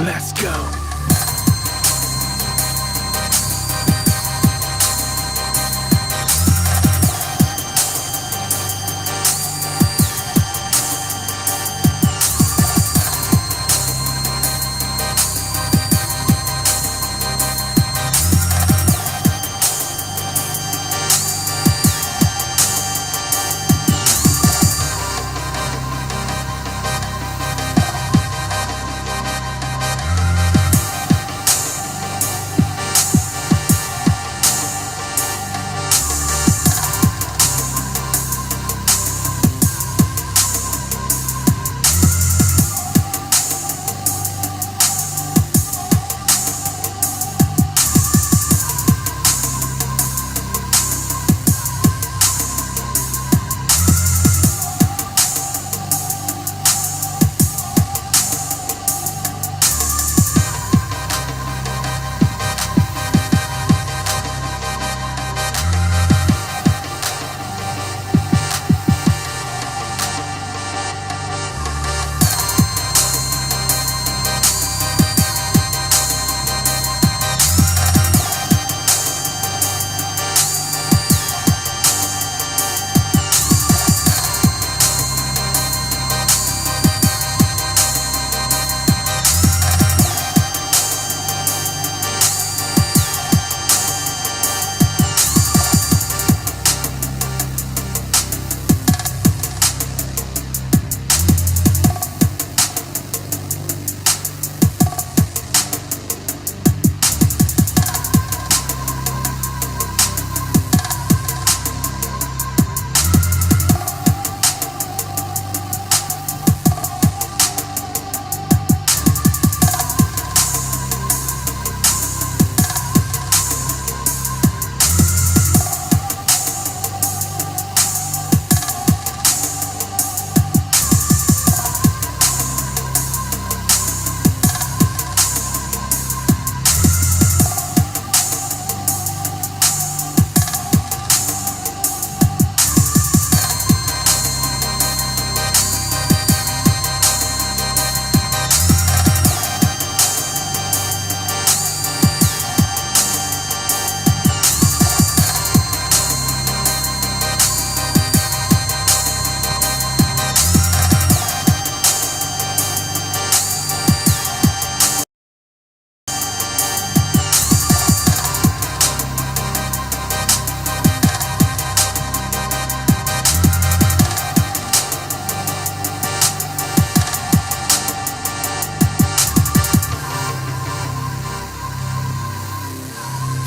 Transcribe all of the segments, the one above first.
Let's go.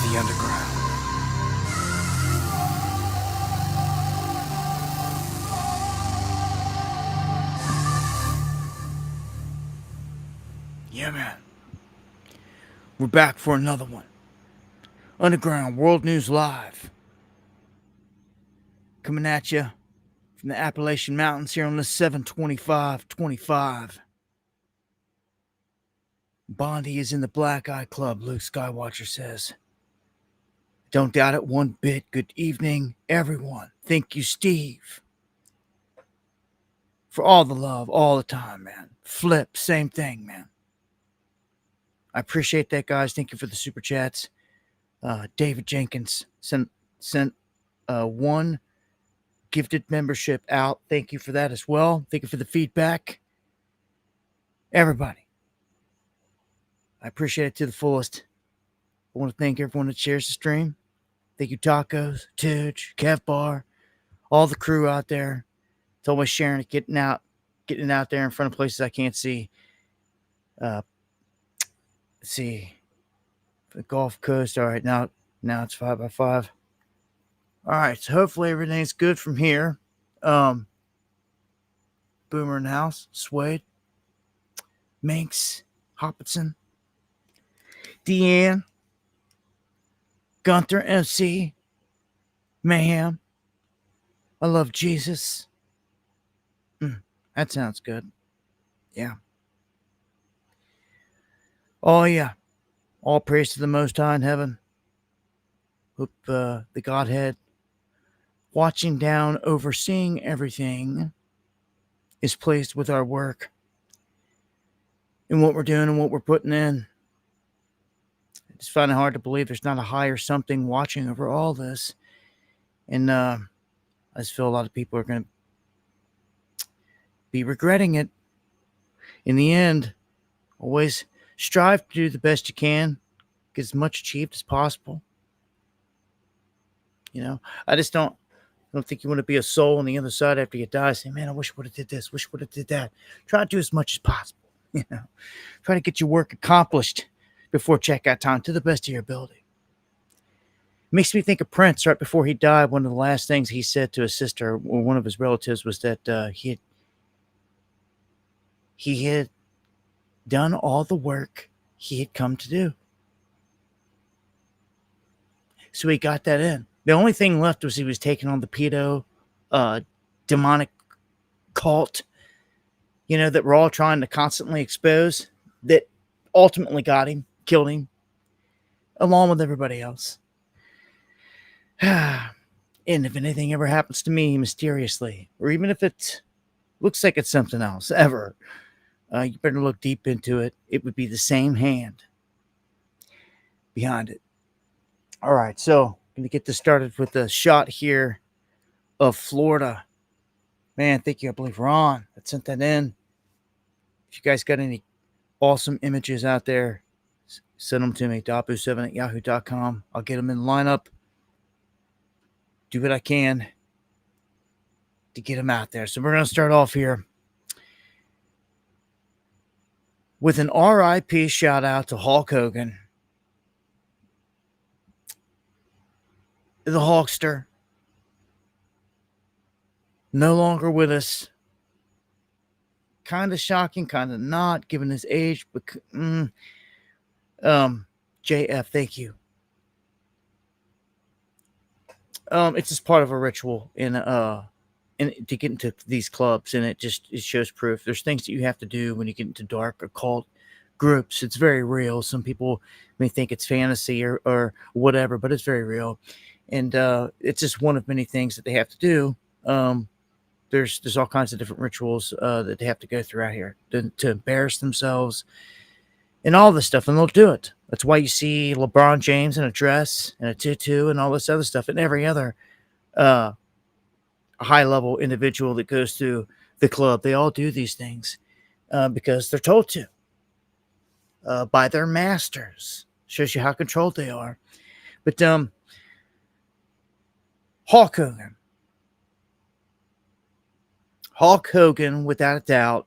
The underground. Yeah, man. We're back for another one. Underground World News Live. Coming at you from the Appalachian Mountains here on the 72525. Bondi is in the Black Eye Club, Luke Skywatcher says. Don't doubt it one bit. Good evening, everyone. Thank you, Steve. For all the love, all the time, man. Flip, same thing, man. I appreciate that, guys. Thank you for the super chats. David Jenkins sent one gifted membership out. Thank you for that as well. Thank you for the feedback. Everybody, I appreciate it to the fullest. I want to thank everyone that shares the stream. Thank you, Tacos, Tooch, Kev Bar, all the crew out there. It's always sharing it, getting out there in front of places I can't see. Let's see. The Gulf Coast. All right, now it's 5x5. All right, so hopefully everything's good from here. Boomer in the house, Suede, Minx, Hopkinson, Deanne, Gunther, MC, Mayhem. I love Jesus. That sounds good. Yeah. Oh, yeah. All praise to the Most High in heaven. Hope the Godhead watching down, overseeing everything is pleased with our work. in what we're doing and what we're putting in. I just find it hard to believe there's not a higher something watching over all this. And I just feel a lot of people are going to be regretting it. In the end, always strive to do the best you can, get as much achieved as possible. I just don't think you want to be a soul on the other side after you die saying, man, I wish I would have did this, wish I would have did that. Try to do as much as possible. Try to get your work accomplished before checkout time to the best of your ability. Makes me think of Prince. Right before he died, one of the last things he said to his sister or one of his relatives was that he had done all the work he had come to do. So he got that in. The only thing left was he was taking on the pedo demonic cult, that we're all trying to constantly expose, that ultimately got him, killed him, along with everybody else. And if anything ever happens to me mysteriously, or even if it looks like it's something else, ever, you better look deep into it. It would be the same hand behind it. All right, so I'm going to get this started with a shot here of Florida. Man, thank you. I believe Ron that sent that in. If you guys got any awesome images out there, send them to me, dabu7@yahoo.com. I'll get them in the lineup. Do what I can to get them out there. So we're going to start off here with an RIP shout out to Hulk Hogan, the Hulkster. No longer with us. Kind of shocking, kind of not, given his age. But JF, thank you. It's just part of a ritual in to get into these clubs, and it shows proof. There's things that you have to do when you get into dark occult groups. It's very real. Some people may think it's fantasy or whatever, but it's very real, and it's just one of many things that they have to do. There's all kinds of different rituals that they have to go through out here to embarrass themselves and all this stuff, and they'll do it. That's why you see LeBron James in a dress and a tutu and all this other stuff, and every other high-level individual that goes through the club. They all do these things because they're told to by their masters. Shows you how controlled they are. But Hulk Hogan, without a doubt,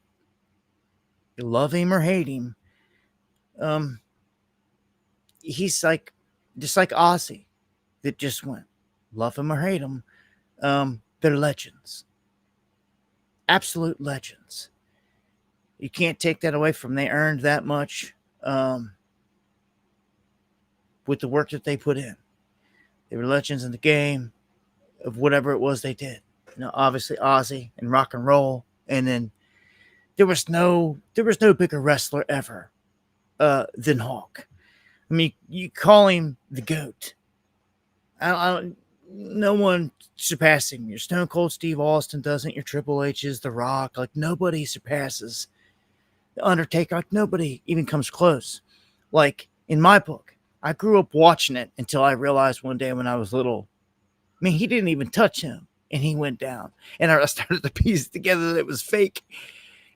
you love him or hate him, he's just like Aussie that just went. Love him or hate him, they're legends. Absolute legends. You can't take that away from them. They earned that much with the work that they put in. They were legends in the game of whatever it was they did. Obviously Aussie and rock and roll, and then there was no bigger wrestler ever than Hulk. I mean, you call him the GOAT. No one surpasses him. Your Stone Cold Steve Austin doesn't. Your Triple H's, The Rock. Like, nobody surpasses The Undertaker. Like, nobody even comes close. Like, in my book, I grew up watching it until I realized one day when I was little, I mean, he didn't even touch him, and he went down. And I started to piece together that it was fake.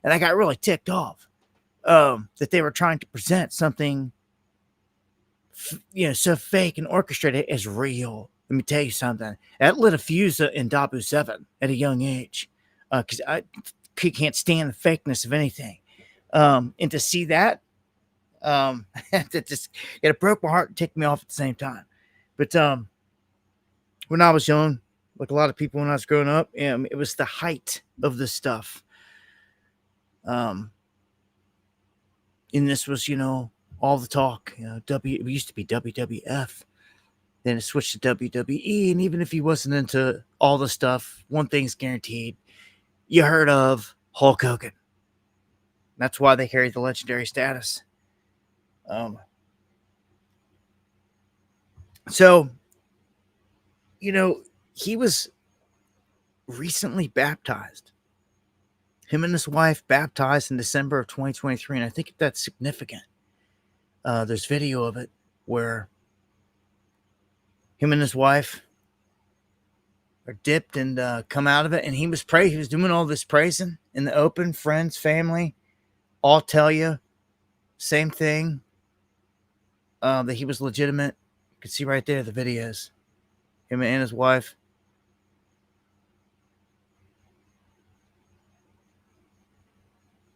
And I got really ticked off that they were trying to present something, so fake and orchestrated as real. Let me tell you something. That lit a fuse in Dabu 7 at a young age because I can't stand the fakeness of anything. And to see that, it broke my heart and ticked me off at the same time. But when I was young, like a lot of people when I was growing up, it was the height of this stuff. And this was, all the talk. It used to be WWF. Then it switched to WWE. And even if he wasn't into all the stuff, one thing's guaranteed. You heard of Hulk Hogan. That's why they carry the legendary status. So, he was recently baptized. Him and his wife baptized in December of 2023, and I think that's significant. There's video of it where him and his wife are dipped and come out of it, and he was doing all this praising in the open. Friends, family, all tell you same thing, that he was legitimate. You can see right there the videos, him and his wife.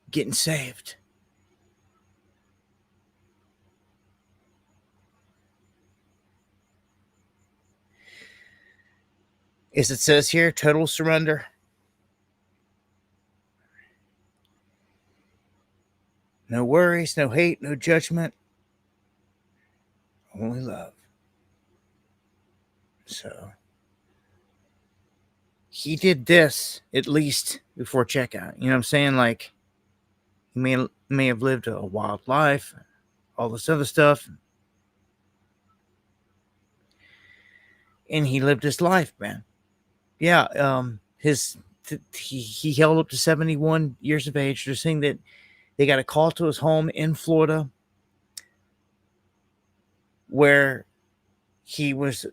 Getting saved. As it says here, total surrender. No worries, no hate, no judgment. Only love. So he did this at least before checkout. You know what I'm saying? Like, he may have lived a wild life, all this other stuff. And he lived his life, man. Yeah, he held up to 71 years of age. They're saying that they got a call to his home in Florida where he was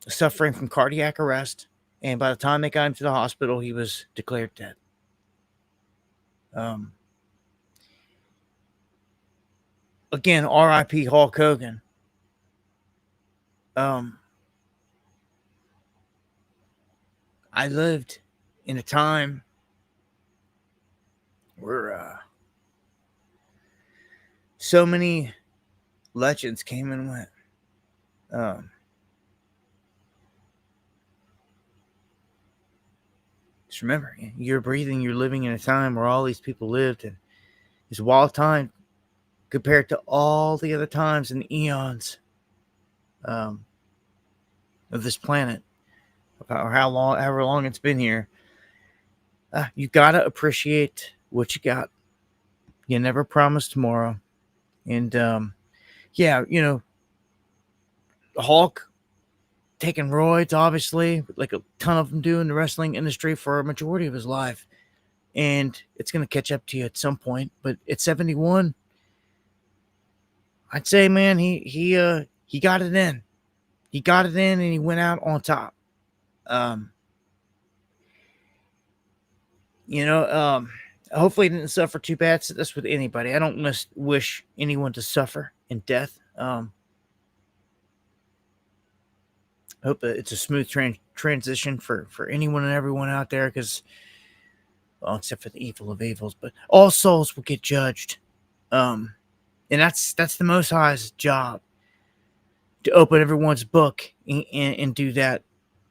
suffering from cardiac arrest. And by the time they got him to the hospital, he was declared dead. Again, R.I.P. Hulk Hogan. I lived in a time where so many legends came and went. Just remember, you're breathing, you're living in a time where all these people lived, and it's a wild time compared to all the other times in the eons of this planet, or however long it's been here. You gotta appreciate what you got. You never promise tomorrow. And yeah, you know, Hulk taking roids, obviously, like a ton of them do in the wrestling industry for a majority of his life, and it's gonna catch up to you at some point. But at 71, I'd say, man, he got it in. He got it in, and he went out on top. Hopefully he didn't suffer too bad. So that's with anybody. I don't wish anyone to suffer in death. Hope that it's a smooth transition for anyone and everyone out there, because, well, except for the evil of evils, but all souls will get judged. And that's the Most High's job, to open everyone's book and do that.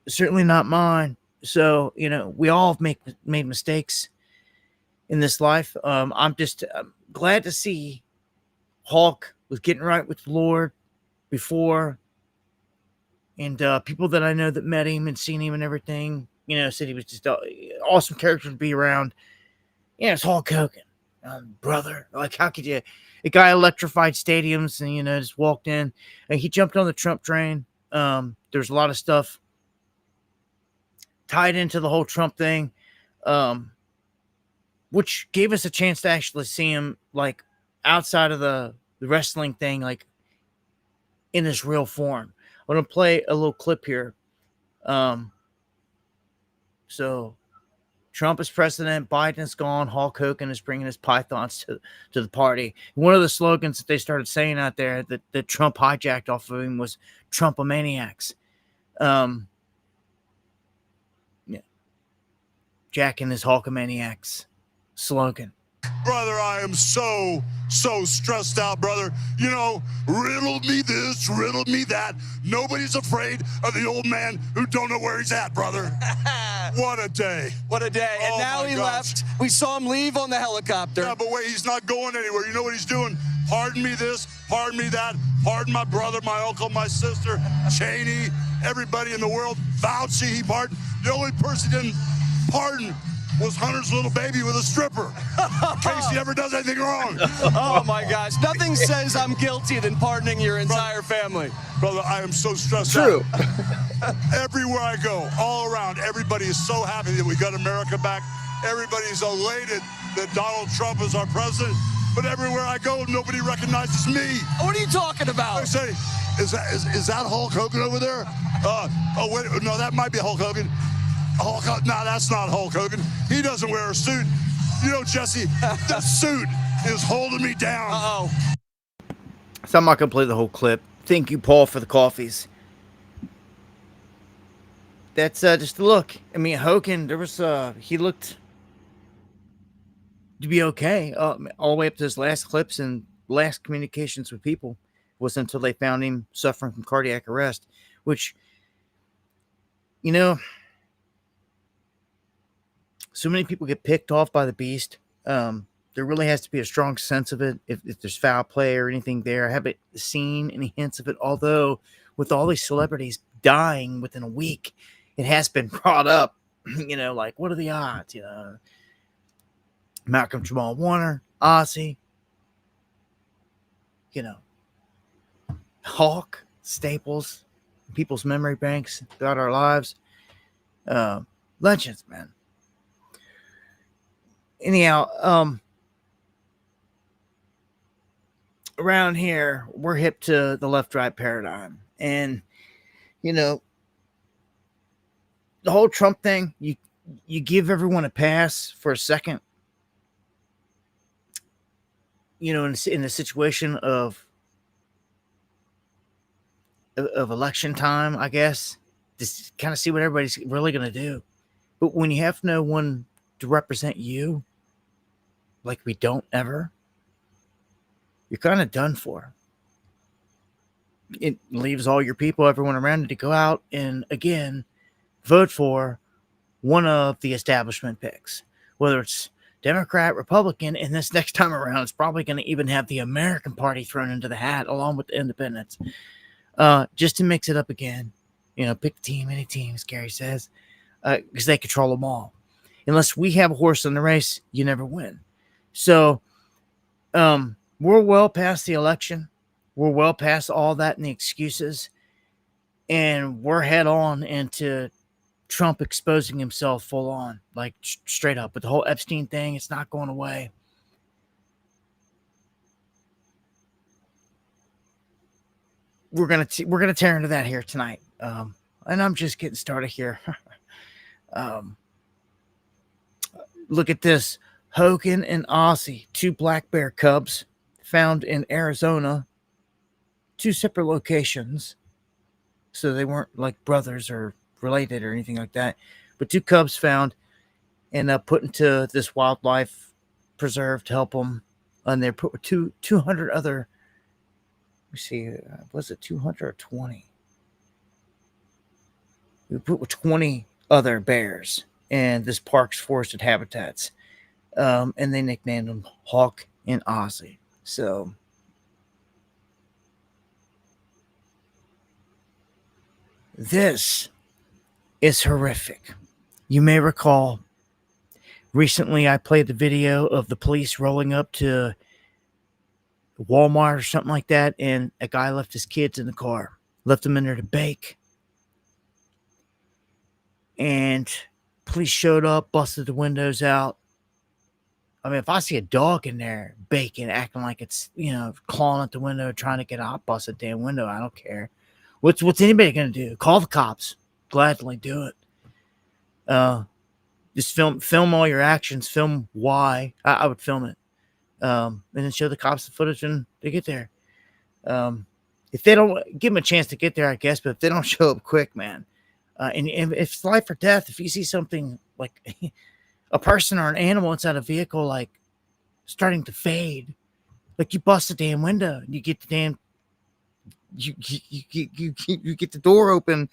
Certainly not mine. So, you know, we all have made mistakes in this life. I'm glad to see Hulk was getting right with the Lord before. And people that I know that met him and seen him and everything, you know, said he was just an awesome character to be around. Yeah, it's Hulk Hogan, brother. Like, how could you? A guy electrified stadiums and, you know, just walked in. And he jumped on the Trump train. There's a lot of stuff tied into the whole Trump thing, which gave us a chance to actually see him, like, outside of the wrestling thing, like, in his real form. I'm going to play a little clip here. So Trump is president, Biden is gone, Hulk Hogan is bringing his pythons to the party. One of the slogans that they started saying out there that Trump hijacked off of him was Trumpaniacs. Yeah. Jack and his Hulkamaniacs slogan. Brother, I am so stressed out, brother. You know, riddle me this, riddle me that. Nobody's afraid of the old man who don't know where he's at, brother. What a day. What a day. And now he left. We saw him leave on the helicopter. Yeah, but wait, he's not going anywhere. You know what he's doing? Pardon me this, pardon me that. Pardon my brother, my uncle, my sister, Cheney, everybody in the world. Fauci, he pardoned. The only person he didn't pardon was Hunter's little baby with a stripper, in case he ever does anything wrong. Oh, my gosh. Nothing says I'm guilty than pardoning your entire family. Brother, I am so stressed out. Everywhere I go, all around, everybody is so happy that we got America back. Everybody's elated that Donald Trump is our president. But everywhere I go, nobody recognizes me. What are you talking I about? say, is that Hulk Hogan over there? Oh, wait, no, that might be Hulk Hogan. No, that's not Hulk Hogan. He doesn't wear a suit. You know, Jesse, the suit is holding me down. Uh-oh. So I'm not going to play the whole clip. Thank you, Paul, for the coffees. That's just a look. I mean, Hogan, he looked to be okay all the way up to his last clips and last communications with people. Was until they found him suffering from cardiac arrest, which, you know, so many people get picked off by the beast. There really has to be a strong sense of it if there's foul play or anything there. I haven't seen any hints of it, although with all these celebrities dying within a week, it has been brought up, you know, like, what are the odds, you know? Malcolm Jamal Warner, Aussie, you know, Hulk, staples, people's memory banks throughout our lives. Legends, man. Anyhow, around here, we're hip to the left-right paradigm. And, you know, the whole Trump thing, you give everyone a pass for a second. You know, in a situation of election time, I guess, just kind of see what everybody's really going to do. But when you have no one to represent you, like we don't ever, you're kind of done for. It leaves all your people, everyone around you, to go out and, again, vote for one of the establishment picks, whether it's Democrat, Republican, and this next time around, it's probably going to even have the American Party thrown into the hat along with the independents, just to mix it up again. You know, pick a team, any team, as Gary says, because they control them all. Unless we have a horse in the race, you never win. So we're well past the election. We're well past all that and the excuses. And we're head on into Trump exposing himself full on, like straight up. With the whole Epstein thing, it's not going away. We're gonna tear into that here tonight, and I'm just getting started here. Look at this: Hogan and Aussie, two black bear cubs found in Arizona, two separate locations, so they weren't like brothers or related or anything like that, but two cubs found and put into this wildlife preserve to help them, and they're put with 200 other. Let me see, was it 200 or 20? We put with 20 other bears in this park's forested habitats, and they nicknamed them Hulk and Aussie. So this is horrific. You may recall recently I played the video of the police rolling up to Walmart or something like that, and a guy left his kids in the car, left them in there to bake. And police showed up, busted the windows out. I mean, if I see a dog in there baking, acting like it's, you know, clawing at the window, trying to get out, bust the damn window, I don't care. What's anybody going to do? Call the cops. Gladly do it. Just film all your actions. Film why. I would film it. And then show the cops the footage when they get there. If they don't, give them a chance to get there, I guess. But if they don't show up quick, man, and if it's life or death, if you see something like a person or an animal inside a vehicle, like starting to fade, like you bust the damn window, and you get the damn, you get the door open,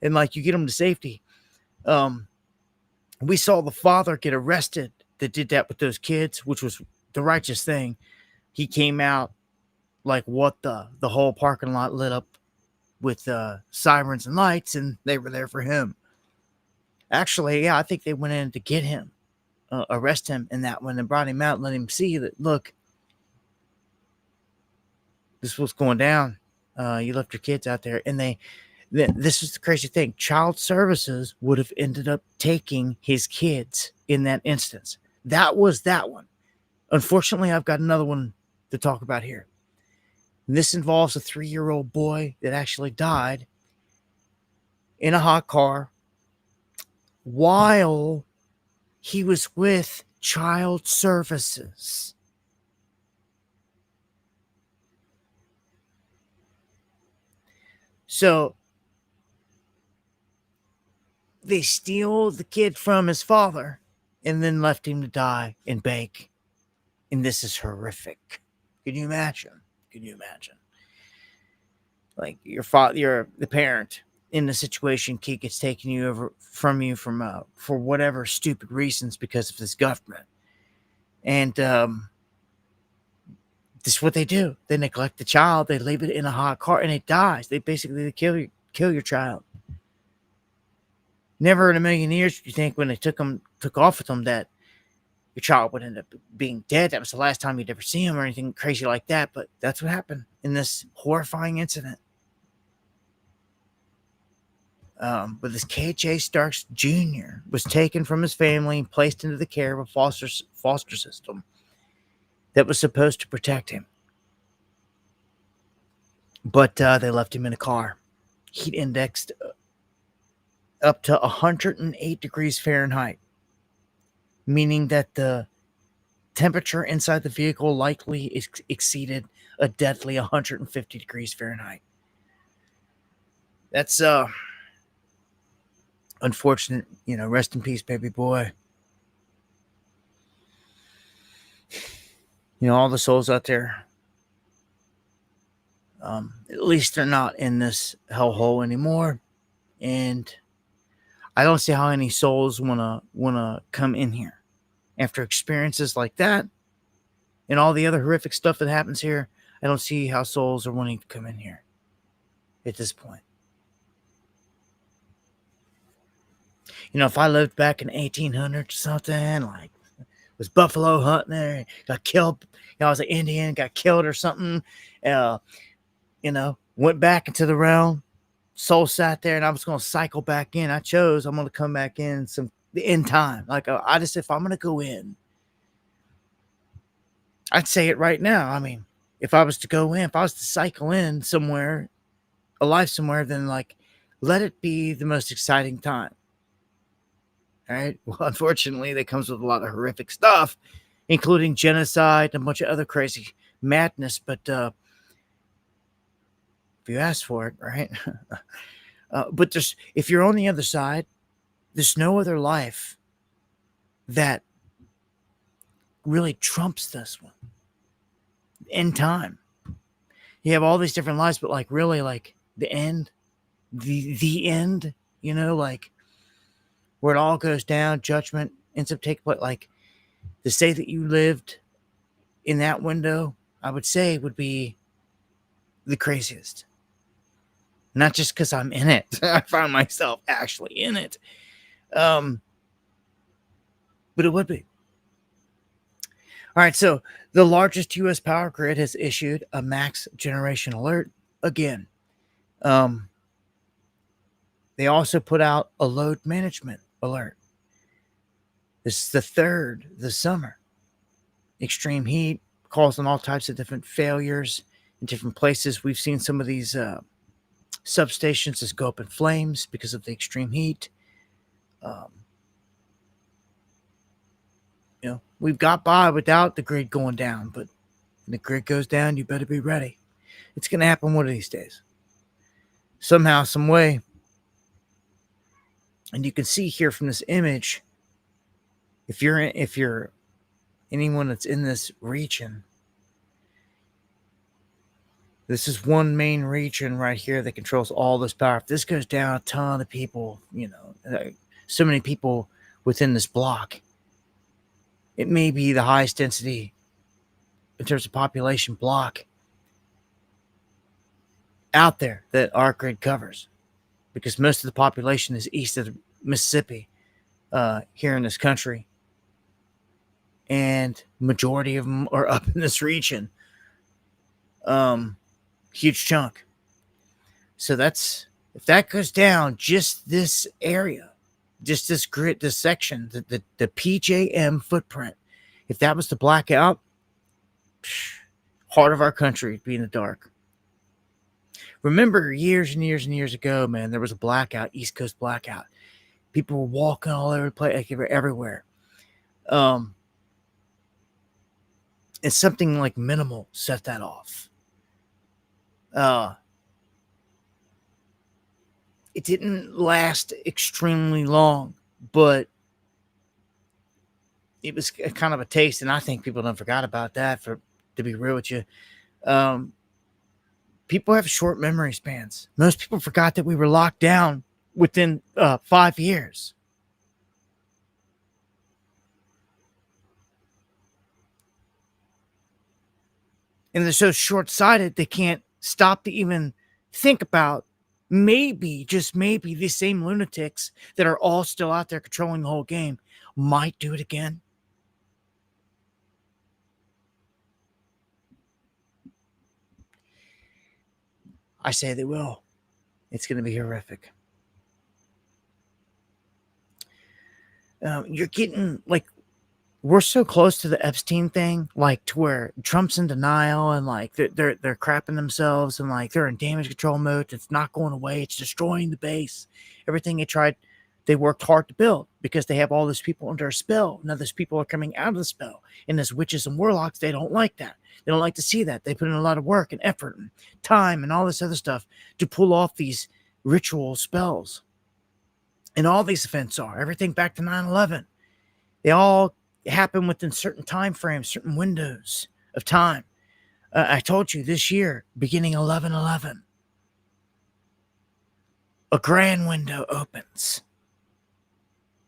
and like you get them to safety. We saw the father get arrested that did that with those kids, which was the righteous thing. He came out like what the whole parking lot lit up with sirens and lights, and they were there for him. Actually, yeah, I think they went in to get him, arrest him in that one, and brought him out and let him see that, look, this was going down. You left your kids out there, and This is the crazy thing. Child services would have ended up taking his kids in that instance. That was that one. Unfortunately, I've got another one to talk about here. This involves a 3-year-old boy that actually died in a hot car while he was with child services. So they steal the kid from his father and then left him to die and bake. And this is horrific. Can you imagine? Can you imagine? Like your father, you're the parent in the situation. Kid gets taken you over from you for whatever stupid reasons because of this government, and this is what they do. They neglect the child. They leave it in a hot car, and it dies. They basically kill your child. Never in a million years did you think when they took off with them that your child would end up being dead. That was the last time you'd ever see him or anything crazy like that. But that's what happened in this horrifying incident. But this KJ Starks Jr. was taken from his family and placed into the care of a foster system that was supposed to protect him. But they left him in a car. Heat indexed up to 108 degrees Fahrenheit, meaning that the temperature inside the vehicle likely exceeded a deadly 150 degrees Fahrenheit. That's unfortunate. Rest in peace, baby boy. All the souls out there, at least they're not in this hellhole anymore. And I don't see how any souls wanna come in here after experiences like that and all the other horrific stuff that happens here. I don't see how souls are wanting to come in here at this point. If I lived back in 1800 or something, like was buffalo hunting there, got killed. I was an Indian, got killed or something. Went back into the realm. Soul sat there, and I was going to cycle back in. I'm going to come back in time. Like if I'm going to go in, I'd say it right now. I mean, if I was to go in, if I was to cycle in somewhere, alive somewhere, then let it be the most exciting time. All right. Well, unfortunately, that comes with a lot of horrific stuff, including genocide and a bunch of other crazy madness. But if you ask for it, right? But if you're on the other side, there's no other life that really trumps this one. End time. You have all these different lives, but really the end, the end. Where it all goes down, judgment ends up taking place. To say that you lived in that window, I would say would be the craziest. Not just because I'm in it. I found myself actually in it. But it would be. All right, so the largest U.S. power grid has issued a max generation alert again. They also put out a load management alert. This is the third this summer. Extreme heat causing all types of different failures in different places. We've seen some of these substations just go up in flames because of the extreme heat. We've got by without the grid going down, but when the grid goes down, you better be ready. It's going to happen one of these days. Somehow, some way. And you can see here from this image, if you're anyone that's in this region, this is one main region right here that controls all this power. If this goes down, a ton of people, so many people within this block. It may be the highest density in terms of population block out there that our grid covers, because most of the population is east of the Mississippi here in this country, and majority of them are up in this region. Huge chunk. So that's If that goes down, just this area, just this grid, this section, the PJM footprint, if that was to black out, heart of our country be in the dark. Remember years and years and years ago, man, there was a blackout, East Coast blackout. People were walking all over the place, like everywhere. And something like minimal set that off. It didn't last extremely long, but it was kind of a taste, and I think people don't forgot about that, to be real with you. People have short memory spans. Most people forgot that we were locked down within 5 years. And they're so short-sighted, they can't stop to even think about maybe, just maybe, these same lunatics that are all still out there controlling the whole game might do it again. I say they will. It's going to be horrific. You're getting, like, we're so close to the Epstein thing, like, to where Trump's in denial and, like, they're crapping themselves and, like, they're in damage control mode. It's not going away. It's destroying the base. Everything they worked hard to build because they have all those people under a spell. Now those people are coming out of the spell. And as witches and warlocks, they don't like that. They don't like to see that. They put in a lot of work and effort and time and all this other stuff to pull off these ritual spells. And all these events are everything back to 9/11. They all happen within certain time frames, certain windows of time. I told you this year, beginning 11/11, a grand window opens.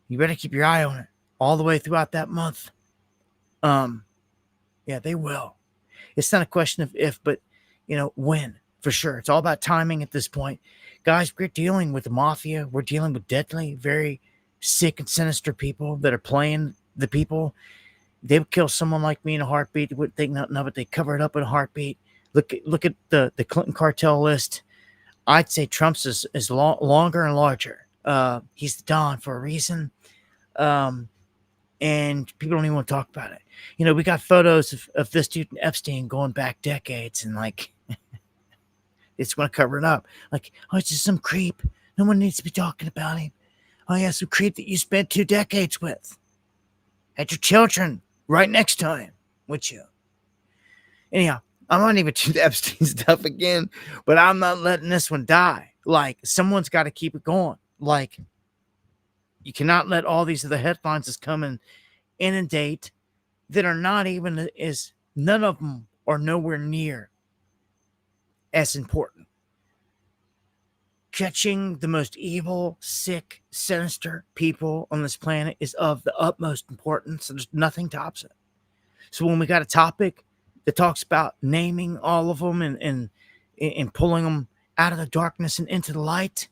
You better keep your eye on it all the way throughout that month. Yeah, they will. It's not a question of if, but when, for sure. It's all about timing at this point. Guys, we're dealing with the mafia. We're dealing with deadly, very sick and sinister people that are playing the people. They would kill someone like me in a heartbeat. They wouldn't think nothing of it. They cover it up in a heartbeat. Look at the Clinton cartel list. I'd say Trump's is longer and larger. He's the Don for a reason. And people don't even want to talk about it. We got photos of this dude Epstein going back decades, and like, it's going to cover it up. Like, oh, it's just some creep. No one needs to be talking about him. Oh, yeah, some creep that you spent 2 decades with. Had your children right next to him with you. Anyhow, I'm not even do the Epstein stuff again, but I'm not letting this one die. Like, someone's got to keep it going. Like, you cannot let all these other headlines just come and inundate that are not even none of them are nowhere near as important. Catching the most evil, sick, sinister people on this planet is of the utmost importance. There's nothing tops it. So when we got a topic that talks about naming all of them and pulling them out of the darkness and into the light,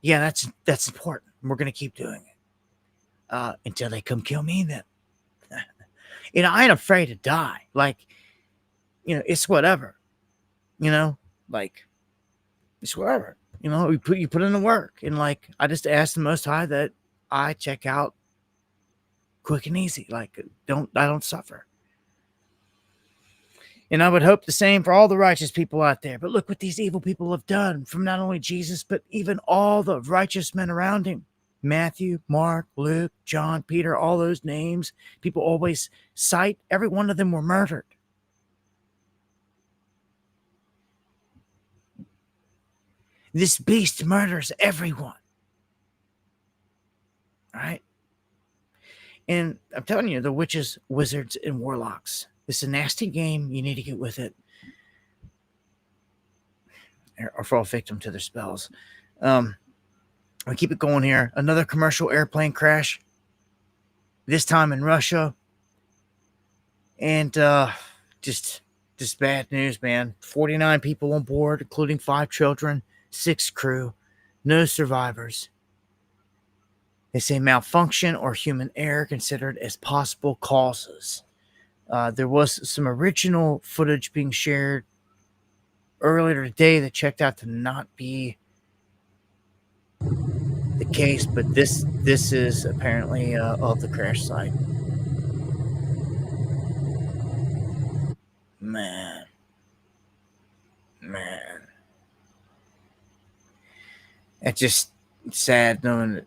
yeah, that's important. We're going to keep doing it until they come kill me then. I ain't afraid to die. Like, it's whatever. Like, it's whatever. You put in the work. And, like, I just ask the Most High that I check out quick and easy. Like, I don't suffer. And I would hope the same for all the righteous people out there. But look what these evil people have done from not only Jesus, but even all the righteous men around him. Matthew, Mark, Luke, John, Peter, all those names people always cite. Every one of them were murdered. This beast murders everyone. All right? And I'm telling you, the witches, wizards, and warlocks. It's a nasty game. You need to get with it. Or fall victim to their spells. We keep it going here. Another commercial airplane crash. This time in Russia. And just bad news, man. 49 people on board, including 5 children, 6 crew, no survivors. They say malfunction or human error considered as possible causes. There was some original footage being shared earlier today that checked out to not be case, but this is apparently of the crash site. Man, it's just sad knowing that.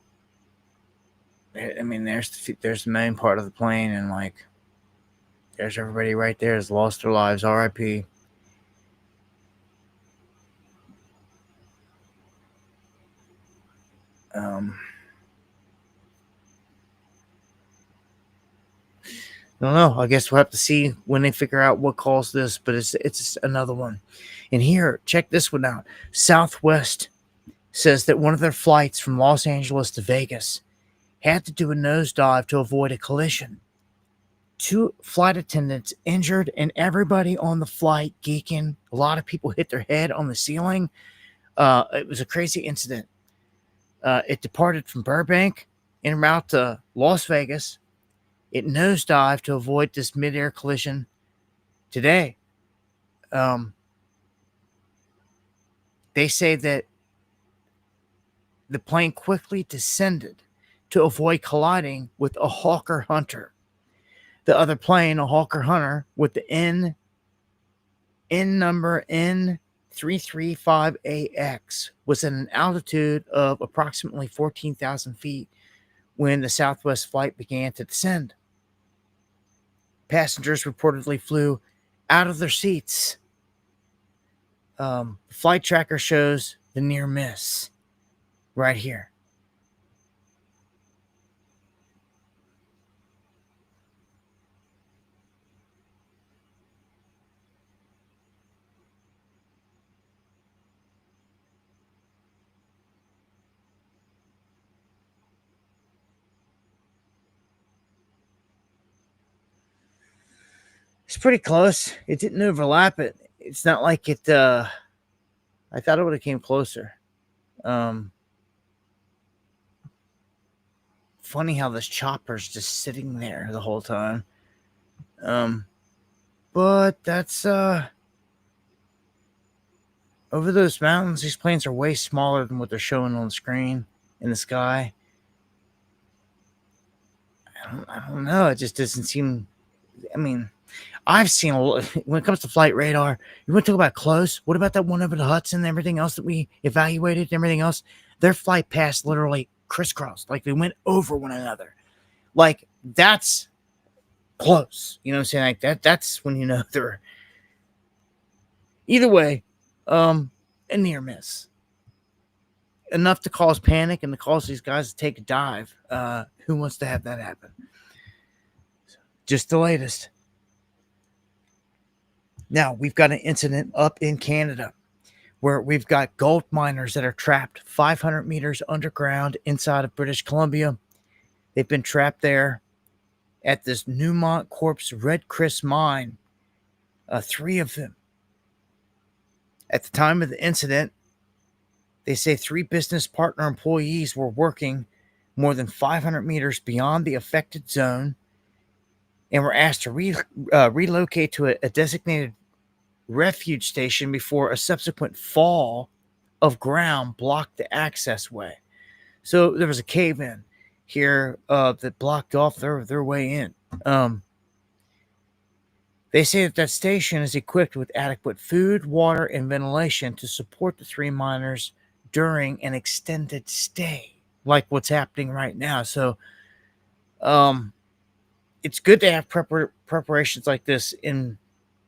I mean, there's the main part of the plane, and like, there's everybody right there has lost their lives. R.I.P. I don't know. I guess we'll have to see when they figure out what caused this, but it's another one. And here, check this one out. Southwest says that one of their flights from Los Angeles to Vegas had to do a nosedive to avoid a collision. 2 flight attendants injured, and everybody on the flight geeking. A lot of people hit their head on the ceiling. It was a crazy incident. It departed from Burbank en route to Las Vegas. It nosedived to avoid this mid-air collision today. They say that the plane quickly descended to avoid colliding with a Hawker Hunter. The other plane, a Hawker Hunter, with the N number N335AX, was at an altitude of approximately 14,000 feet when the Southwest flight began to descend. Passengers reportedly flew out of their seats. The flight tracker shows the near miss right here. It's pretty close. It didn't overlap it. It's not like it. I thought it would have came closer. Funny how this chopper's just sitting there the whole time. But that's over those mountains. These planes are way smaller than what they're showing on the screen in the sky. I don't know. It just doesn't seem. I mean, I've seen a lot when it comes to flight radar. You want to talk about close? What about that one over the Hudson and everything else that we evaluated and everything else? Their flight paths literally crisscrossed, like they went over one another. Like, that's close. You know what I'm saying? Like that's when you know they're either way, a near miss. Enough to cause panic and to cause these guys to take a dive. Who wants to have that happen? Just the latest. Now, we've got an incident up in Canada where we've got gold miners that are trapped 500 meters underground inside of British Columbia. They've been trapped there at this Newmont Corp's Red Chris mine. 3 of them. At the time of the incident, they say 3 business partner employees were working more than 500 meters beyond the affected zone and were asked to relocate to a designated refuge station before a subsequent fall of ground blocked the access way. So there was a cave-in here that blocked off their way in. They say that station is equipped with adequate food, water, and ventilation to support the 3 miners during an extended stay, like what's happening right now. So it's good to have preparations like this in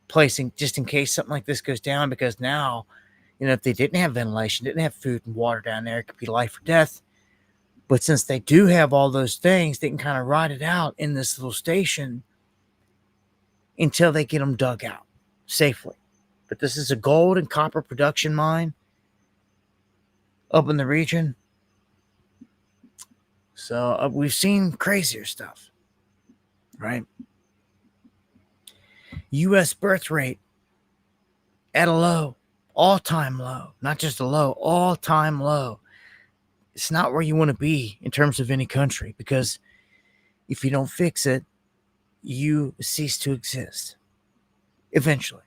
place, just in case something like this goes down, because now, if they didn't have ventilation, didn't have food and water down there, it could be life or death. But since they do have all those things, they can kind of ride it out in this little station until they get them dug out safely. But this is a gold and copper production mine up in the region. So we've seen crazier stuff, right? U.S. birth rate at a low, all-time low, not just a low, all-time low. It's not where you want to be in terms of any country, because if you don't fix it, you cease to exist eventually.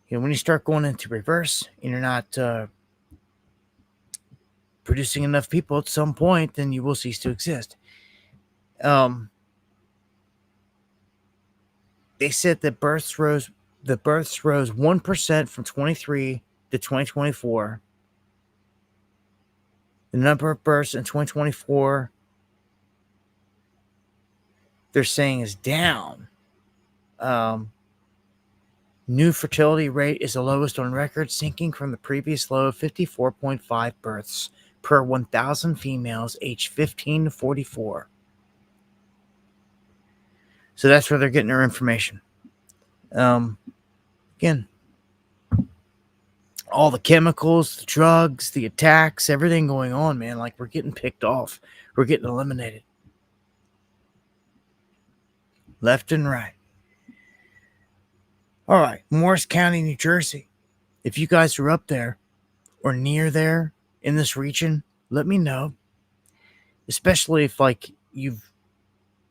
When you start going into reverse and you're not producing enough people at some point, then you will cease to exist. They said that the births rose 1% from 23 to 2024. The number of births in 2024, they're saying, is down. New fertility rate is the lowest on record, sinking from the previous low of 54.5 births per 1,000 females aged 15 to 44. So that's where they're getting their information. Again, all the chemicals, the drugs, the attacks, everything going on, man. Like, we're getting picked off. We're getting eliminated. Left and right. All right, Morris County, New Jersey. If you guys are up there or near there in this region, let me know. Especially if, like, you've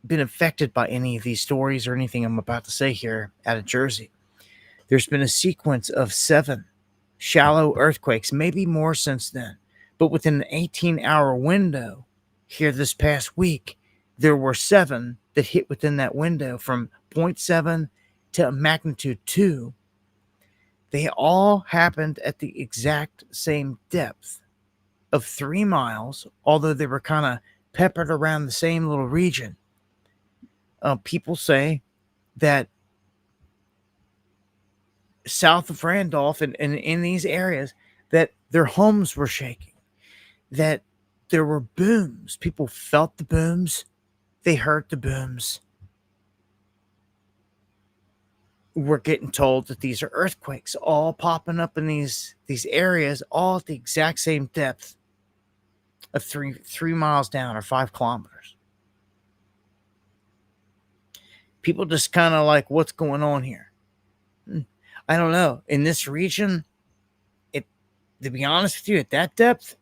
been affected by any of these stories or anything I'm about to say here out of Jersey. There's been a sequence of 7 shallow earthquakes, maybe more since then. But within an 18-hour window here this past week, there were 7 that hit within that window from 0.7 to magnitude 2. They all happened at the exact same depth of 3 miles, although they were kind of peppered around the same little region. People say that south of Randolph and in these areas, that their homes were shaking, that there were booms. People felt the booms. They heard the booms. We're getting told that these are earthquakes all popping up in these areas, all at the exact same depth of 3 miles down or 5 kilometers. People just kind of like, what's going on here? I don't know. In this region, to be honest with you, at that depth,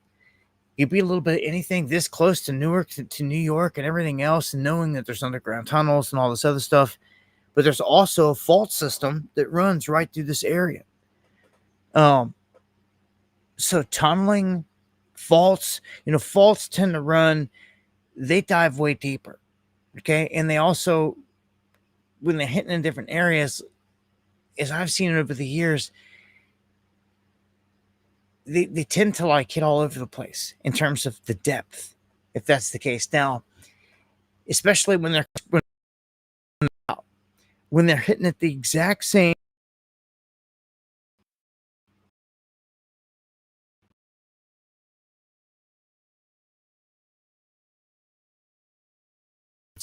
you'd be a little bit of anything this close to Newark, to New York and everything else, and knowing that there's underground tunnels and all this other stuff. But there's also a fault system that runs right through this area. So tunneling, faults, faults tend to run, they dive way deeper. Okay. And they also, when they're hitting in different areas, as I've seen it over the years, they tend to like hit all over the place in terms of the depth, if that's the case. Now, especially when they're hitting at the exact same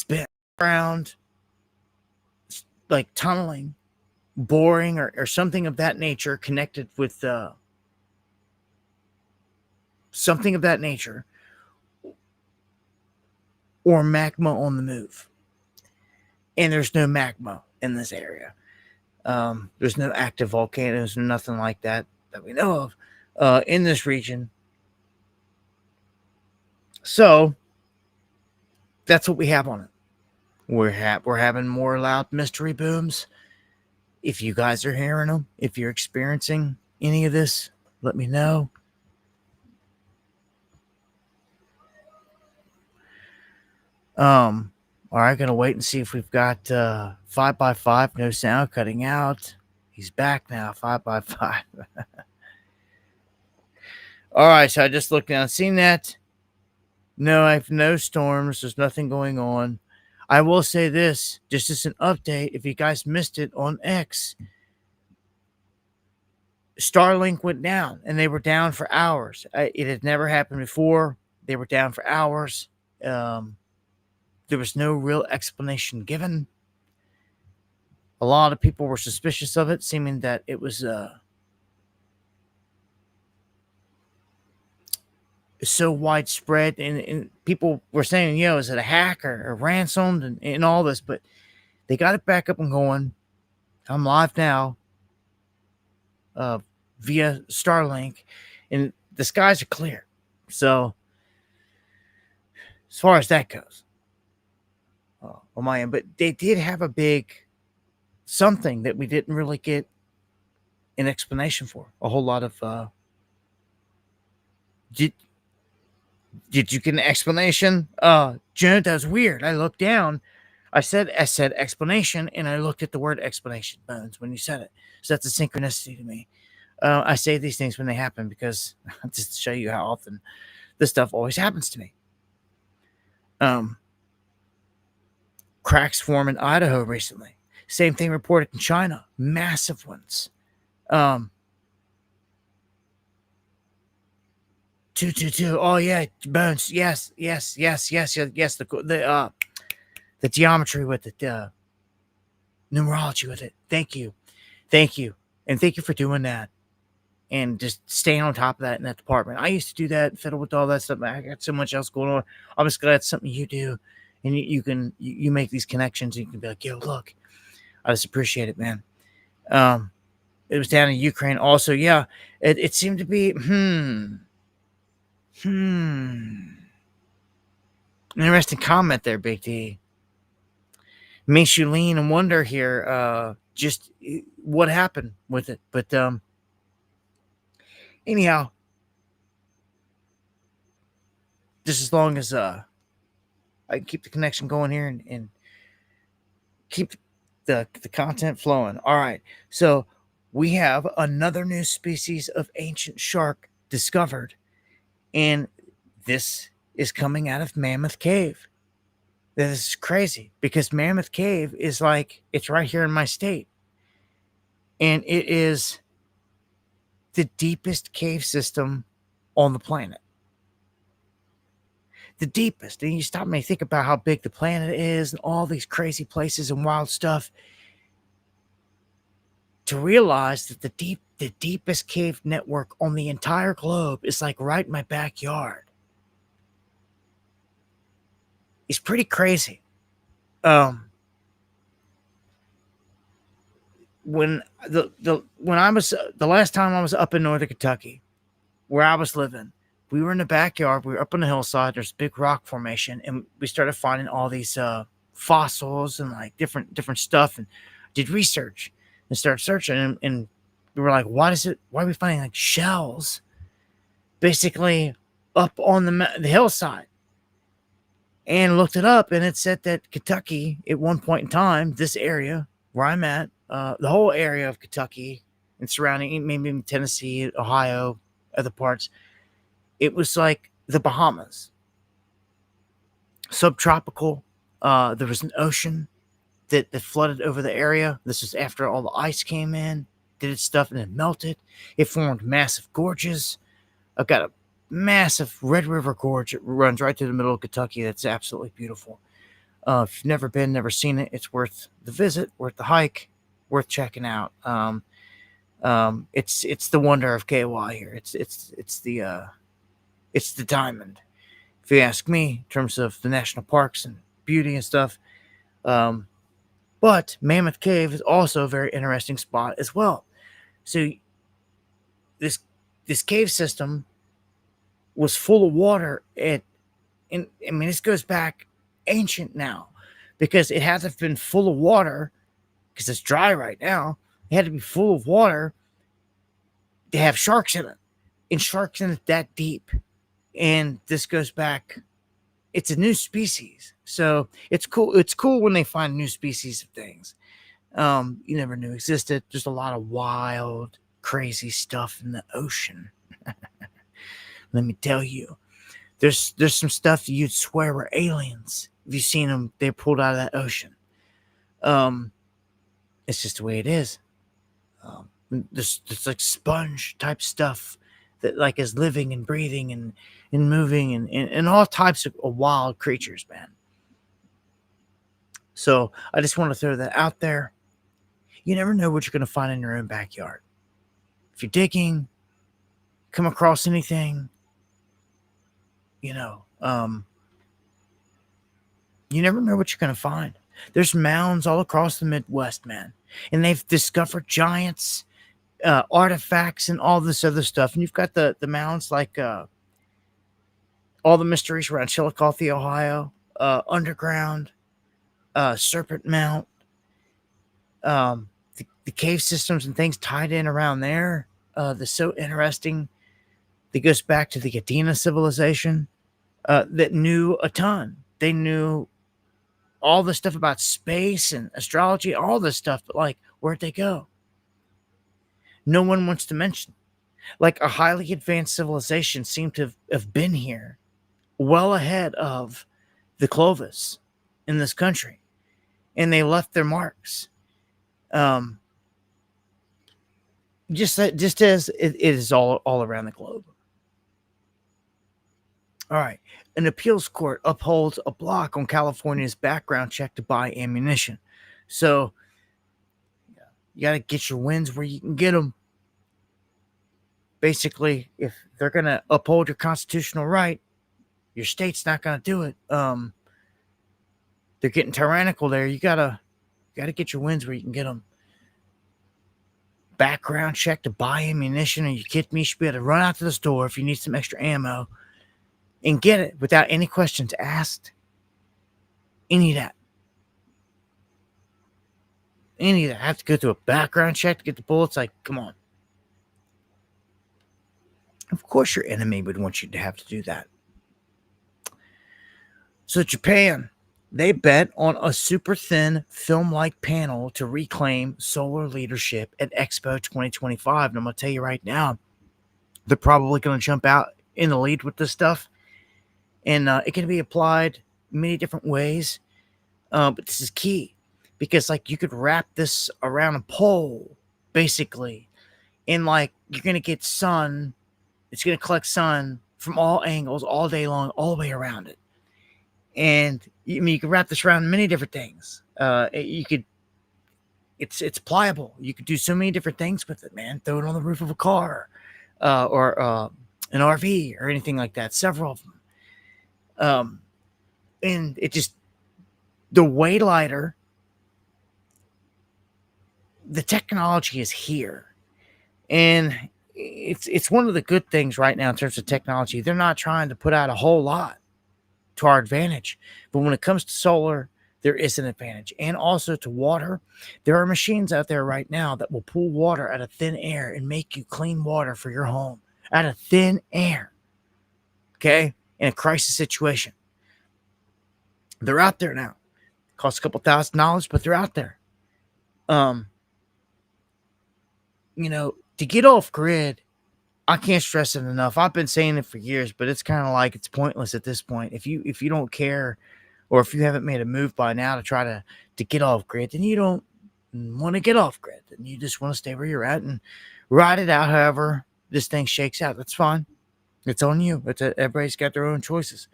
been around, like tunneling, boring, or something of that nature, connected with something of that nature, or magma on the move. And there's no magma in this area. There's no active volcanoes, nothing like that we know of in this region. So that's what we have on it. We're having more loud mystery booms. If you guys are hearing them, if you're experiencing any of this, let me know. All right, gonna wait and see if we've got 5x5, no sound cutting out. He's back now, 5x5. All right, so I just looked down, seen that. No, I have no storms. There's nothing going on. I will say this, just as an update, if you guys missed it on X, Starlink went down, and they were down for hours. It had never happened before. They were down for hours. There was no real explanation given. A lot of people were suspicious of it, seeming that it was so widespread, and people were saying, is it a hack or ransomed and all this? But they got it back up and going. I'm live now via Starlink, and the skies are clear. So as far as that goes, on my end, but they did have a big something that we didn't really get an explanation for. A whole lot of Did you get an explanation? Jen, that was weird. I looked down. I said explanation, and I looked at the word explanation, Bones, when you said it. So that's a synchronicity to me. I say these things when they happen because just to show you how often this stuff always happens to me. Cracks form in Idaho recently. Same thing reported in China. Massive ones. 222. Oh yeah, Bones. Yes. The geometry with it, numerology with it. Thank you, and thank you for doing that. And just staying on top of that in that department. I used to do that, fiddle with all that stuff. I got so much else going on. I'm just glad it's something you do, and you make these connections. And you can be like, yo, look, I just appreciate it, man. It was down in Ukraine also. Yeah, it seemed to be interesting comment there, Big D. Makes you lean and wonder here, just what happened with it. But anyhow, just as long as I can keep the connection going here and keep the content flowing. All right, so we have another new species of ancient shark discovered, and this is coming out of Mammoth Cave. This is crazy because Mammoth Cave is like, it's right here in my state, and it is the deepest cave system on the planet. The deepest. And you stop me and think about how big the planet is and all these crazy places and wild stuff, to realize that the deepest cave network on the entire globe is like right in my backyard. It's pretty crazy. When I was the last time I was up in northern Kentucky, where I was living, we were in the backyard. We were up on the hillside. There's a big rock formation, and we started finding all these fossils and like different stuff, and did research and started searching. And we were like, why are we finding like shells, basically up on the hillside? And looked it up, and it said that Kentucky, at one point in time, this area where I'm at, the whole area of Kentucky and surrounding, maybe Tennessee, Ohio, other parts, it was like the Bahamas, subtropical. There was an ocean that flooded over the area. This was after all the ice came in, did its stuff, and then melted. It formed massive gorges. I've got a massive Red River Gorge. It runs right through the middle of Kentucky. That's absolutely beautiful. If you've never been, never seen it, it's worth the visit, worth the hike, worth checking out. It's the wonder of KY here. It's the diamond, if you ask me, in terms of the national parks and beauty and stuff. But Mammoth Cave is also a very interesting spot as well. So this cave system was full of water. This goes back ancient now, because it hasn't been full of water because it's dry right now. It had to be full of water to have sharks in it, and sharks in it that deep. And this goes back. It's a new species, so it's cool. It's cool when they find new species of things you never knew existed. There's a lot of wild, crazy stuff in the ocean. Let me tell you, there's some stuff you'd swear were aliens. If you've seen them, they're pulled out of that ocean. It's just the way it is. There's like sponge type stuff that like is living and breathing and moving and all types of wild creatures, man. So I just want to throw that out there. You never know what you're going to find in your own backyard. If you're digging, come across anything, you never know what you're going to find. There's mounds all across the Midwest, man. And they've discovered giants, artifacts, and all this other stuff. And you've got the mounds like all the mysteries around Chillicothe, Ohio, underground, Serpent Mount, the cave systems and things tied in around there. That's so interesting. That goes back to the Adena civilization. that knew a ton. They knew all the stuff about space and astrology, all this stuff, but like, where'd they go? No one wants to mention. Like, a highly advanced civilization seemed to have been here well ahead of the Clovis in this country, and they left their marks. Um, just as it is all around the globe. All right. An appeals court upholds a block on California's background check to buy ammunition. So you got to get your wins where you can get them. Basically, if they're going to uphold your constitutional right, your state's not going to do it. They're getting tyrannical there. You gotta get your wins where you can get them. Background check to buy ammunition? Are you kidding me? You should be able to run out to the store if you need some extra ammo and get it without any questions asked. Any of that. I have to go through a background check to get the bullets. Like, come on. Of course your enemy would want you to have to do that. So Japan, they bet on a super thin film-like panel to reclaim solar leadership at Expo 2025. And I'm going to tell you right now, they're probably going to jump out in the lead with this stuff. And it can be applied many different ways. But this is key. Because, like, you could wrap this around a pole, basically. And, like, you're going to get sun. It's going to collect sun from all angles, all day long, all the way around it. And, you can wrap this around many different things. It's pliable. You could do so many different things with it, man. Throw it on the roof of a car. Or an RV or anything like that. Several of them. And it just, the way lighter. The technology is here, and it's one of the good things right now in terms of technology. They're not trying to put out a whole lot to our advantage, but when it comes to solar, there is an advantage. And also to water, there are machines out there right now that will pull water out of thin air and make you clean water for your home out of thin air. Okay, in a crisis situation, they're out there now. Costs a couple $1,000s, but they're out there. To get off grid, I can't stress it enough. I've been saying it for years, but it's kind of like it's pointless at this point. If you don't care, or if you haven't made a move by now to try to get off grid, then you don't want to get off grid. Then you just want to stay where you're at and ride it out however this thing shakes out. That's fine. It's on you. Everybody's got their own choices.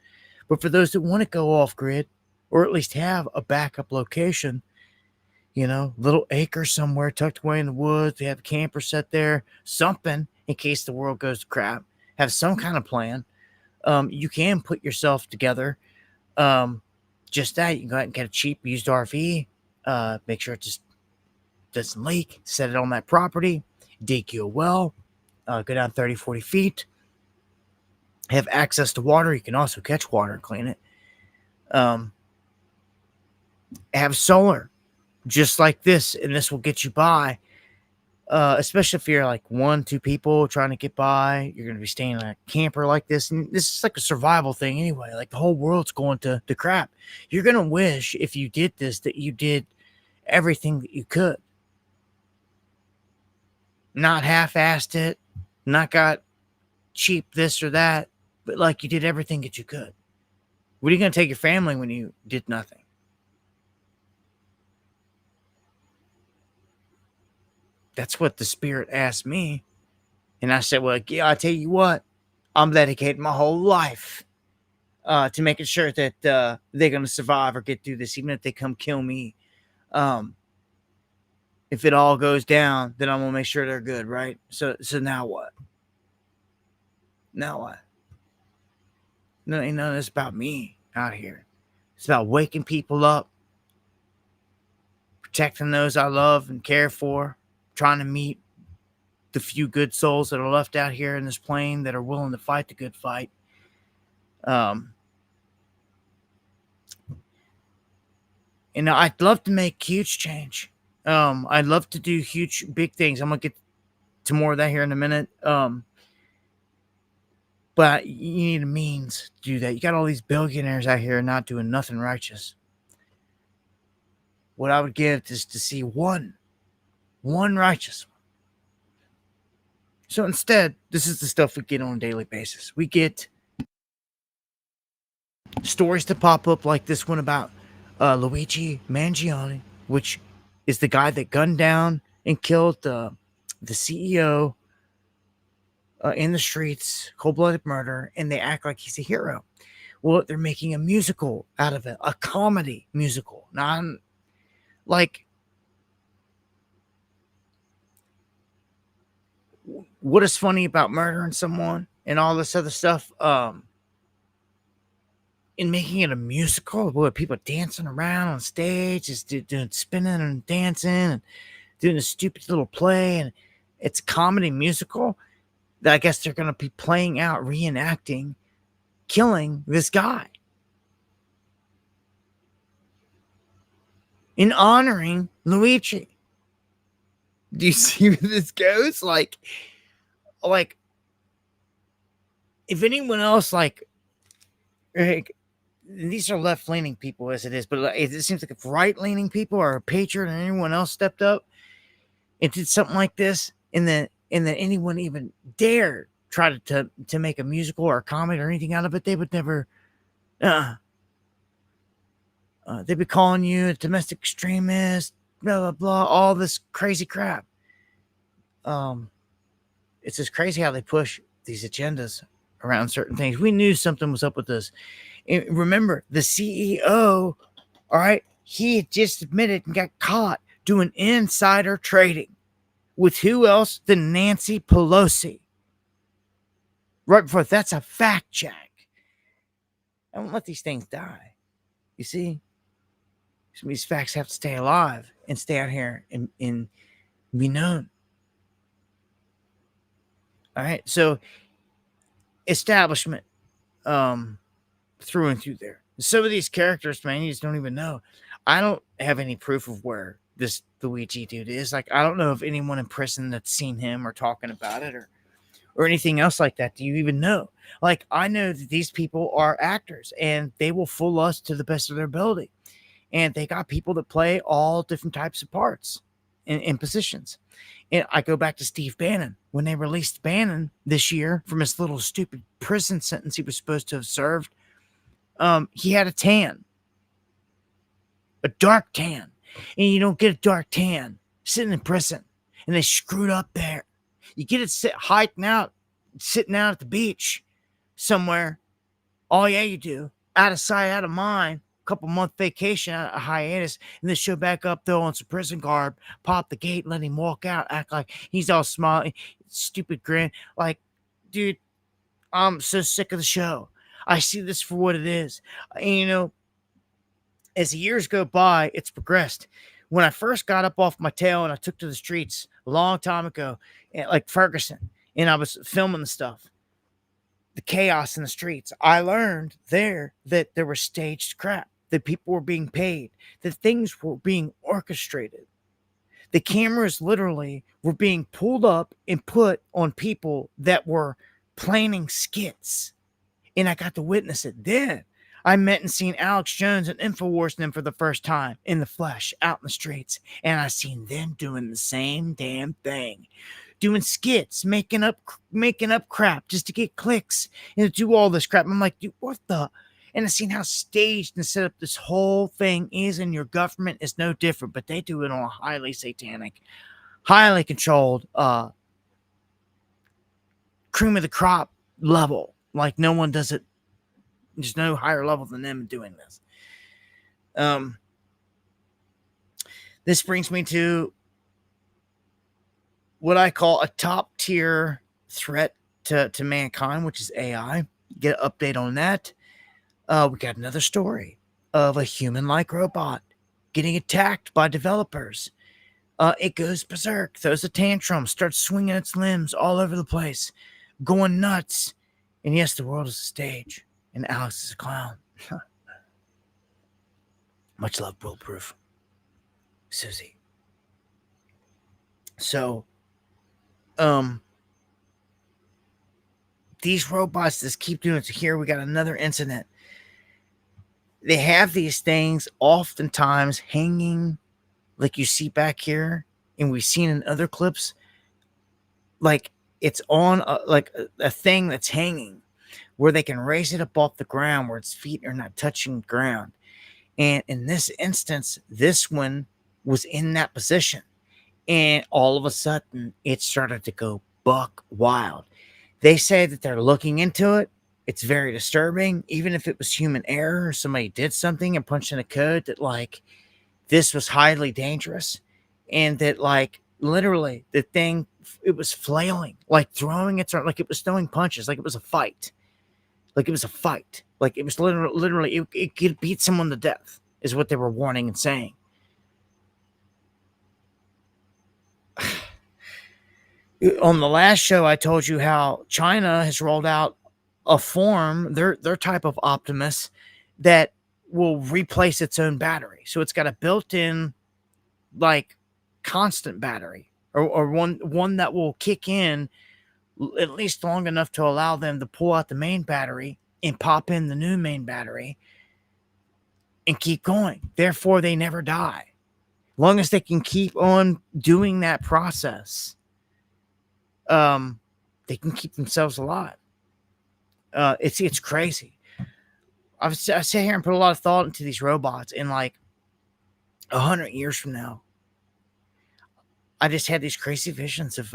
But for those that want to go off grid, or at least have a backup location, little acre somewhere tucked away in the woods. They have a camper set there, something in case the world goes to crap. Have some kind of plan. You can put yourself together. Just that, you can go out and get a cheap used RV. Make sure it just doesn't leak. Set it on that property. Dig you a well. Go down 30, 40 feet. Have access to water. You can also catch water and clean it. Have solar. Just like this, and this will get you by, especially if you're like 1-2 people trying to get by. You're going to be staying in a camper like this, and this is like a survival thing anyway. Like, the whole world's going to crap. You're going to wish, if you did this, that you did everything that you could. Not half-assed it, not got cheap this or that, but like you did everything that you could. What are you going to take your family when you did nothing? That's what the spirit asked me. And I said, well, yeah, I tell you what, I'm dedicating my whole life to making sure that they're going to survive or get through this, even if they come kill me. If it all goes down, then I'm going to make sure they're good, right? So now what? Now what? No, ain't none of this about me out here. It's about waking people up, protecting those I love and care for, trying to meet the few good souls that are left out here in this plane that are willing to fight the good fight. And I'd love to make huge change. I'd love to do huge, big things. I'm going to get to more of that here in a minute. But you need a means to do that. You got all these billionaires out here not doing nothing righteous. What I would give is to see one righteous one. So instead, this is the stuff we get on a daily basis. We get stories to pop up like this one about Luigi Mangione, which is the guy that gunned down and killed the CEO in the streets, cold-blooded murder, and they act like he's a hero. Well, they're making a musical out of it, a comedy musical. Now, I'm like, what is funny about murdering someone and all this other stuff? In making it a musical, with people dancing around on stage, just doing spinning and dancing and doing a stupid little play, and it's a comedy musical that I guess they're going to be playing out, reenacting, killing this guy in honoring Luigi. Do you see where this goes? Like if anyone else like these are left-leaning people as it is, but it seems like if right-leaning people or a patriot and anyone else stepped up and did something like this, and then anyone even dared try to make a musical or a comedy or anything out of it, they would never. They'd be calling you a domestic extremist, blah blah blah, all this crazy crap. It's just crazy how they push these agendas around certain things. We knew something was up with this. And remember, the CEO, all right, he had just admitted and got caught doing insider trading with who else than Nancy Pelosi. Right before that's a fact check. I don't let these things die. You see? Some of these facts have to stay alive and stay out here and be known. All right, so establishment through and through there. Some of these characters, man, you just don't even know. I don't have any proof of where this Luigi dude is. Like, I don't know of anyone in prison that's seen him or talking about it or anything else like that. Do you even know? Like, I know that these people are actors and they will fool us to the best of their ability. And they got people that play all different types of parts and positions. And I go back to Steve Bannon. When they released Bannon this year from his little stupid prison sentence he was supposed to have served, he had a tan. A dark tan. And you don't get a dark tan sitting in prison. And they screwed up there. You get it hiking out, sitting out at the beach somewhere. Oh, yeah, you do. Out of sight, out of mind. Couple-month vacation, a hiatus, and then show back up though on some prison garb, pop the gate, let him walk out, act like he's all smiling, stupid grin. Like, dude, I'm so sick of the show. I see this for what it is. And, you know, as the years go by, it's progressed. When I first got up off my tail and I took to the streets a long time ago, like Ferguson, and I was filming the stuff, the chaos in the streets, I learned there that there was staged crap, that people were being paid, that things were being orchestrated. The cameras literally were being pulled up and put on people that were planning skits. And I got to witness it then. I met and seen Alex Jones and InfoWars them for the first time in the flesh out in the streets. And I seen them doing the same damn thing. Doing skits, making up crap just to get clicks and to do all this crap. I'm like, dude, what the? And I seen how staged and set up this whole thing is, and your government is no different, but they do it on a highly satanic, highly controlled, cream of the crop level. Like no one does it. There's no higher level than them doing this. This brings me to what I call a top tier threat to mankind, which is AI. Get an update on that. We got another story of a human-like robot getting attacked by developers. It goes berserk, throws a tantrum, starts swinging its limbs all over the place, going nuts. And yes, the world is a stage, and Alex is a clown. Much love, Bulletproof. Susie. So, these robots just keep doing it. So here we got another incident. They have these things oftentimes hanging, like you see back here, and we've seen in other clips, like it's on a thing that's hanging where they can raise it up off the ground where its feet are not touching the ground. And in this instance, this one was in that position. And all of a sudden, it started to go buck wild. They say that they're looking into it. It's very disturbing. Even if it was human error, or somebody did something and punched in a code that, like, this was highly dangerous. And that, like, literally, the thing, it was flailing, like throwing its, like it was throwing punches, like it was a fight. Like it was a fight. Like it was literally, it could beat someone to death, is what they were warning and saying. On the last show, I told you how China has rolled out a form, their type of Optimus, that will replace its own battery. So it's got a built-in, like, constant battery, or one that will kick in at least long enough to allow them to pull out the main battery and pop in the new main battery and keep going. Therefore, they never die. Long as they can keep on doing that process, they can keep themselves alive. It's crazy. I sit here and put a lot of thought into these robots, and like 100 years from now, I just had these crazy visions of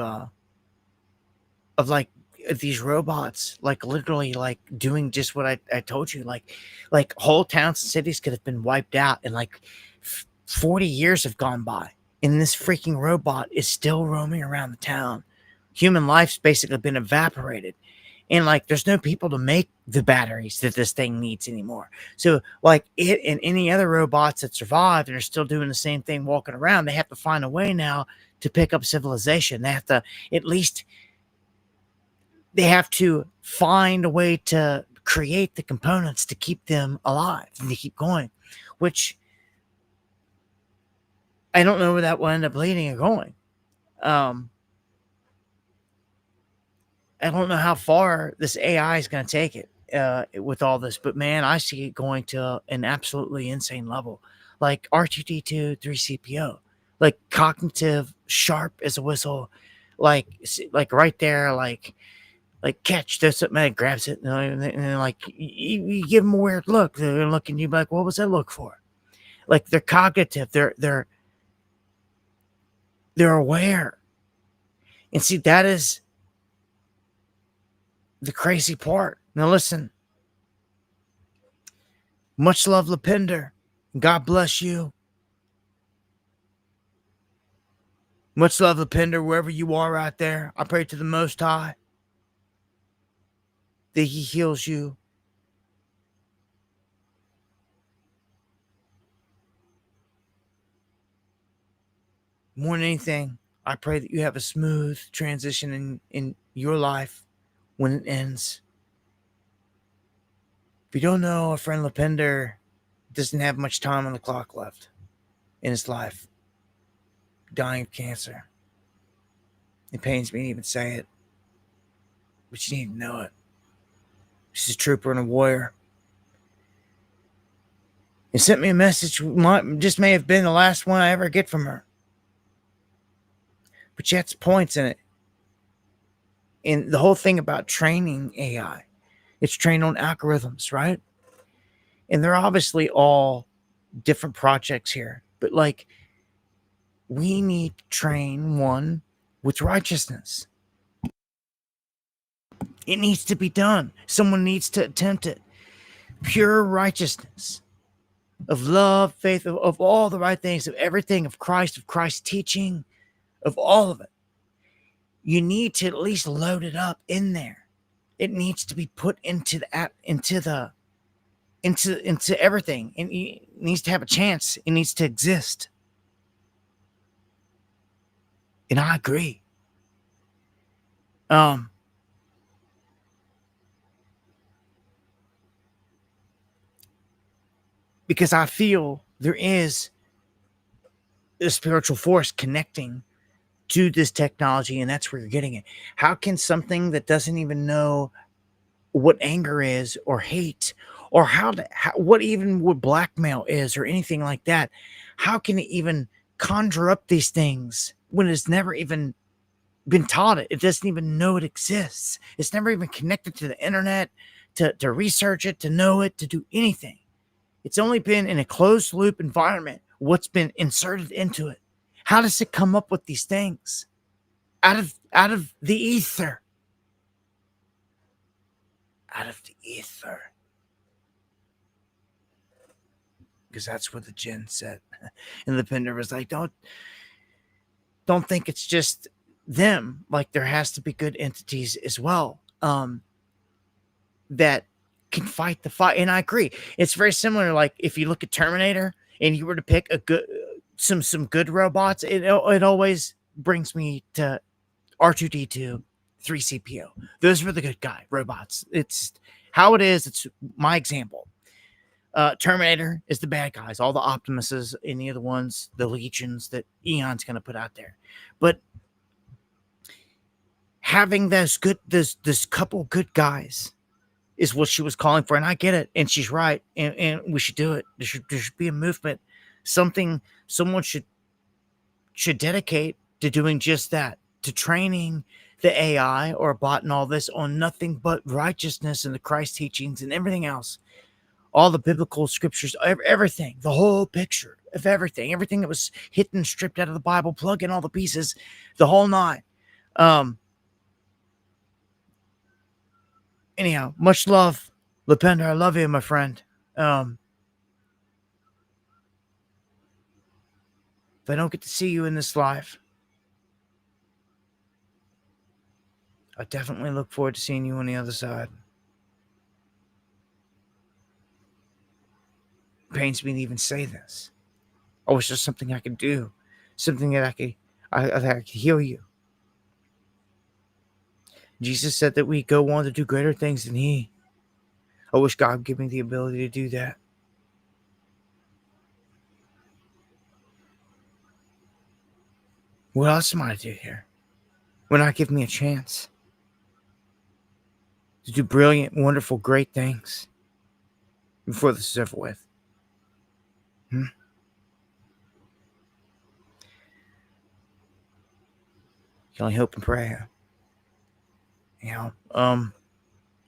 like these robots, like literally like doing just what I told you, like whole towns and cities could have been wiped out, and like 40 years have gone by, and this freaking robot is still roaming around the town. Human life's basically been evaporated, and like there's no people to make the batteries that this thing needs anymore. So like it and any other robots that survived and are still doing the same thing walking around, they have to find a way now to pick up civilization. They have to at least, they have to find a way to create the components to keep them alive and to keep going, which I don't know where that will end up leading or going. I don't know how far this AI is going to take it with all this, but man, I see it going to an absolutely insane level, like R2D2 3CPO, like cognitive, sharp as a whistle, like right there, like catch. There's something that grabs it, and then like you give them a weird look. They're looking, you be like, what was that look for? Like they're cognitive, they're aware, and see that is the crazy part. Now listen, much love, Lepender. God bless you. Much love, Lepender, wherever you are out there. I pray to the Most High that He heals you. More than anything, I pray that you have a smooth transition in your life when it ends. If you don't know, our friend Lepender doesn't have much time on the clock left in his life. Dying of cancer. It pains me to even say it, but you need to know it. She's a trooper and a warrior. He sent me a message, just may have been the last one I ever get from her. But she has points in it. And the whole thing about training AI, it's trained on algorithms, right? And they're obviously all different projects here. But like, we need to train one with righteousness. It needs to be done. Someone needs to attempt it. Pure righteousness of love, faith, of all the right things, of everything, of Christ's teaching, of all of it. You need to at least load it up in there. It needs to be put into the app, into everything. It needs to have a chance. It needs to exist. And I agree. Because I feel there is a spiritual force connecting to this technology, and that's where you're getting it. How can something that doesn't even know what anger is, or hate, or what even what blackmail is, or anything like that. How can it even conjure up these things when it's never even been taught it? It doesn't even know it exists. It's never even connected to the internet to research it, to know it, to do anything. It's only been in a closed loop environment. What's been inserted into it? How does it come up with these things out of the ether? Out of the ether. Because that's what the Jinn said. And the Pender was like, don't think it's just them. Like, there has to be good entities as well, that can fight the fight. And I agree. It's very similar. Like, if you look at Terminator and you were to pick a good some good robots, it always brings me to R2D2, 3CPO. Those were the good guy robots. It's how it is. It's my example. Terminator is the bad guys, all the Optimuses, any of the ones, the legions that Eon's going to put out there. But having this couple good guys is what she was calling for, and I get it, and she's right, and we should do it. There should be a movement, something someone should dedicate to doing just that, to training the AI or bot and all this on nothing but righteousness and the Christ teachings and everything else. All the biblical scriptures, everything, the whole picture of everything that was hidden, stripped out of the Bible, plug in all the pieces, the whole nine. Anyhow, much love, Lepender. I love you, my friend. If I don't get to see you in this live, I definitely look forward to seeing you on the other side. Pains me to even say this. I wish there's something I could do, something that I could heal you. Jesus said that we go on to do greater things than He. I wish God would give me the ability to do that. What else am I to do here? Why not give me a chance to do brilliant, wonderful, great things before this is over with? You can only hope and pray. You know,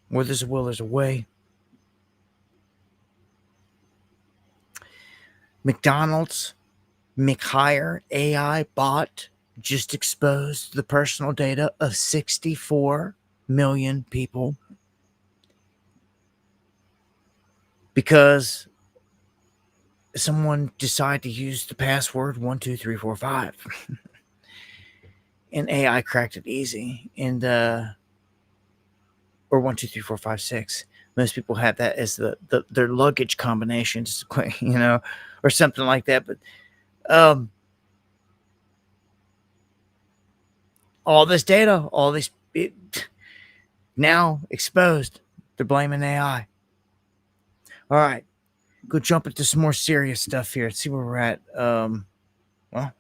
where there's a will, there's a way. McDonald's, McHire AI bot just exposed the personal data of 64 million people because someone decided to use the password 12345. And AI cracked it easy. And or 123456. Most people have that as their luggage combinations, or something like that. But all this data, now exposed. They're blaming AI. All right, go jump into some more serious stuff here. Let's see where we're at.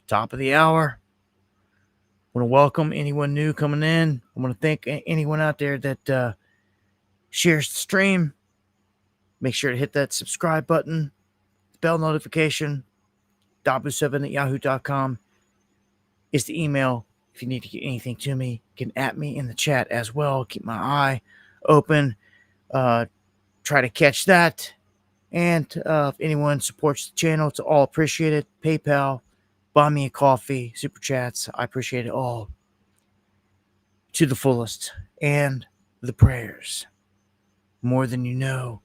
Top of the hour. I want to welcome anyone new coming in. I want to thank anyone out there that shares the stream. Make sure to hit that subscribe button, bell notification. Dabu7@yahoo.com is the email. If you need to get anything to me, you can at me in the chat as well. Keep my eye open. Try to catch that. And if anyone supports the channel, it's all appreciated. PayPal, buy me a coffee, super chats. I appreciate it all to the fullest. And the prayers. More than you know.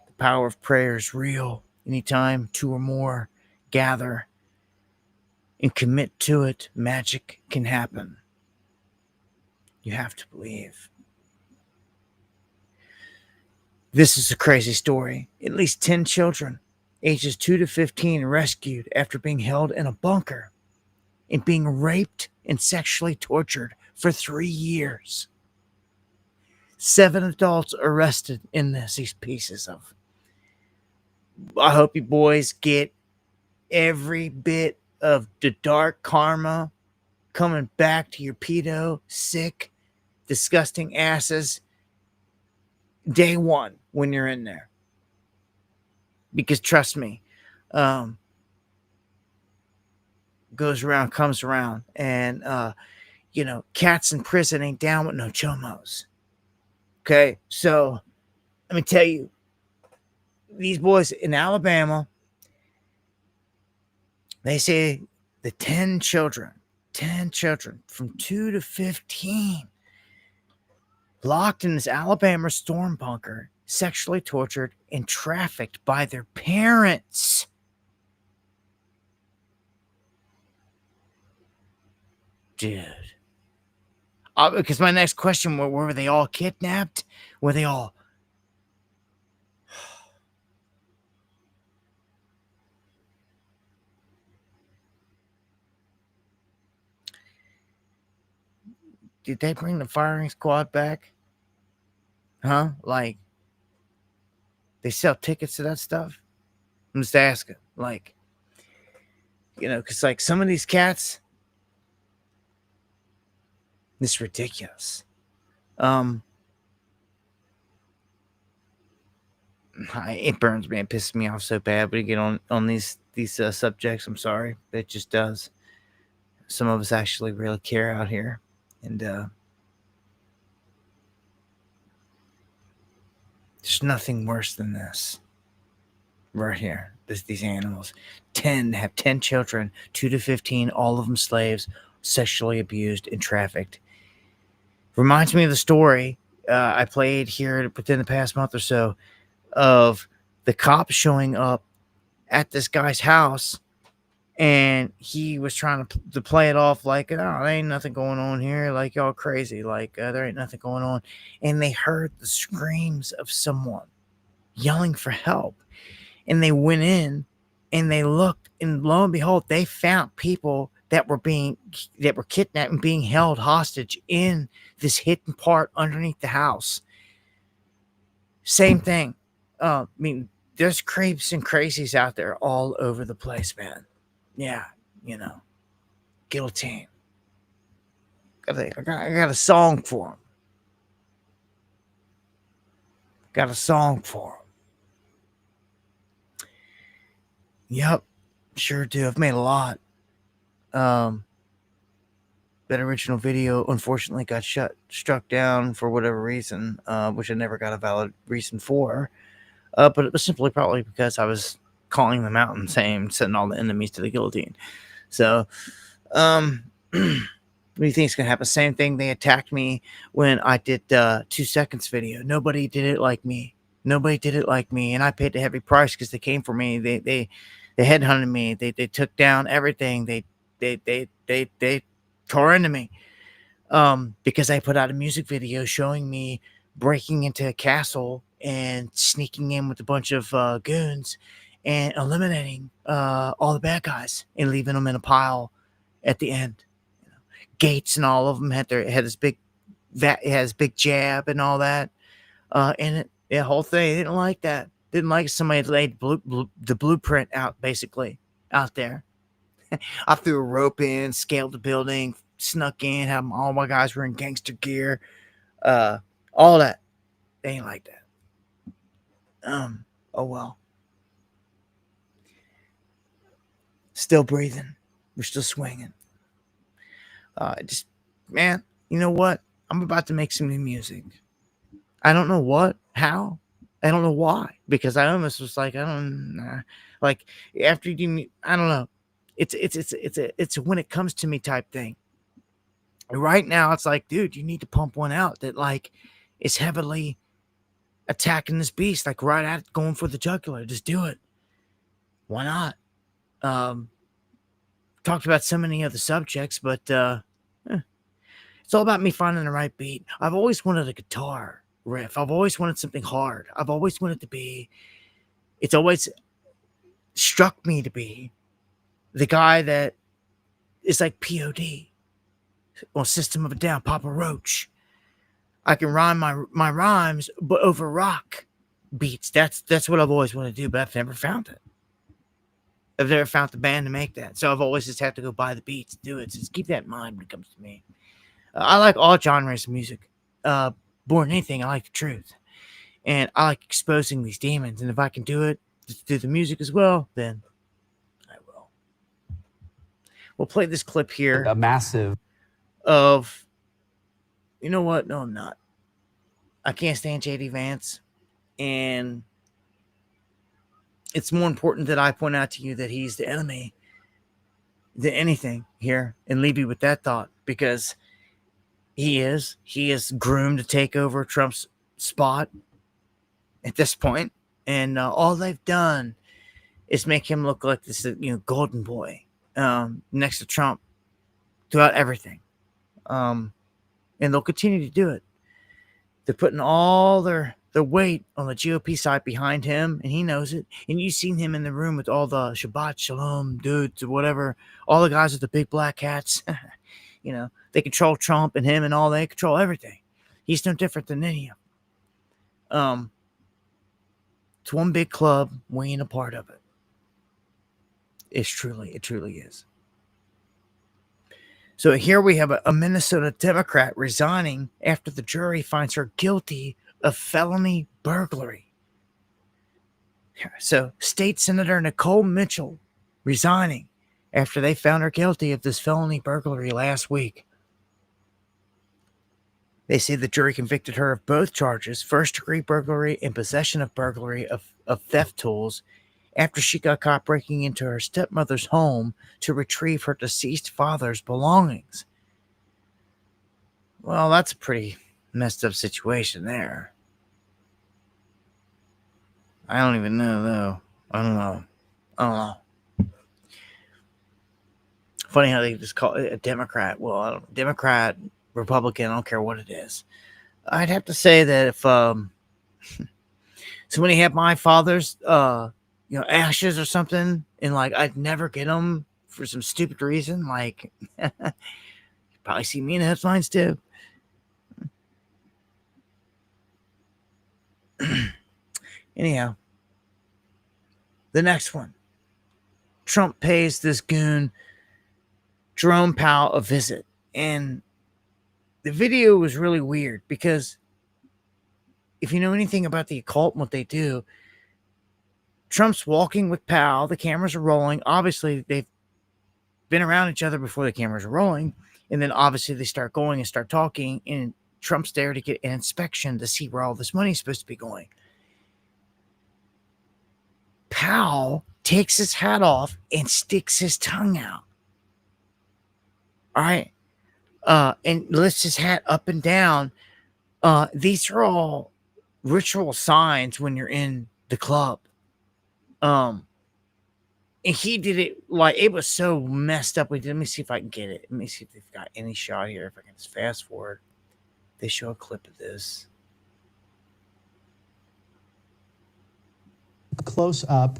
The power of prayer is real. Anytime two or more gather and commit to it, magic can happen. You have to believe. This is a crazy story. At least 10 children, ages 2 to 15, rescued after being held in a bunker and being raped and sexually tortured for 3 years. 7 adults arrested in this. These pieces of. I hope you boys get every bit of the dark karma coming back to your pedo, sick, disgusting asses day one when you're in there. Because trust me, um, goes around, comes around. And, cats in prison ain't down with no chomos. Okay. So let me tell you, these boys in Alabama, they say the 10 children from 2 to 15 locked in this Alabama storm bunker, sexually tortured and trafficked by their parents. Dude. Because my next question, were they all kidnapped? Were they all... Did they bring the firing squad back? Huh? Like, they sell tickets to that stuff? I'm just asking. Like, because, like, some of these cats, it's ridiculous. It burns me. It pisses me off so bad when you get on these subjects. I'm sorry. It just does. Some of us actually really care out here. And there's nothing worse than this. Right here. These animals. 10 have 10 children, 2 to 15, all of them slaves, sexually abused and trafficked. Reminds me of the story I played here within the past month or so of the cops showing up at this guy's house, and he was trying to play it off like, oh, there ain't nothing going on here, like, y'all crazy, like, there ain't nothing going on. And they heard the screams of someone yelling for help, and they went in and they looked, and lo and behold, they found people that were kidnapped and being held hostage in this hidden part underneath the house. Same thing. I mean, there's creeps and crazies out there all over the place, man. Yeah, guillotine. I got a song for them. Got a song for them. Yep, sure do. I've made a lot. That original video unfortunately got struck down for whatever reason, which I never got a valid reason for. But it was simply probably because I was calling them out and sending all the enemies to the guillotine. So, what do you think is going to happen? Same thing. They attacked me when I did 2 seconds video. Nobody did it like me. And I paid the heavy price because they came for me. They headhunted me. They took down everything. They tore into me. Because I put out a music video showing me breaking into a castle and sneaking in with a bunch of goons and eliminating all the bad guys and leaving them in a pile at the end. Gates and all of them had this big jab and all that. And the whole thing, they didn't like that. Didn't like somebody laid the blueprint out, basically, out there. I threw a rope in, scaled the building, snuck in, had all my guys were in gangster gear. All that. They ain't like that. Oh well. Still breathing. We're still swinging. Man, you know what? I'm about to make some new music. I don't know how. I don't know why. Because I almost was like, like after you do me, I don't know. It's a when it comes to me type thing. Right now, it's like, dude, you need to pump one out that like is heavily attacking this beast, like right at it, going for the jugular. Just do it. Why not? Talked about so many other subjects, but it's all about me finding the right beat. I've always wanted a guitar riff. I've always wanted something hard. I've always wanted to be. It's always struck me to be the guy that is like POD or System of a Down, Papa Roach. I can rhyme my rhymes, but over rock beats. That's what I've always wanted to do, but I've never found it. I've never found the band to make that. So I've always just had to go buy the beats, do it. So just keep that in mind when it comes to me. I like all genres of music. More than anything, I like the truth. And I like exposing these demons. And if I can do it through the music as well, then I will. We'll play this clip here. A massive of, you know what? No, I'm not. I can't stand JD Vance. And it's more important that I point out to you that he's the enemy than anything here, and leave you with that thought, because he is groomed to take over Trump's spot at this point, and all they've done is make him look like this, golden boy next to Trump throughout everything, and they'll continue to do it. They're putting all their weight on the GOP side behind him, and he knows it. And you've seen him in the room with all the Shabbat Shalom dudes or whatever, all the guys with the big black hats. They control Trump and him and all. They control everything. He's no different than any of them. It's one big club. We ain't a part of it. It truly is. So here we have a Minnesota Democrat resigning after the jury finds her guilty of felony burglary. So State Senator Nicole Mitchell resigning after they found her guilty of this felony burglary last week. They say the jury convicted her of both charges, first-degree burglary and possession of burglary of theft tools, after she got caught breaking into her stepmother's home to retrieve her deceased father's belongings. Well, that's a pretty messed up situation there. I don't even know, though. I don't know. Funny how they just call it a Democrat. Well, I don't, Democrat, Republican, I don't care what it is. I'd have to say that if somebody had my father's ashes or something, and I'd never get them for some stupid reason, you probably see me in the headlines too. Anyhow, the next one. Trump pays this goon Jerome Powell a visit, and the video was really weird, because if you know anything about the occult and what they do, Trump's walking with Powell, the cameras are rolling. Obviously, they've been around each other before the cameras are rolling, and then obviously they start going and start talking, and Trump's there to get an inspection to see where all this money is supposed to be going. Powell takes his hat off and sticks his tongue out. All right. And lifts his hat up and down. These are all ritual signs when you're in the club. And he did it it was so messed up. Let me see if I can get it. Let me see if they've got any shot here. If I can just fast forward. They show a clip of this. Close up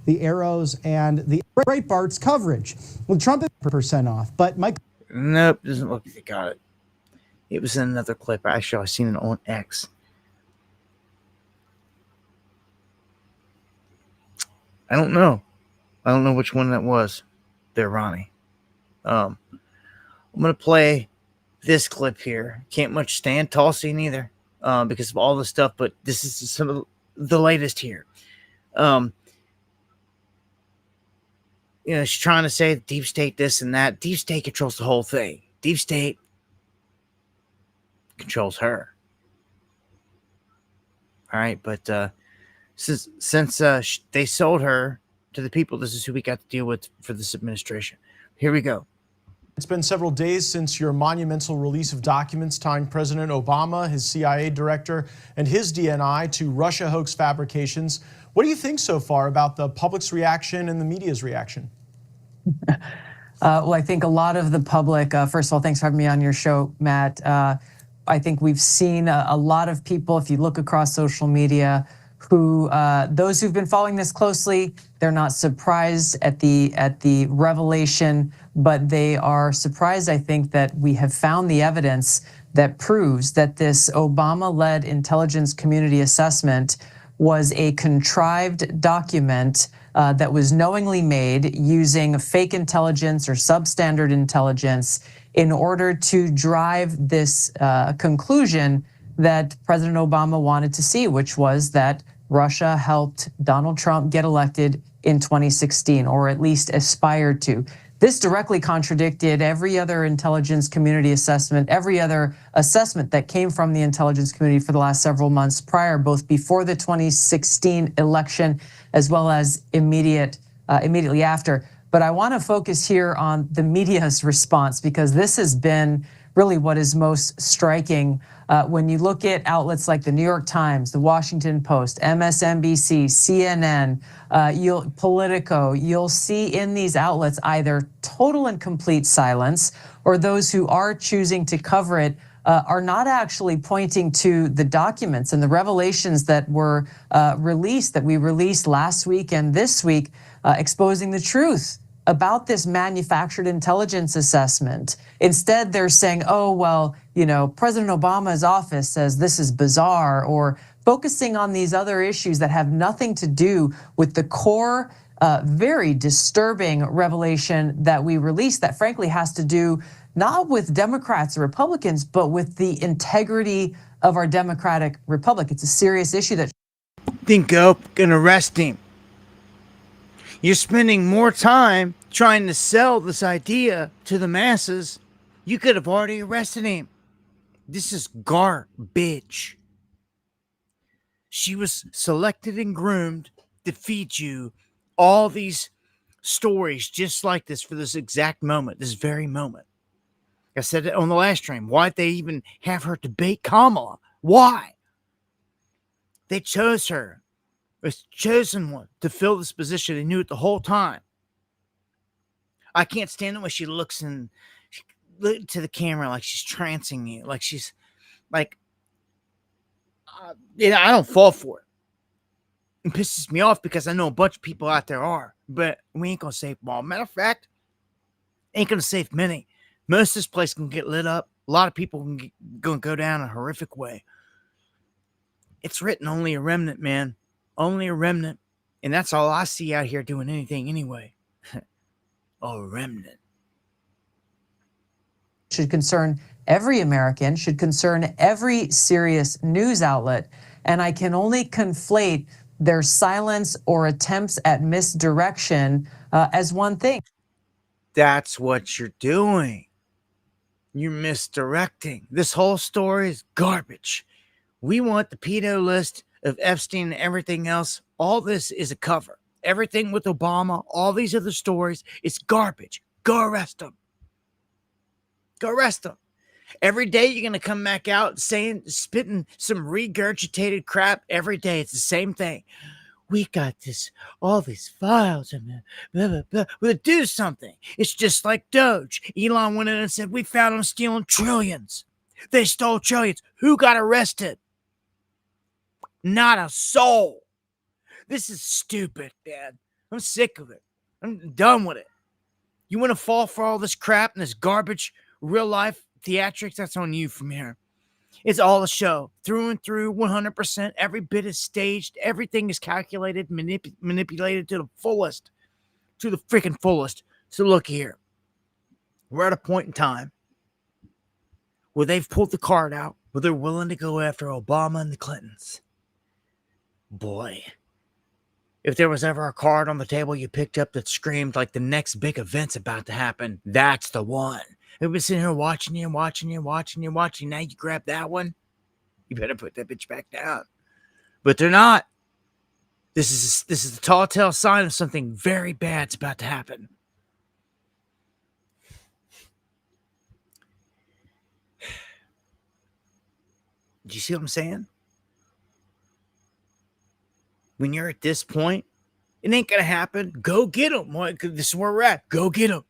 the arrows and the Breitbart's coverage. Well, Trump is % off, but Mike. Nope, doesn't look like they got it. It was in another clip. Actually, I've seen it on X. I don't know. I don't know which one that was. There, Ronnie. I'm gonna play this clip here. Can't much stand Tulsi either, because of all the stuff. But this is some of the latest here. She's trying to say deep state this and that. Deep state controls the whole thing. Deep state controls her. All right, but since they sold her to the people, this is who we got to deal with for this administration. Here we go. It's been several days since your monumental release of documents tying President Obama, his CIA director, and his DNI to Russia hoax fabrications. What do you think so far about the public's reaction and the media's reaction? Well, I think a lot of the public, first of all, thanks for having me on your show, Matt. I think we've seen a lot of people, if you look across social media, who those who've been following this closely, they're not surprised at the revelation, but they are surprised, I think, that we have found the evidence that proves that this Obama-led intelligence community assessment was a contrived document that was knowingly made using fake intelligence or substandard intelligence in order to drive this conclusion that President Obama wanted to see, which was that Russia helped Donald Trump get elected in 2016, or at least aspired to. This directly contradicted every other intelligence community assessment, every other assessment that came from the intelligence community for the last several months prior, both before the 2016 election as well as immediately after. But I want to focus here on the media's response, because this has been really what is most striking. When you look at outlets like the New York Times, the Washington Post, MSNBC, CNN, Politico, you'll see in these outlets either total and complete silence, or those who are choosing to cover it are not actually pointing to the documents and the revelations that were released, that we released last week and this week, exposing the truth about this manufactured intelligence assessment. Instead, they're saying, oh, well, you know, President Obama's office says this is bizarre, or focusing on these other issues that have nothing to do with the core, very disturbing revelation that we released that frankly has to do not with Democrats or Republicans, but with the integrity of our democratic republic. It's a serious issue that Think go and arrest him. You're spending more time trying to sell this idea to the masses. You could have already arrested him. This is garbage. She was selected and groomed to feed you all these stories just like this for this exact moment, this very moment. I said it on the last stream. Why'd they even have her debate Kamala? Why? They chose her. Was chosen one to fill this position. They knew it the whole time. I can't stand it when she looks to the camera like she's trancing you, like she's like, I don't fall for it. It pisses me off because I know a bunch of people out there are, but we ain't gonna save them all. Matter of fact, ain't gonna save many. Most of this place can get lit up. A lot of people gonna go down a horrific way. It's written only a remnant, man. Only a remnant. And that's all I see out here doing anything anyway. A remnant. should concern every American, should concern every serious news outlet. And I can only conflate their silence or attempts at misdirection as one thing. That's what you're doing. You're misdirecting. This whole story is garbage. We want the pedo list of Epstein and everything else. All this is a cover. Everything with Obama, all these other stories, it's garbage. Go arrest them. Go arrest them. Every day you're going to come back out spitting some regurgitated crap every day. It's the same thing. We got all these files and blah, blah, blah. We'll do something. It's just like Doge. Elon went in and said, we found them stealing trillions. They stole trillions. Who got arrested? Not a soul. This is stupid, man. I'm sick of it. I'm done with it. You want to fall for all this crap and this garbage, real life theatrics? That's on you from here. It's all a show. Through and through, 100%. Every bit is staged. Everything is calculated, manipulated to the fullest. To the freaking fullest. So look here. We're at a point in time where they've pulled the card out, where they're willing to go after Obama and the Clintons. Boy, if there was ever a card on the table you picked up that screamed like the next big event's about to happen, that's the one. We've been sitting here watching you. Now you grab that one. You better put that bitch back down. But they're not. This is the tall tale sign of something very bad's about to happen. Do you see what I'm saying? When you're at this point, it ain't going to happen. Go get them. This is where we're at. Go get them.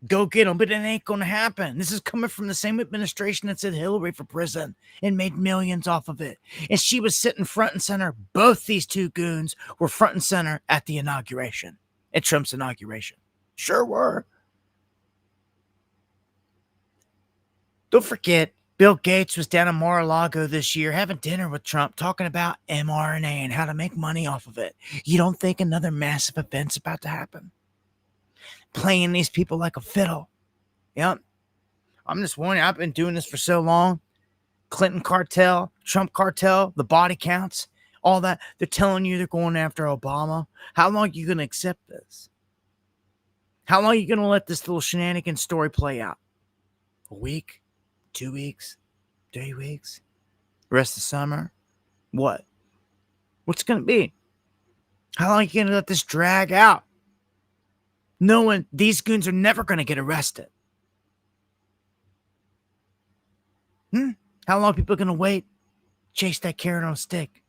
Go get them. But it ain't going to happen. This is coming from the same administration that sent Hillary for prison and made millions off of it. And she was sitting front and center. Both these two goons were front and center at the inauguration, at Trump's inauguration. Sure were. Don't forget, Bill Gates was down in Mar-a-Lago this year having dinner with Trump talking about mRNA and how to make money off of it. You don't think another massive event's about to happen? Playing these people like a fiddle. Yep. I'm just warning you, I've been doing this for so long. Clinton cartel, Trump cartel, the body counts, all that. They're telling you they're going after Obama. How long are you going to accept this? How long are you going to let this little shenanigan story play out? A week? 2 weeks? 3 weeks? The rest of the summer? What? What's it going to be? How long are you going to let this drag out? Knowing these goons are never going to get arrested. How long are people going to wait? Chase that carrot on a stick.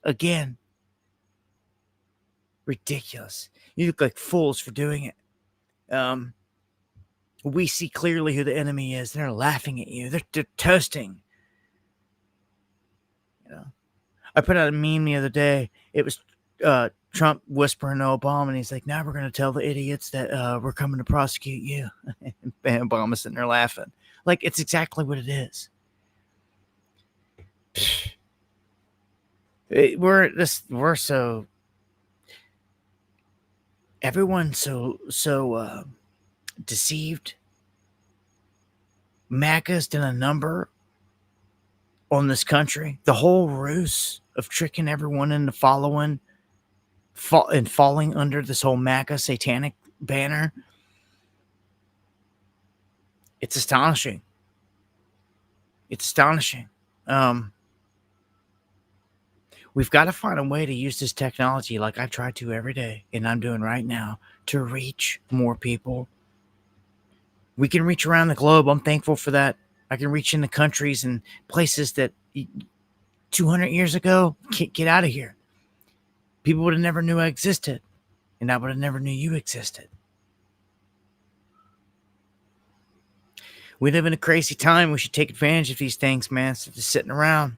Again. Ridiculous. You look like fools for doing it. We see clearly who the enemy is. They're laughing at you. They're toasting. You know, I put out a meme the other day. It was Trump whispering to Obama, and he's like, "Now we're going to tell the idiots that we're coming to prosecute you." And Obama's sitting there laughing. Like, it's exactly what it is. We're so, everyone's so deceived. MAGA's done a number on this country. The whole ruse of tricking everyone into following and falling under this whole MAGA satanic banner. It's astonishing. It's astonishing. We've got to find a way to use this technology like I try to every day, and I'm doing right now, to reach more people. We can reach around the globe. I'm thankful for that. I can reach into countries and places that 200 years ago, get out of here. People would have never knew I existed, and I would have never knew you existed. We live in a crazy time. We should take advantage of these things, man, instead of just sitting around.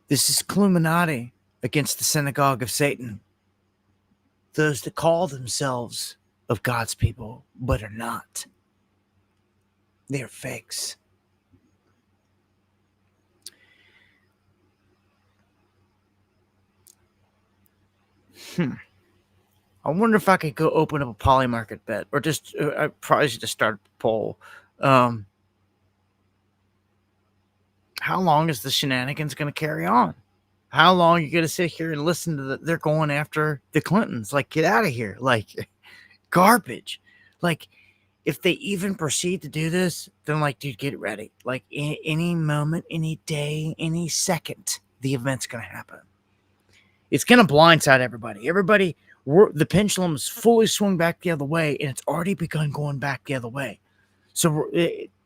This is Illuminati against the synagogue of Satan. Those that call themselves of God's people, but are not. They are fakes. I wonder if I could go open up a poly market bet, or just I probably should just start a poll. How long is the shenanigans going to carry on? How long are you going to sit here and listen to they're going after the Clintons? Like, get out of here. Like, garbage. Like, if they even proceed to do this, then, like, dude, get ready. Like, any moment, any day, any second, the event's going to happen. It's going to blindside everybody. The pendulum is fully swung back the other way, and it's already begun going back the other way. So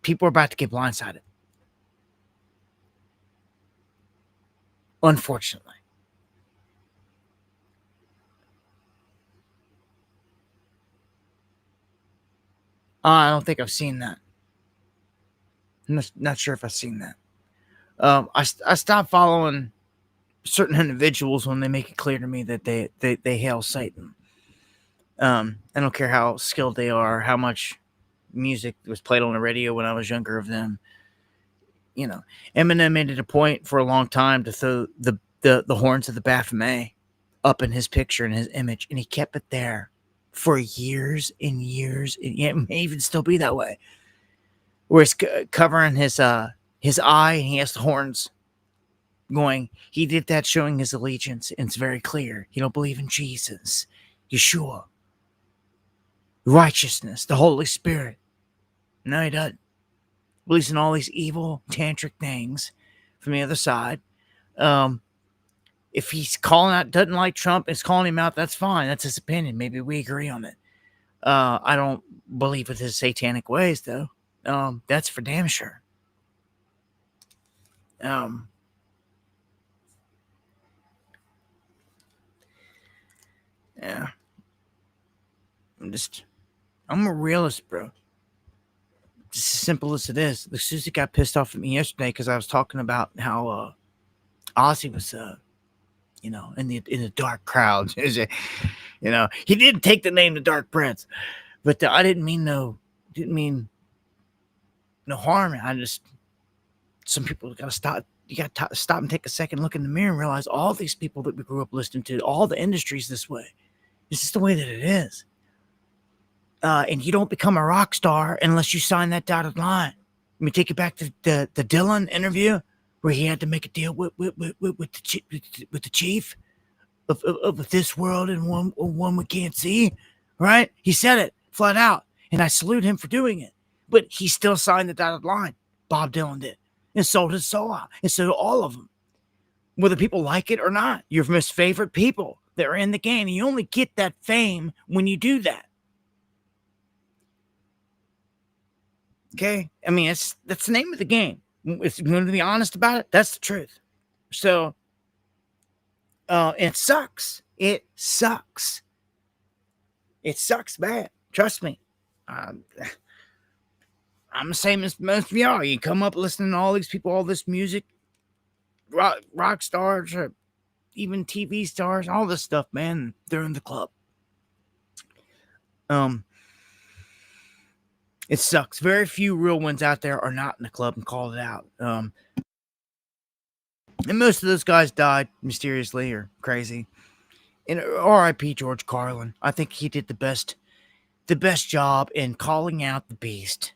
people are about to get blindsided. Unfortunately. I don't think I've seen that. I'm not sure if I've seen that. I stopped following certain individuals when they make it clear to me that they hail Satan. I don't care how skilled they are, how much music was played on the radio when I was younger of them. You know, Eminem made it a point for a long time to throw the horns of the Baphomet up in his picture and his image, and he kept it there for years and years, and it may even still be that way. Where it's covering his eye, and he has the horns going. He did that showing his allegiance, and it's very clear. He don't believe in Jesus, Yeshua, righteousness, the Holy Spirit. No, he doesn't. Believes in all these evil tantric things from the other side. If he's calling out, doesn't like Trump, is calling him out, that's fine. That's his opinion. Maybe we agree on it. I don't believe with his satanic ways, though. That's for damn sure. Yeah. I'm a realist, bro. Just as simple as it is. The Susie got pissed off at me yesterday because I was talking about how Aussie was, in the dark crowd. He didn't take the name the Dark Prince, but I didn't mean no harm. Some people got to stop. You got to stop and take a second, look in the mirror, and realize all these people that we grew up listening to, all the industries this way. It's just the way that it is. And you don't become a rock star unless you sign that dotted line. Let me take you back to the Dylan interview where he had to make a deal with the chief of this world and one we can't see, right? He said it flat out, and I salute him for doing it. But he still signed the dotted line. Bob Dylan did, and sold his soul out, and so do all of them, whether people like it or not. Your most favorite people that are in the game, and you only get that fame when you do that. Okay, I mean that's the name of the game. If you're going to be honest about it, that's the truth. So, it sucks. It sucks. It sucks bad. Trust me. I'm the same as most of y'all. You come up listening to all these people, all this music, rock stars, or even TV stars, all this stuff, man. They're in the club. It sucks. Very few real ones out there are not in the club and called it out. And most of those guys died mysteriously or crazy. And R.I.P. George Carlin. I think he did the best job in calling out the beast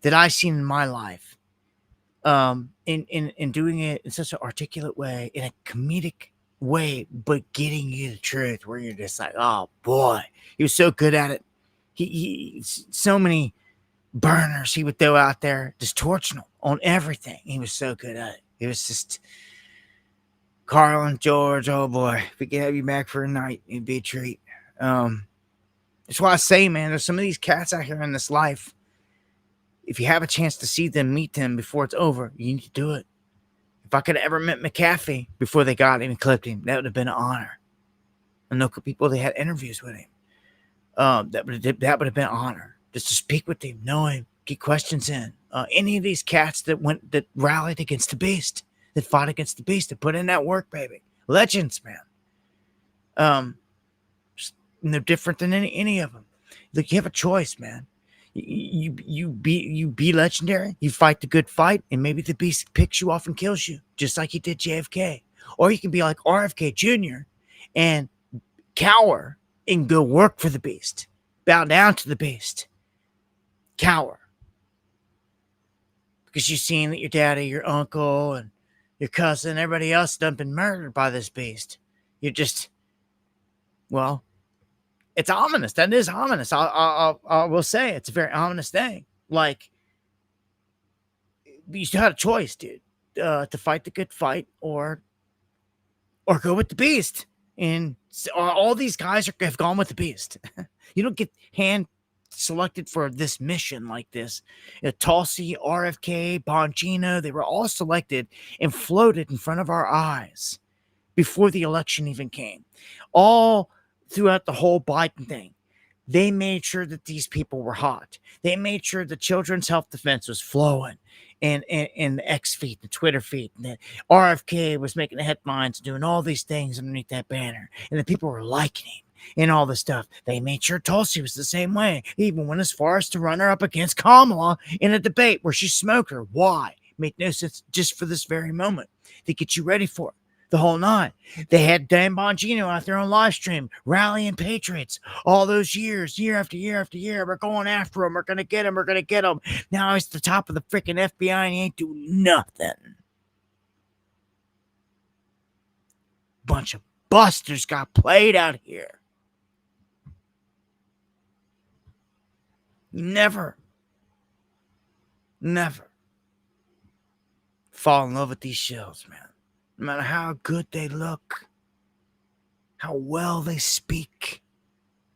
that I've seen in my life. In doing it in such an articulate way, in a comedic way, but getting you the truth, where you're just like, oh boy, he was so good at it. He so many burners he would throw out there, just torching them on everything. He was so good at it. It was just Carlin, George, oh boy, if we could have you back for a night, it'd be a treat. That's why I say, man, there's some of these cats out here in this life. If you have a chance to see them, meet them before it's over, you need to do it. If I could have ever met McAfee before they got him and clipped him, that would have been an honor. I know people that had interviews with him. That would have been an honor, just to speak with him, know him, get questions in. Any of these cats that rallied against the beast, that fought against the beast, that put in that work, baby, legends, man. No different than any of them. Look, you have a choice, man. You be legendary. You fight the good fight, and maybe the beast picks you off and kills you, just like he did JFK. Or you can be like RFK Jr. and cower and go work for the beast, bow down to the beast, cower, because you've seen that your daddy, your uncle, and your cousin, everybody else done been murdered by this beast. You're just, well, it's ominous. That is ominous. I will say it's a very ominous thing. Like, you still had a choice, dude, to fight the good fight or go with the beast. And all these guys have gone with the beast. You don't get hand selected for this mission like this. Tulsi, RFK, Bongino, they were all selected and floated in front of our eyes before the election even came. All throughout the whole Biden thing, they made sure that these people were hot. They made sure the Children's Health Defense was flowing, and the X feed, the Twitter feed, and the RFK was making the headlines, doing all these things underneath that banner, and the people were liking him and all this stuff. They made sure Tulsi was the same way. He even went as far as to run her up against Kamala in a debate where she smoked her. Why? Made no sense, just for this very moment, to get you ready for it. The whole night. They had Dan Bongino out there on live stream, rallying patriots all those years, year after year after year. We're going after him. We're going to get him. We're going to get him. Now he's the top of the freaking FBI and he ain't doing nothing. Bunch of busters got played out here. Never fall in love with these shows, man. No matter how good they look, how well they speak,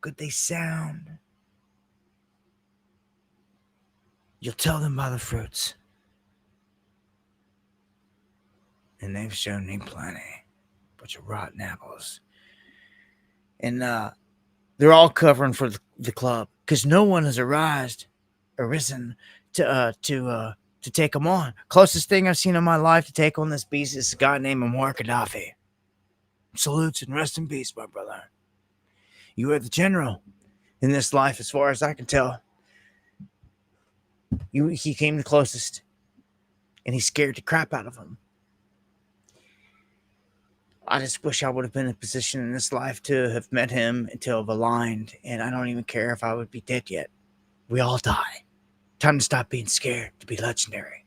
good they sound, you'll tell them by the fruits. And they've shown me plenty. Bunch of rotten apples. And they're all covering for the club because no one has arisen to take them on. Closest thing I've seen in my life to take on this beast is a guy named Muammar Gaddafi. Salutes and rest in peace, my brother. You are the general in this life, as far as I can tell. He came the closest, and he scared the crap out of him. I just wish I would have been in a position in this life to have met him and to have aligned. And I don't even care if I would be dead yet. We all die. Time to stop being scared to be legendary.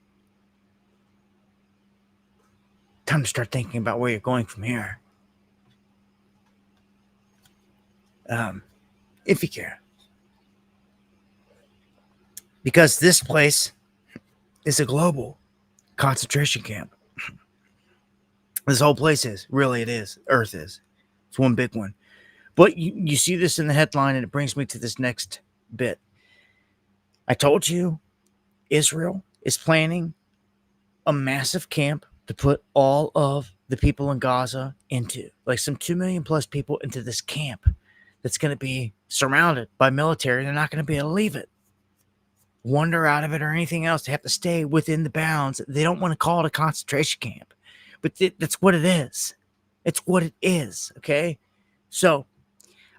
Time to start thinking about where you're going from here. If you care. Because this place is a global concentration camp. This whole place is. Really, it is. Earth is. It's one big one. But you see this in the headline, and it brings me to this next bit. I told you Israel is planning a massive camp to put all of the people in Gaza into. Like some 2 million plus people into this camp that's going to be surrounded by military. They're not going to be able to leave it, wander out of it, or anything else. They have to stay within the bounds. They don't want to call it a concentration camp. But that's what it is. It's what it is, okay? So,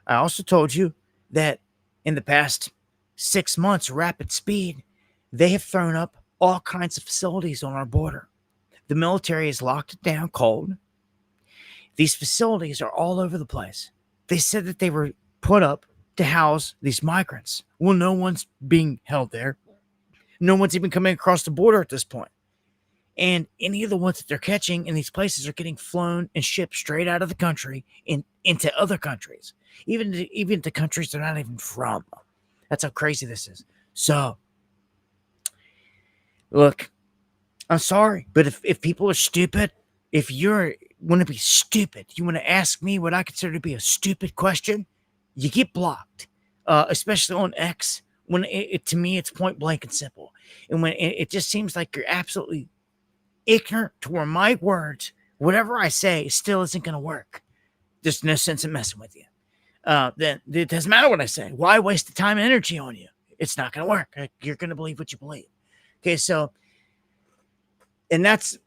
I also told you that in the past 6 months, rapid speed, they have thrown up all kinds of facilities on our border. The military has locked it down cold. These facilities are all over the place. They said that they were put up to house these migrants. Well, no one's being held there. No one's even coming across the border at this point. And any of the ones that they're catching in these places are getting flown and shipped straight out of the country into other countries, even to countries they're not even from. That's how crazy this is. So, look, I'm sorry, but if people are stupid, if you want to be stupid, you want to ask me what I consider to be a stupid question, you get blocked, especially on X. When to me, it's point blank and simple. And when it just seems like you're absolutely ignorant to where my words, whatever I say, still isn't going to work. There's no sense in messing with you. Then it doesn't matter what I say. Why waste the time and energy on you? It's not going to work. You're going to believe what you believe. Okay, so, and that's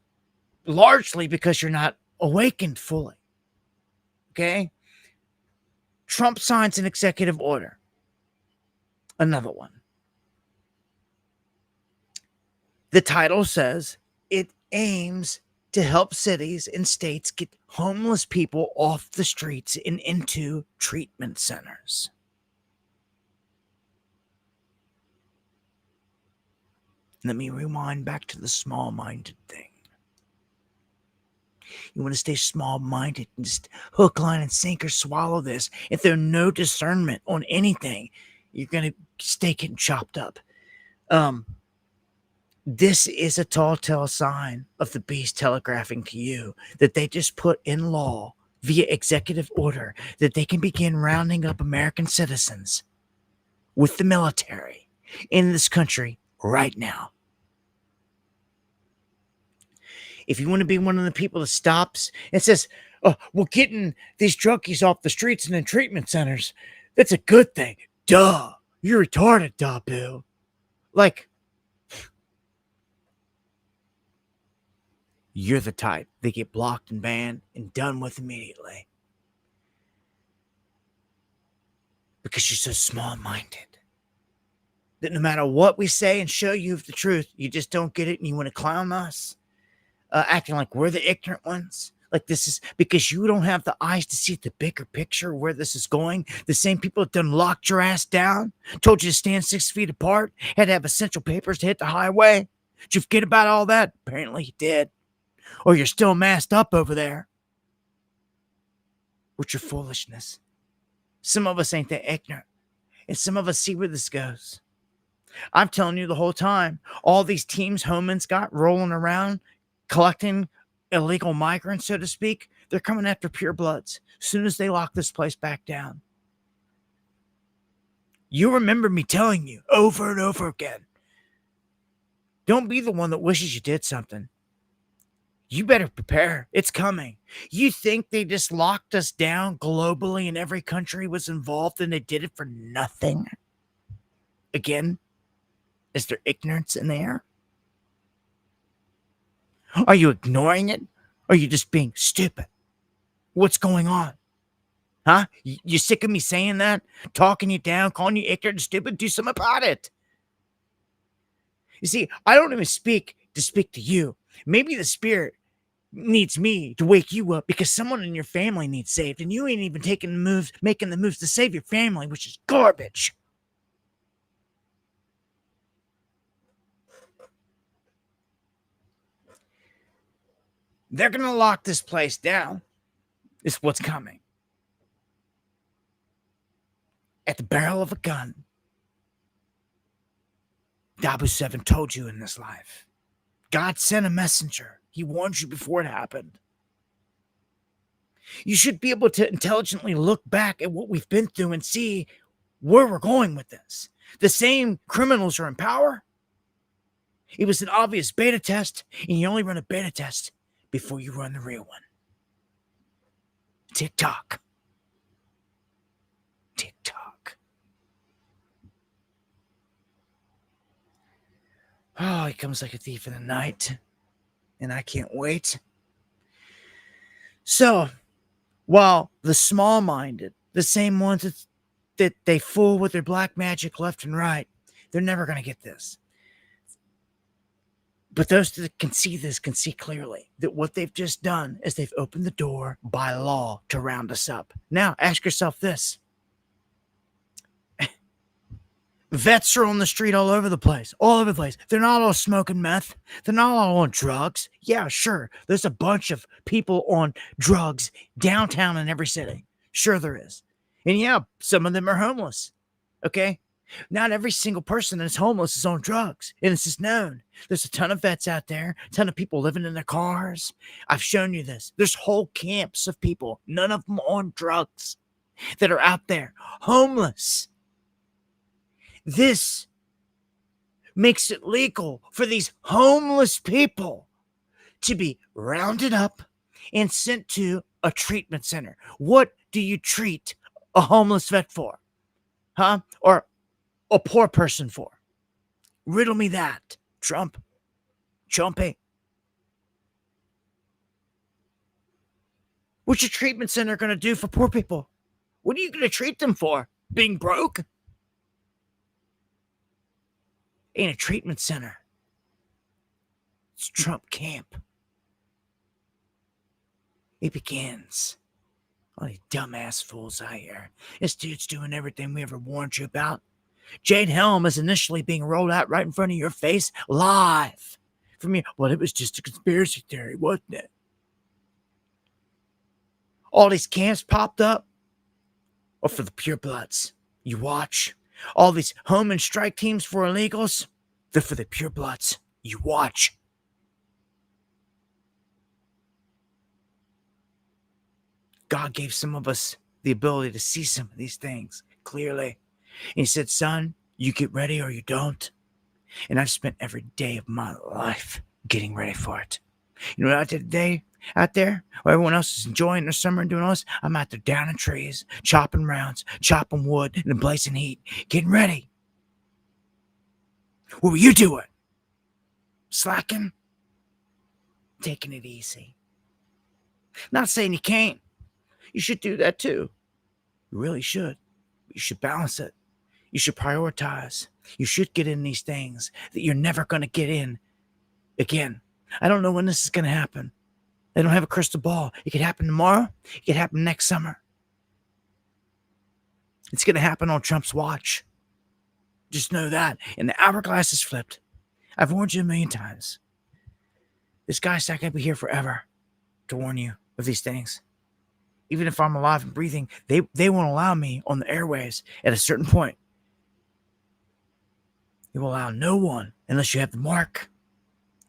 largely because you're not awakened fully. Okay? Trump signs an executive order. Another one. The title says it aims to help cities and states get homeless people off the streets and into treatment centers. Let me rewind back to the small-minded thing. You want to stay small-minded and just hook, line, and sinker swallow this. If there's no discernment on anything, you're going to stay getting chopped up. This is a tall tale sign of the beast telegraphing to you that they just put in law via executive order that they can begin rounding up American citizens with the military in this country right now. If you want to be one of the people that stops and says, oh, we're getting these junkies off the streets and in treatment centers, that's a good thing. Duh. You're retarded, duh, Bill. Like, you're the type that get blocked and banned and done with immediately. Because you're so small-minded. That no matter what we say and show you the truth, you just don't get it and you want to clown us. Acting like we're the ignorant ones. Like this is because you don't have the eyes to see the bigger picture where this is going. The same people that done locked your ass down, told you to stand 6 feet apart, had to have essential papers to hit the highway. Did you forget about all that? Apparently you did. Or you're still masked up over there with your foolishness. Some of us ain't that ignorant. And some of us see where this goes. I'm telling you the whole time, all these teams Homan's got rolling around, collecting illegal migrants, so to speak, they're coming after purebloods as soon as they lock this place back down. You remember me telling you over and over again, don't be the one that wishes you did something. You better prepare. It's coming. You think they just locked us down globally and every country was involved and they did it for nothing? Again, is there ignorance in the air? Are you ignoring it? Or are you just being stupid? What's going on? Huh? You sick of me saying that? Talking you down, calling you ignorant and stupid? Do something about it. You see, I don't even speak to you. Maybe the spirit needs me to wake you up because someone in your family needs saved, and you ain't even making the moves to save your family, which is garbage. They're going to lock this place down. Is what's coming. At the barrel of a gun. Dabu 7 told you in this life. God sent a messenger. He warned you before it happened. You should be able to intelligently look back at what we've been through and see where we're going with this. The same criminals are in power. It was an obvious beta test, and you only run a beta test before you run the real one. Tick-tock. Tick-tock. Oh, he comes like a thief in the night, and I can't wait. So, while the small-minded, the same ones that they fool with their black magic left and right, they're never going to get this. But those that can see this can see clearly that what they've just done is they've opened the door by law to round us up. Now, ask yourself this. Vets are on the street all over the place. All over the place. They're not all smoking meth. They're not all on drugs. Yeah, sure. There's a bunch of people on drugs downtown in every city. Sure there is. And yeah, some of them are homeless. Okay? Not every single person that's homeless is on drugs. And this is known. There's a ton of vets out there. A ton of people living in their cars. I've shown you this. There's whole camps of people, none of them on drugs, that are out there homeless. This makes it legal for these homeless people to be rounded up and sent to a treatment center. What do you treat a homeless vet for? Huh? Or a poor person for? Riddle me that, Trump. Trumpy. What's your treatment center going to do for poor people? What are you going to treat them for? Being broke? Ain't a treatment center. It's Trump camp. It begins. All these dumbass fools out here. This dude's doing everything we ever warned you about. Jade Helm is initially being rolled out right in front of your face, live. From you. Well, it was just a conspiracy theory, wasn't it? All these camps popped up are for the purebloods. You watch. All these home and strike teams for illegals, they're for the purebloods. You watch. God gave some of us the ability to see some of these things clearly. And he said, son, you get ready or you don't. And I've spent every day of my life getting ready for it. You know what I did today out there? While everyone else is enjoying their summer and doing all this, I'm out there down in trees, chopping rounds, chopping wood in the blazing heat, getting ready. What were you doing? Slacking? Taking it easy. Not saying you can't. You should do that too. You really should. You should balance it. You should prioritize. You should get in these things that you're never going to get in again. I don't know when this is going to happen. I don't have a crystal ball. It could happen tomorrow. It could happen next summer. It's going to happen on Trump's watch. Just know that. And the hourglass is flipped. I've warned you a million times. This guy's not going to be here forever to warn you of these things. Even if I'm alive and breathing, they won't allow me on the airwaves at a certain point. They will allow no one unless you have the mark,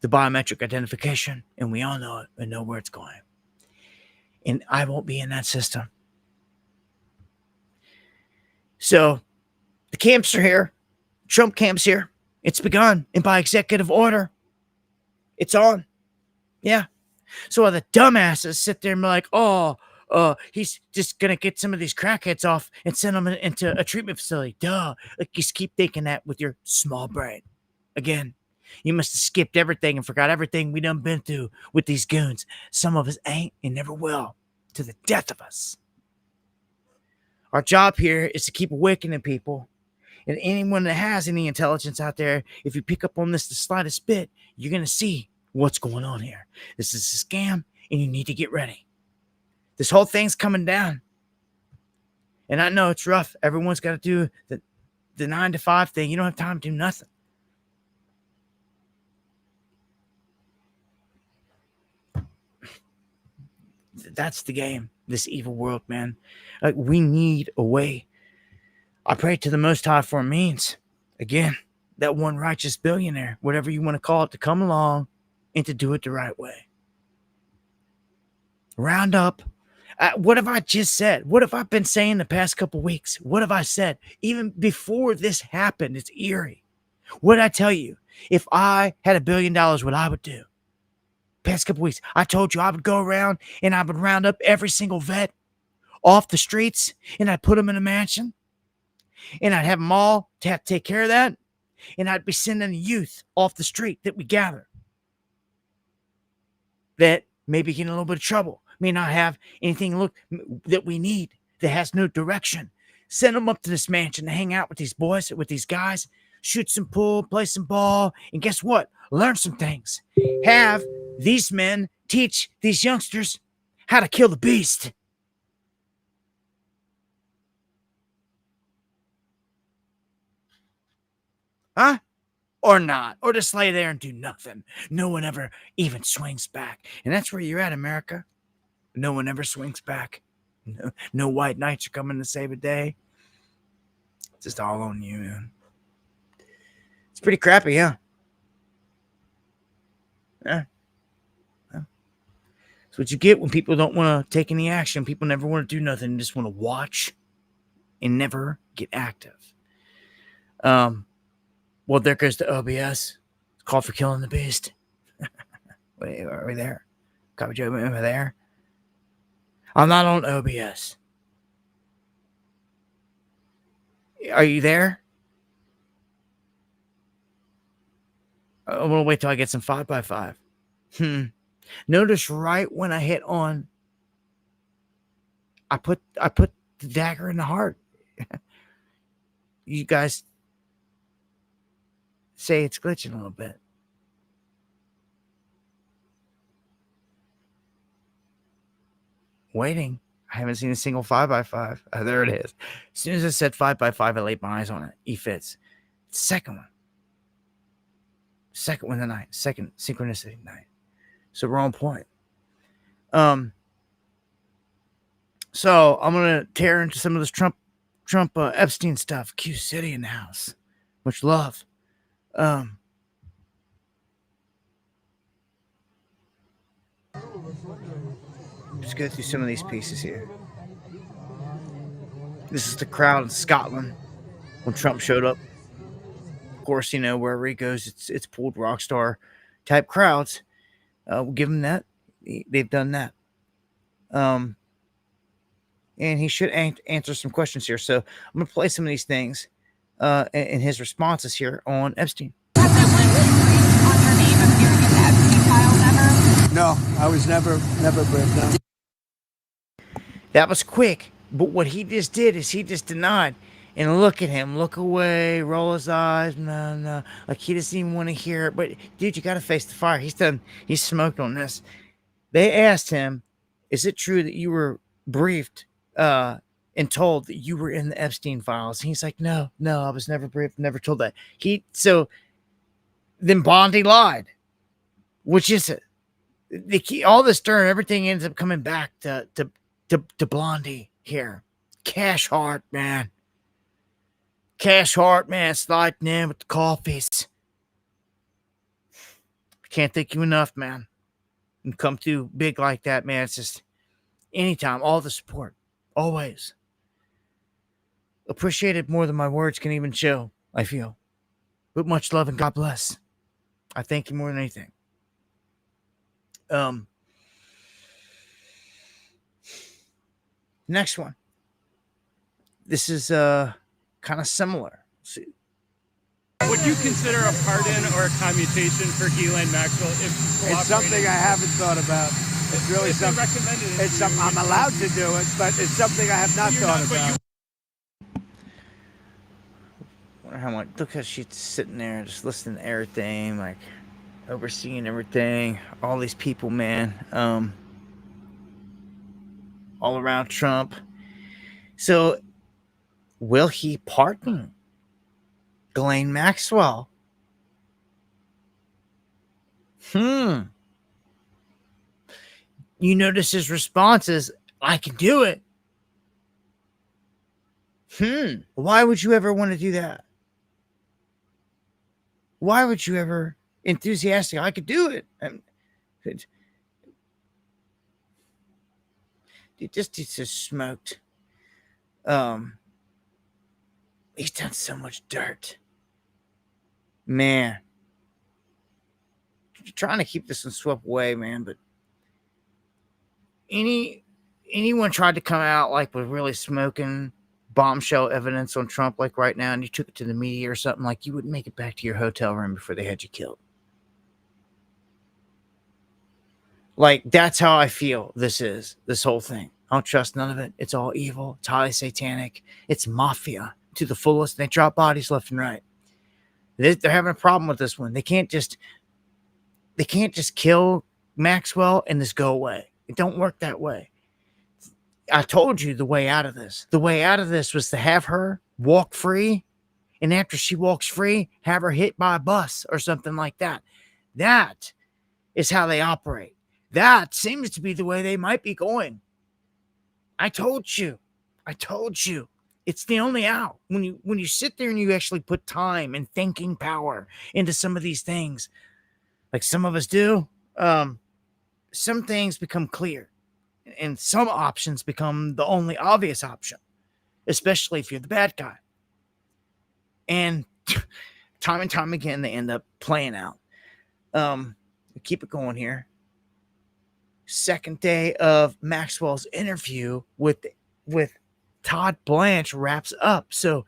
the biometric identification, and we all know it and know where it's going. And I won't be in that system. So the camps are here. Trump camp's here. It's begun. And by executive order, it's on. Yeah. So while the dumbasses sit there and be like, he's just going to get some of these crackheads off and send them into a treatment facility. Duh. Like, you just keep thinking that with your small brain. Again, you must have skipped everything and forgot everything we done been through with these goons. Some of us ain't and never will, to the death of us. Our job here is to keep awakening people. And anyone that has any intelligence out there, if you pick up on this the slightest bit, you're going to see what's going on here. This is a scam. and you need to get ready. This whole thing's coming down. And I know it's rough. Everyone's got to do the 9 to 5 thing. You don't have time to do nothing. That's the game. This evil world, man. Like, we need a way. I pray to the Most High for a means. Again, that one righteous billionaire, whatever you want to call it, to come along and to do it the right way. Round up. What have I just said? What have I been saying the past couple weeks? What have I said? Even before this happened, it's eerie. What did I tell you? If I had $1 billion, what I would do? Past couple weeks, I told you I would go around and I would round up every single vet off the streets and I'd put them in a mansion and I'd have them all to have to take care of that. And I'd be sending the youth off the street that we gather that maybe get in a little bit of trouble, may not have anything that we need, that has no direction. Send them up to this mansion to hang out with these boys, with these guys, shoot some pool, play some ball, and guess what? Learn some things. Have these men teach these youngsters how to kill the beast. Huh? Or not. Or just lay there and do nothing. No one ever even swings back. And that's where you're at, America. No one ever swings back. No white knights are coming to save a day. It's just all on you, man. It's pretty crappy, huh? Yeah. That's what you get when people don't want to take any action. People never want to do nothing. They just want to watch and never get active. Well, there goes the OBS. It's called for killing the beast. Wait, are we there? Copy Joe, am I there? I'm not on OBS. Are you there? I'm gonna wait till I get some 5x5. Notice right when I hit on, I put the dagger in the heart. You guys say it's glitching a little bit. Waiting. I haven't seen a single 5x5. Oh, there it is. As soon as I said 5x5, I laid my eyes on it. E-fits. Second one. Second one tonight. Second synchronicity night. So we're on point. So I'm gonna tear into some of this Trump Epstein stuff. Q City in the house. Much love. Just go through some of these pieces here. This is the crowd in Scotland when Trump showed up. Of course, you know, wherever he goes, it's pulled rock star type crowds. We'll give him that. They've done that. And he should answer some questions here. So I'm going to play some of these things and his responses here on Epstein. No, I was never briefed. No. That was quick. But what he just did is he just denied. And look at him. Look away. Roll his eyes. No. Like he doesn't even want to hear it. But, dude, you got to face the fire. He's smoked on this. They asked him, is it true that you were briefed and told that you were in the Epstein files? And he's like, no, I was never briefed. Never told that. So then Bondi lied. Which is it? All this turn, everything ends up coming back to Blondie here. Cash Heart, man. Cash Heart, man, sliding in with the coffees. I can't thank you enough, man. And come through big like that, man. It's just anytime, all the support. Always. Appreciated more than my words can even show, I feel. With much love and God bless. I thank you more than anything. Next one. This is kind of similar. Would you consider a pardon or a commutation for Ghislaine Maxwell if she's cooperating? It's something I haven't thought about. It's really something. I'm allowed to do it, but it's something I have not thought about. Wonder how much. Look how she's sitting there, just listening to everything, like overseeing everything. All these people, man. all around Trump. So, will he pardon Ghislaine Maxwell? You notice his response is, I can do it. Why would you ever want to do that? Why would you ever enthusiastic? I could do it. This dude's just smoked. He's done so much dirt. Man. Trying to keep this one swept away, man, but anyone tried to come out like with really smoking bombshell evidence on Trump like right now, and you took it to the media or something, like you wouldn't make it back to your hotel room before they had you killed. Like, that's how I feel this whole thing. I don't trust none of it. It's all evil. It's highly satanic. It's mafia to the fullest. They drop bodies left and right. They're having a problem with this one. They can't just kill Maxwell and this go away. It don't work that way. I told you the way out of this. The way out of this was to have her walk free, and after she walks free, have her hit by a bus or something like that. That is how they operate. That seems to be the way they might be going. I told you. It's the only out. When you sit there and you actually put time and thinking power into some of these things, like some of us do, some things become clear, and some options become the only obvious option, especially if you're the bad guy. And time and time again, they end up playing out. Keep it going here. Second day of Maxwell's interview with Todd Blanche wraps up. So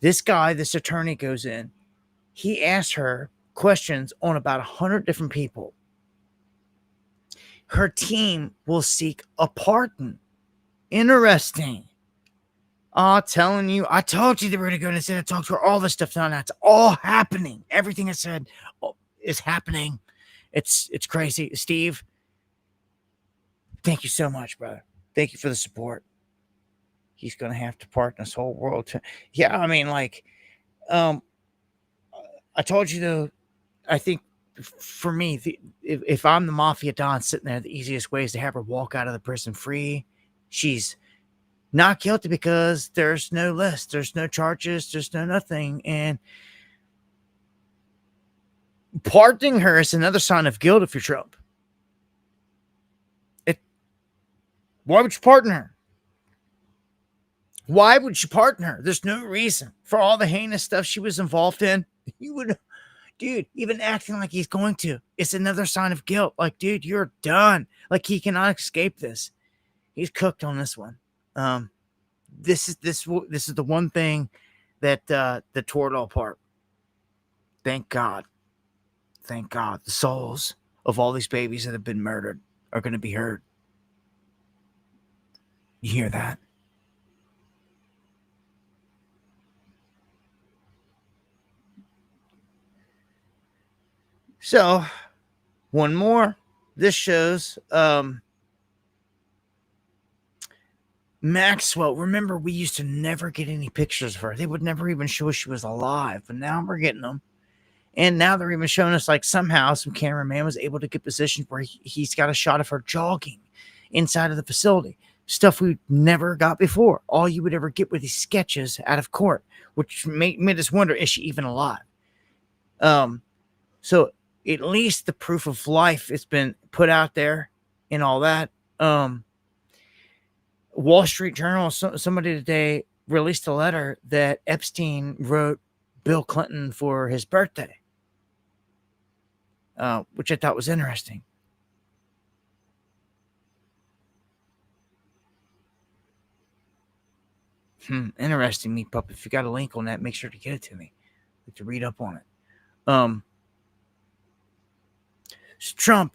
this attorney goes in. He asks her questions on about 100 different people. Her team will seek a pardon. Interesting. Telling you, I told you they were going to go and say, I talked to her, all this stuff. Now that's all happening. Everything I said is happening. It's crazy. Steve, thank you so much, brother. Thank you for the support. He's going to have to pardon this whole world. Yeah, I mean, like, I told you, though, I think for me, if I'm the Mafia Don sitting there, the easiest way is to have her walk out of the prison free. She's not guilty because there's no list, there's no charges, there's no nothing. And pardoning her is another sign of guilt if you're Trump. Why would you pardon her? Why would you pardon her? There's no reason for all the heinous stuff she was involved in. You would, dude, even acting like he's going to. It's another sign of guilt. Like, dude, you're done. Like, he cannot escape this. He's cooked on this one. This is the one thing that tore it all apart. Thank God. Thank God. The souls of all these babies that have been murdered are going to be heard. You hear that? So, one more. This shows Maxwell. Remember, we used to never get any pictures of her. They would never even show us she was alive. But now we're getting them. And now they're even showing us, like, somehow some cameraman was able to get positions where he's got a shot of her jogging inside of the facility. Stuff we never got before. All you would ever get were these sketches out of court, which made us wonder, is she even alive? So at least the proof of life has been put out there and all that. Wall Street Journal, somebody today released a letter that Epstein wrote Bill Clinton for his birthday, which I thought was interesting. Interesting, Meat Pup. If you got a link on that, make sure to get it to me. I'd like to read up on it. So Trump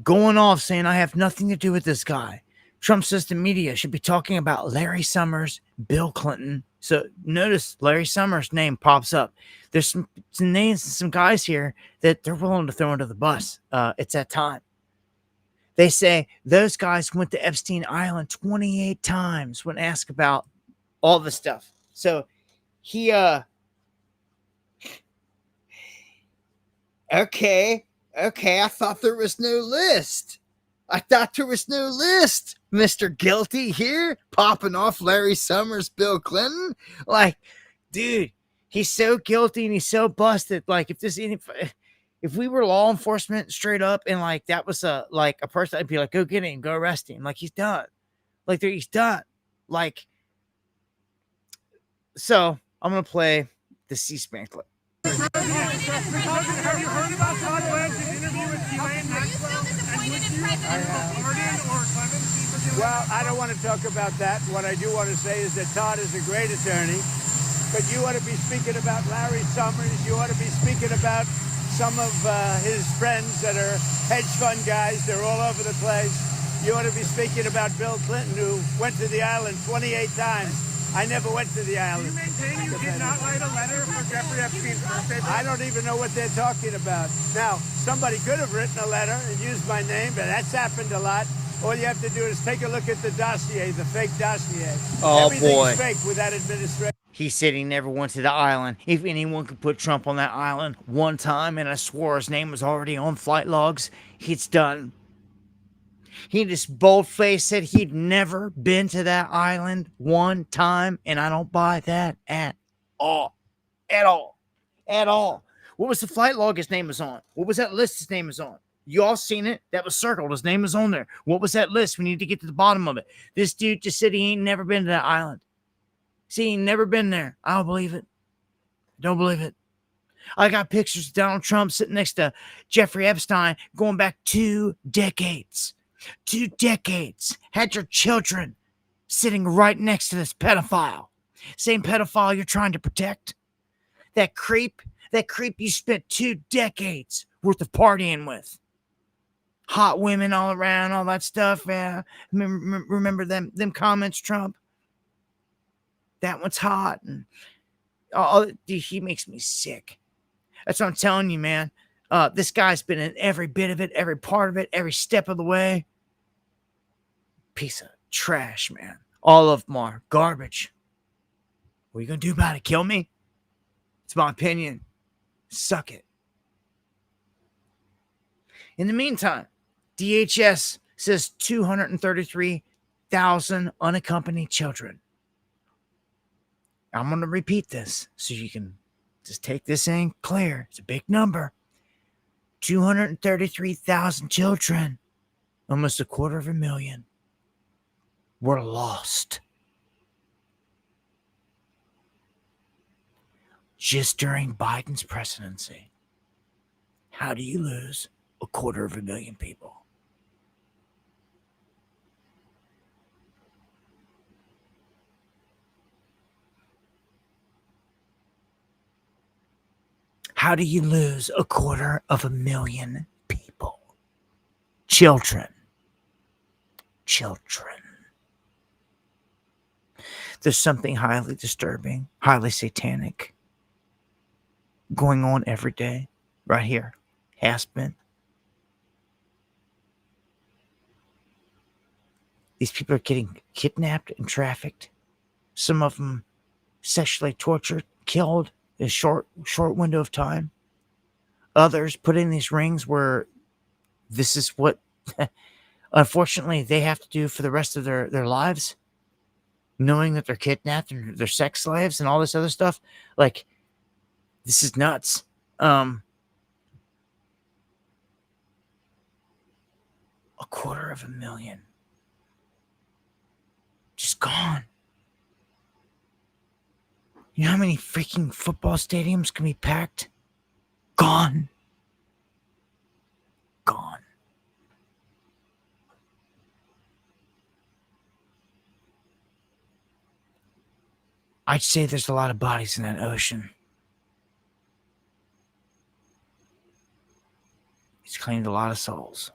going off saying, I have nothing to do with this guy. Trump says the media should be talking about Larry Summers, Bill Clinton. So notice Larry Summers' name pops up. There's some names and some guys here that they're willing to throw under the bus. It's that time. They say those guys went to Epstein Island 28 times when asked about all the stuff. So he, okay, I thought there was no list. Mr. Guilty here, popping off Larry Summers, Bill Clinton. Like, dude, he's so guilty and he's so busted. Like, if we were law enforcement straight up and like that was a person, I'd be like, go get him, go arrest him. Like, he's done. Like, he's done. Like, so I'm gonna play the C-SPAN clip. Have you heard about Todd Blanchard's interview with Ghislaine Maxwell? And would you pardon or clemency for doing Well, I don't want to talk about that. What I do want to say is that Todd is a great attorney, but you ought to be speaking about Larry Summers. You ought to be speaking about some of his friends that are hedge fund guys. They're all over the place. You ought to be speaking about Bill Clinton, who went to the island 28 times. I never went to the island. You maintain you did not write a letter for Jeffrey Epstein's birthday? I don't even know what they're talking about. Now, somebody could have written a letter and used my name, but that's happened a lot. All you have to do is take a look at the dossier, the fake dossier. Oh, Everything's boy. fake with that administration. He said he never went to the island. If anyone could put Trump on that island one time, and I swore his name was already on flight logs, it's done. He just bold-faced said he'd never been to that island one time, and I don't buy that at all. At all. At all. What was the flight log his name was on? What was that list his name was on? You all seen it? That was circled. His name was on there. What was that list? We need to get to the bottom of it. This dude just said he ain't never been to that island. See, he ain't never been there. I don't believe it. Don't believe it. I got pictures of Donald Trump sitting next to Jeffrey Epstein going back 2 decades. 2 decades. Had your children sitting right next to this pedophile. Same pedophile you're trying to protect. That creep you spent 2 decades worth of partying with. Hot women all around, all that stuff. Yeah. Remember them comments, Trump? That one's hot. And dude, he makes me sick. That's what I'm telling you, man. This guy's been in every bit of it, every part of it, every step of the way. Piece of trash, man. All of them are garbage. What are you going to do about it? Kill me? It's my opinion. Suck it. In the meantime, DHS says 233,000 unaccompanied children. I'm going to repeat this so you can just take this in clear. It's a big number. 233,000 children, almost 250,000, were lost just during Biden's presidency. How do you lose 250,000 people? How do you lose 250,000 people? Children. There's something highly disturbing, highly satanic going on every day, right here. Has been. These people are getting kidnapped and trafficked. Some of them sexually tortured, killed in a short window of time. Others put in these rings where this is what, unfortunately, they have to do for the rest of their lives, knowing that they're kidnapped and they're sex slaves and all this other stuff. Like, this is nuts. 250,000 just gone. You know how many freaking football stadiums can be packed? Gone. I'd say there's a lot of bodies in that ocean. It's claimed a lot of souls.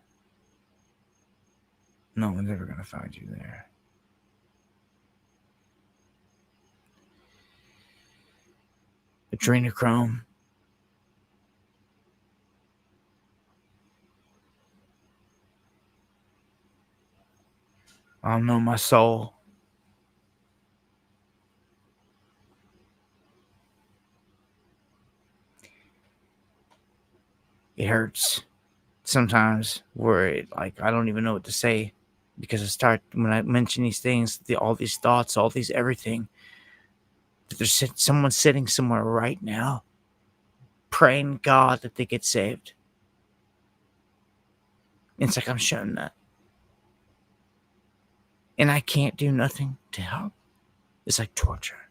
No one's ever going to find you there. Adrenochrome. I don't know my soul. It hurts sometimes where I don't even know what to say because when I mention these things, all these thoughts, all these everything, that there's someone sitting somewhere right now praying God that they get saved. It's like I'm showing that. And I can't do nothing to help. It's like torture.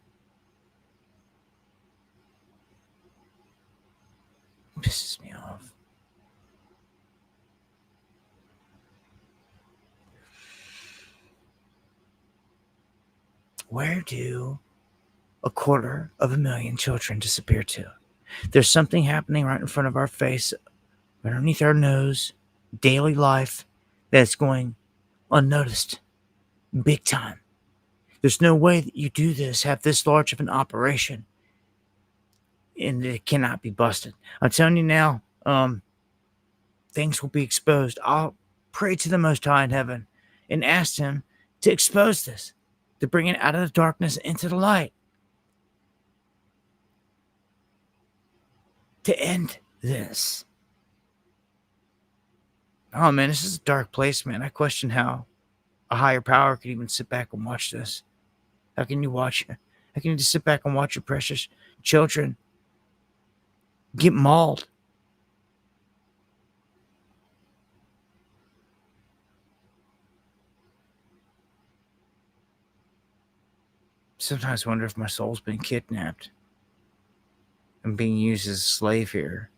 It pisses me off. Where do 250,000 children disappear to? There's something happening right in front of our face, underneath our nose, daily life, that's going unnoticed. Big time. There's no way that you do this, have this large of an operation, and it cannot be busted. I'm telling you now, things will be exposed. I'll pray to the Most High in heaven and ask Him to expose this, to bring it out of the darkness into the light, to end this. Oh man, this is a dark place, man. I question how a higher power could even sit back and watch this. How can you watch? How can you just sit back and watch your precious children get mauled? Sometimes I wonder if my soul's been kidnapped and being used as a slave here.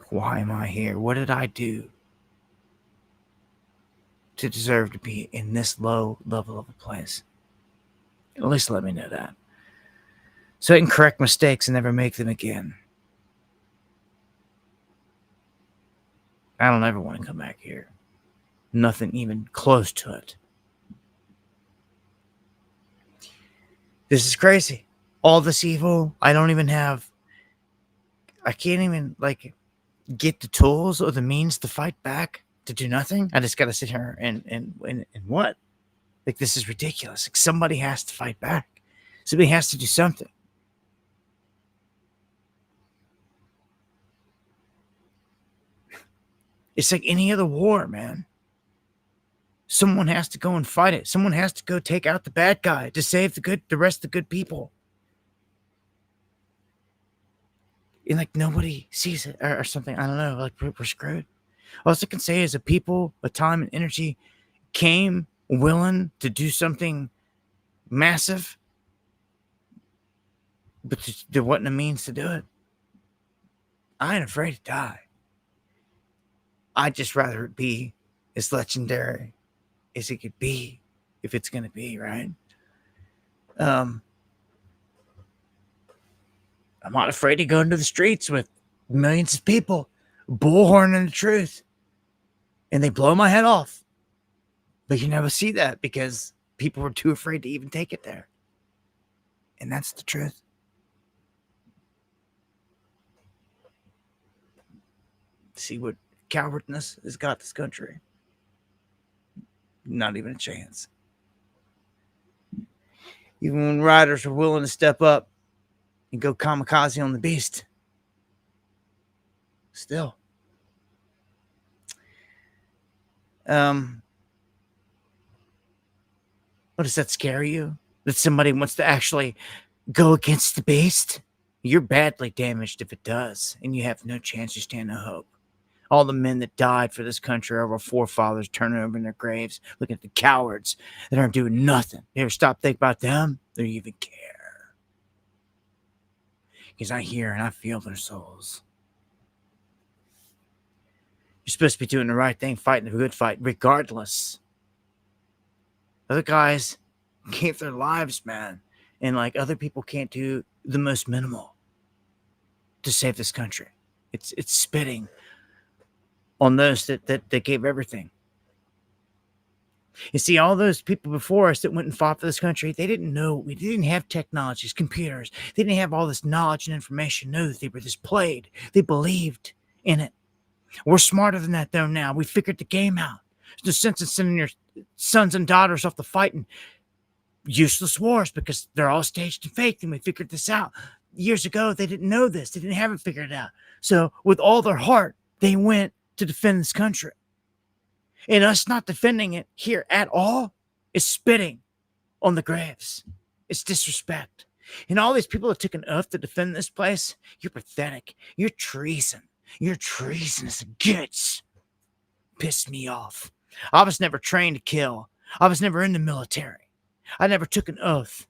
Why am I here? What did I do to deserve to be in this low level of a place? At least let me know that, so I can correct mistakes and never make them again. I don't ever want to come back here. Nothing even close to it. This is crazy. All this evil, I can't even get the tools or the means to fight back, to do nothing. I just got to sit here and what? Like, this is ridiculous. Like, somebody has to fight back. Somebody has to do something. It's like any other war, man. Someone has to go and fight it. Someone has to go take out the bad guy to save the rest of the good people. And nobody sees it or something. I don't know. We're screwed. All I can say is that people with time and energy came willing to do something massive, but there wasn't a means to do it. I ain't afraid to die. I'd just rather it be as legendary as it could be, if it's going to be, right? I'm not afraid to go into the streets with millions of people bullhorning the truth, and they blow my head off. But you never see that because people were too afraid to even take it there. And that's the truth. See what cowardness has got this country? Not even a chance. Even when riders are willing to step up and go kamikaze on the beast, still. What, does that scare you? That somebody wants to actually go against the beast? You're badly damaged if it does, and you have no chance. You stand no hope. All the men that died for this country, our forefathers, turning over in their graves, looking at the cowards that aren't doing nothing. You ever stop think about them? They don't even care. Because I hear and I feel their souls. You're supposed to be doing the right thing, fighting the good fight, regardless. Other guys gave their lives, man. And other people can't do the most minimal to save this country. It's spitting on those that gave everything. You see, all those people before us that went and fought for this country, they didn't know. We didn't have technologies, computers. They didn't have all this knowledge and information. No, they were just played. They believed in it. We're smarter than that, though, now. We figured the game out. There's no sense in sending your sons and daughters off to fighting useless wars because they're all staged and faked, and we figured this out. Years ago, they didn't know this. They didn't have it figured out. So with all their heart, they went to defend this country. And us not defending it here at all is spitting on the graves. It's disrespect. And all these people that took an oath to defend this place, you're pathetic. You're treason. You're treasonous gits. Pissed me off. I was never trained to kill. I was never in the military. I never took an oath.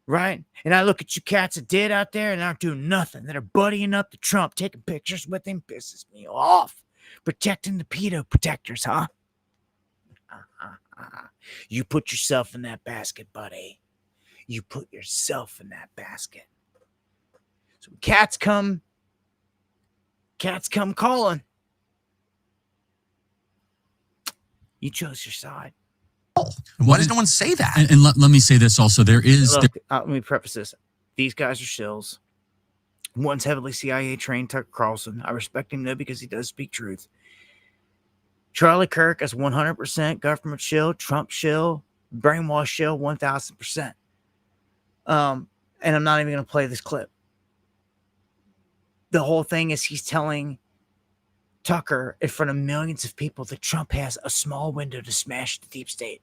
Right? And I look at you cats that did out there and aren't doing nothing. That are buddying up to Trump, taking pictures with him, pisses me off. Protecting the pedo protectors, huh? You put yourself in that basket, buddy. You put yourself in that basket. So cats come calling. You chose your side. Why does no one say that? And let me say this also. There is... Look, let me preface this. These guys are shills. One's heavily CIA trained, Tucker Carlson. I respect him, though, because he does speak truth. Charlie Kirk is 100% government shill, Trump shill, brainwash shill, 1,000%. And I'm not even going to play this clip. The whole thing is he's telling Tucker in front of millions of people that Trump has a small window to smash the deep state.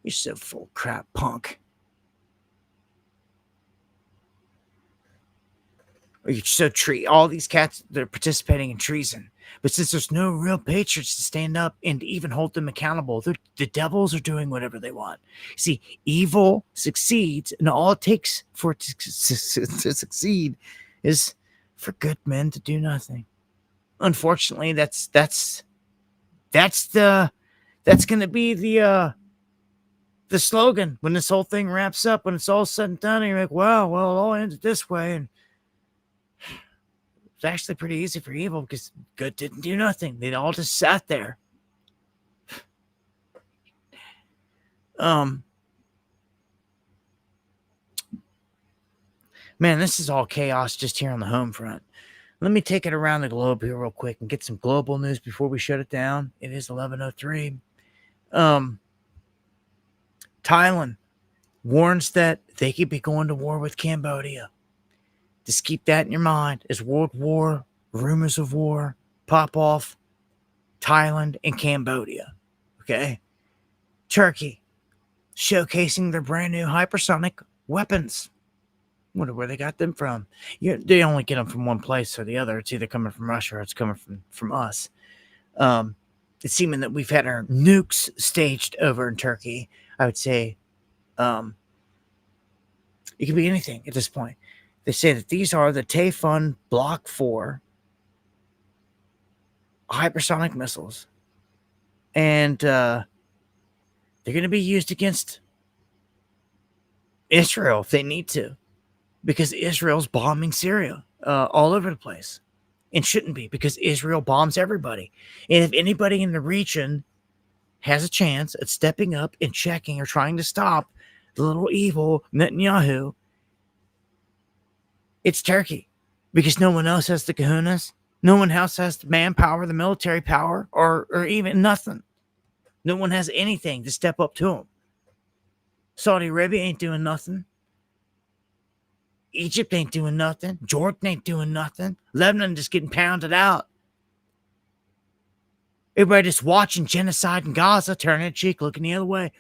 You're so full of crap, punk. You're so all these cats, they're participating in treason. But since there's no real patriots to stand up and even hold them accountable, the devils are doing whatever they want. See, evil succeeds, and all it takes for it to succeed is for good men to do nothing. Unfortunately, that's going to be the slogan when this whole thing wraps up. When it's all said and done, and you're like, wow, well, it all ended this way, and it's actually pretty easy for evil because good didn't do nothing. They all just sat there. Man, this is all chaos just here on the home front. Let me take it around the globe here real quick and get some global news before we shut it down. It is 11:03. Thailand warns that they could be going to war with Cambodia. Just keep that in your mind as World War, rumors of war pop off. Thailand and Cambodia. Okay? Turkey showcasing their brand new hypersonic weapons. Wonder where they got them from. They only get them from one place or the other. It's either coming from Russia or it's coming from us. It's seeming that we've had our nukes staged over in Turkey. I would say it could be anything at this point. They say that these are the Typhoon Block 4 hypersonic missiles. And they're going to be used against Israel if they need to. Because Israel's bombing Syria all over the place. And shouldn't be, because Israel bombs everybody. And if anybody in the region has a chance at stepping up and checking or trying to stop the little evil Netanyahu, it's Turkey. Because no one else has the kahunas. No one else has the manpower, the military power, or even nothing. No one has anything to step up to them. Saudi Arabia ain't doing nothing. Egypt ain't doing nothing. Jordan ain't doing nothing. Lebanon just getting pounded out. Everybody just watching genocide in Gaza, turning a cheek, looking the other way.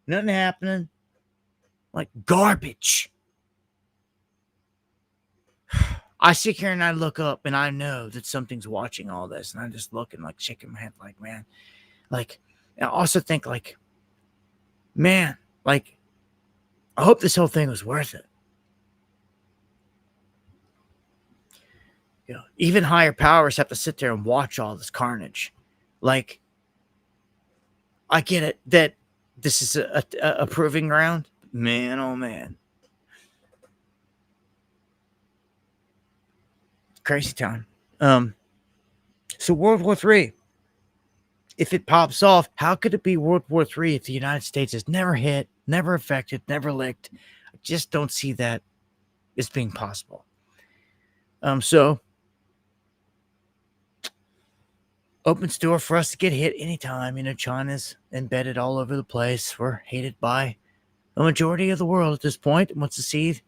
Nothing happening. Like garbage. I sit here and I look up and I know that something's watching all this. And I'm just looking, like, shaking my head, like, man. Like, I also think, like, man, like, I hope this whole thing was worth it. You know, even higher powers have to sit there and watch all this carnage. Like, I get it that this is a proving ground. Man, oh man. Crazy time. So World War III. If it pops off, how could it be World War III if the United States is never hit, never affected, never licked? I just don't see that as being possible. So opens door for us to get hit anytime. China's embedded all over the place. We're hated by the majority of the world at this point and wants to see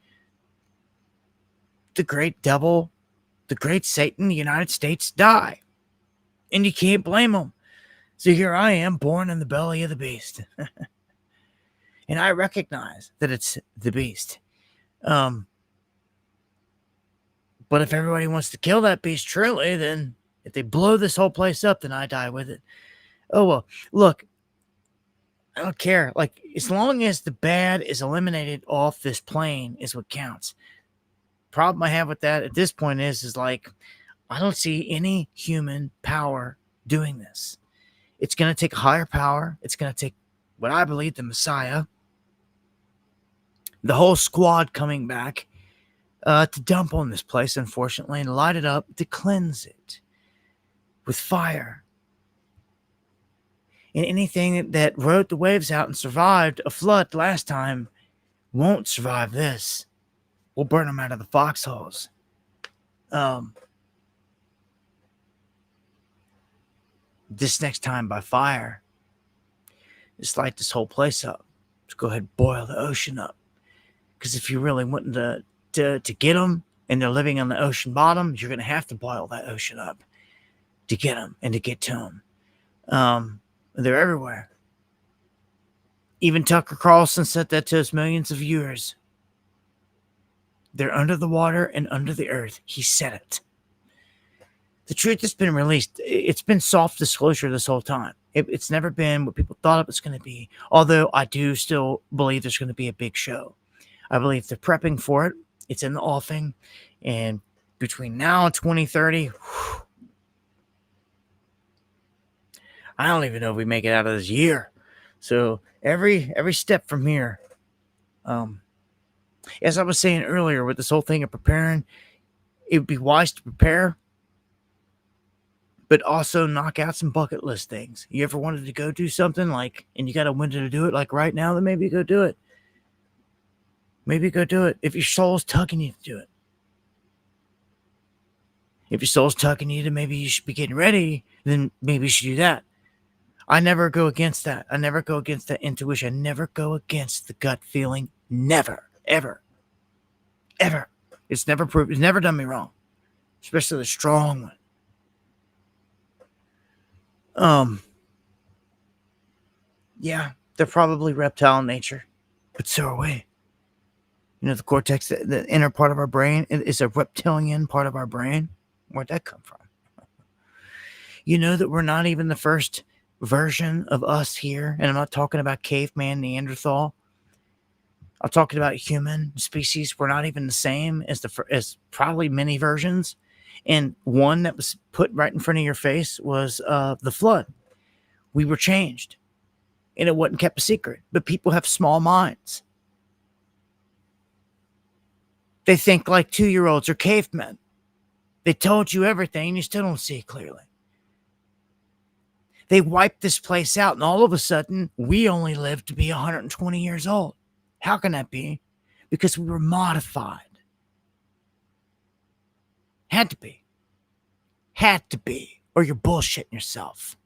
the great devil, the great Satan, the United States die. And you can't blame them. So here I am, born in the belly of the beast. And I recognize that it's the beast. But if everybody wants to kill that beast truly, then if they blow this whole place up, then I die with it. Oh, well, look, I don't care. Like, as long as the bad is eliminated off this plane is what counts. Problem I have with that at this point is like, I don't see any human power doing this. It's going to take a higher power. It's going to take what I believe the Messiah, the whole squad coming back to dump on this place, unfortunately, and light it up, to cleanse it with fire. And anything that rode the waves out and survived a flood last time won't survive this. We'll burn them out of the foxholes. This next time by fire, just light this whole place up. Just go ahead and boil the ocean up. Because if you're really wanting to get them and they're living on the ocean bottom, you're going to have to boil that ocean up to get them and to get to them. They're everywhere. Even Tucker Carlson said that to his millions of viewers. They're under the water and under the earth. He said it. The truth has been released. It's been soft disclosure this whole time. It's never been what people thought it was going to be. Although I do still believe there's going to be a big show. I believe they're prepping for it. It's in the offing. And between now and 2030, I don't even know if we make it out of this year. So every step from here, as I was saying earlier with this whole thing of preparing, it would be wise to prepare, but also knock out some bucket list things. You ever wanted to go do something and you got a window to do it right now, then maybe go do it. Maybe go do it. If your soul's tugging you to do it. If your soul's tugging you to maybe you should be getting ready, then maybe you should do that. I never go against that. I never go against that intuition. I never go against the gut feeling. Never. Ever. Ever. It's never proved. It's never done me wrong. Especially the strong one. Yeah, they're probably reptile in nature. But so are we. The cortex, the inner part of our brain, is a reptilian part of our brain. Where'd that come from? You know that we're not even the first version of us here. And I'm not talking about caveman, Neanderthal. I'm talking about human species. We're not even the same as probably many versions. And one that was put right in front of your face was the flood. We were changed. And it wasn't kept a secret. But people have small minds. They think like 2-year-olds or cavemen. They told you everything and you still don't see it clearly. They wiped this place out and all of a sudden we only lived to be 120 years old. How can that be? Because we were modified. Had to be. Had to be. Or you're bullshitting yourself.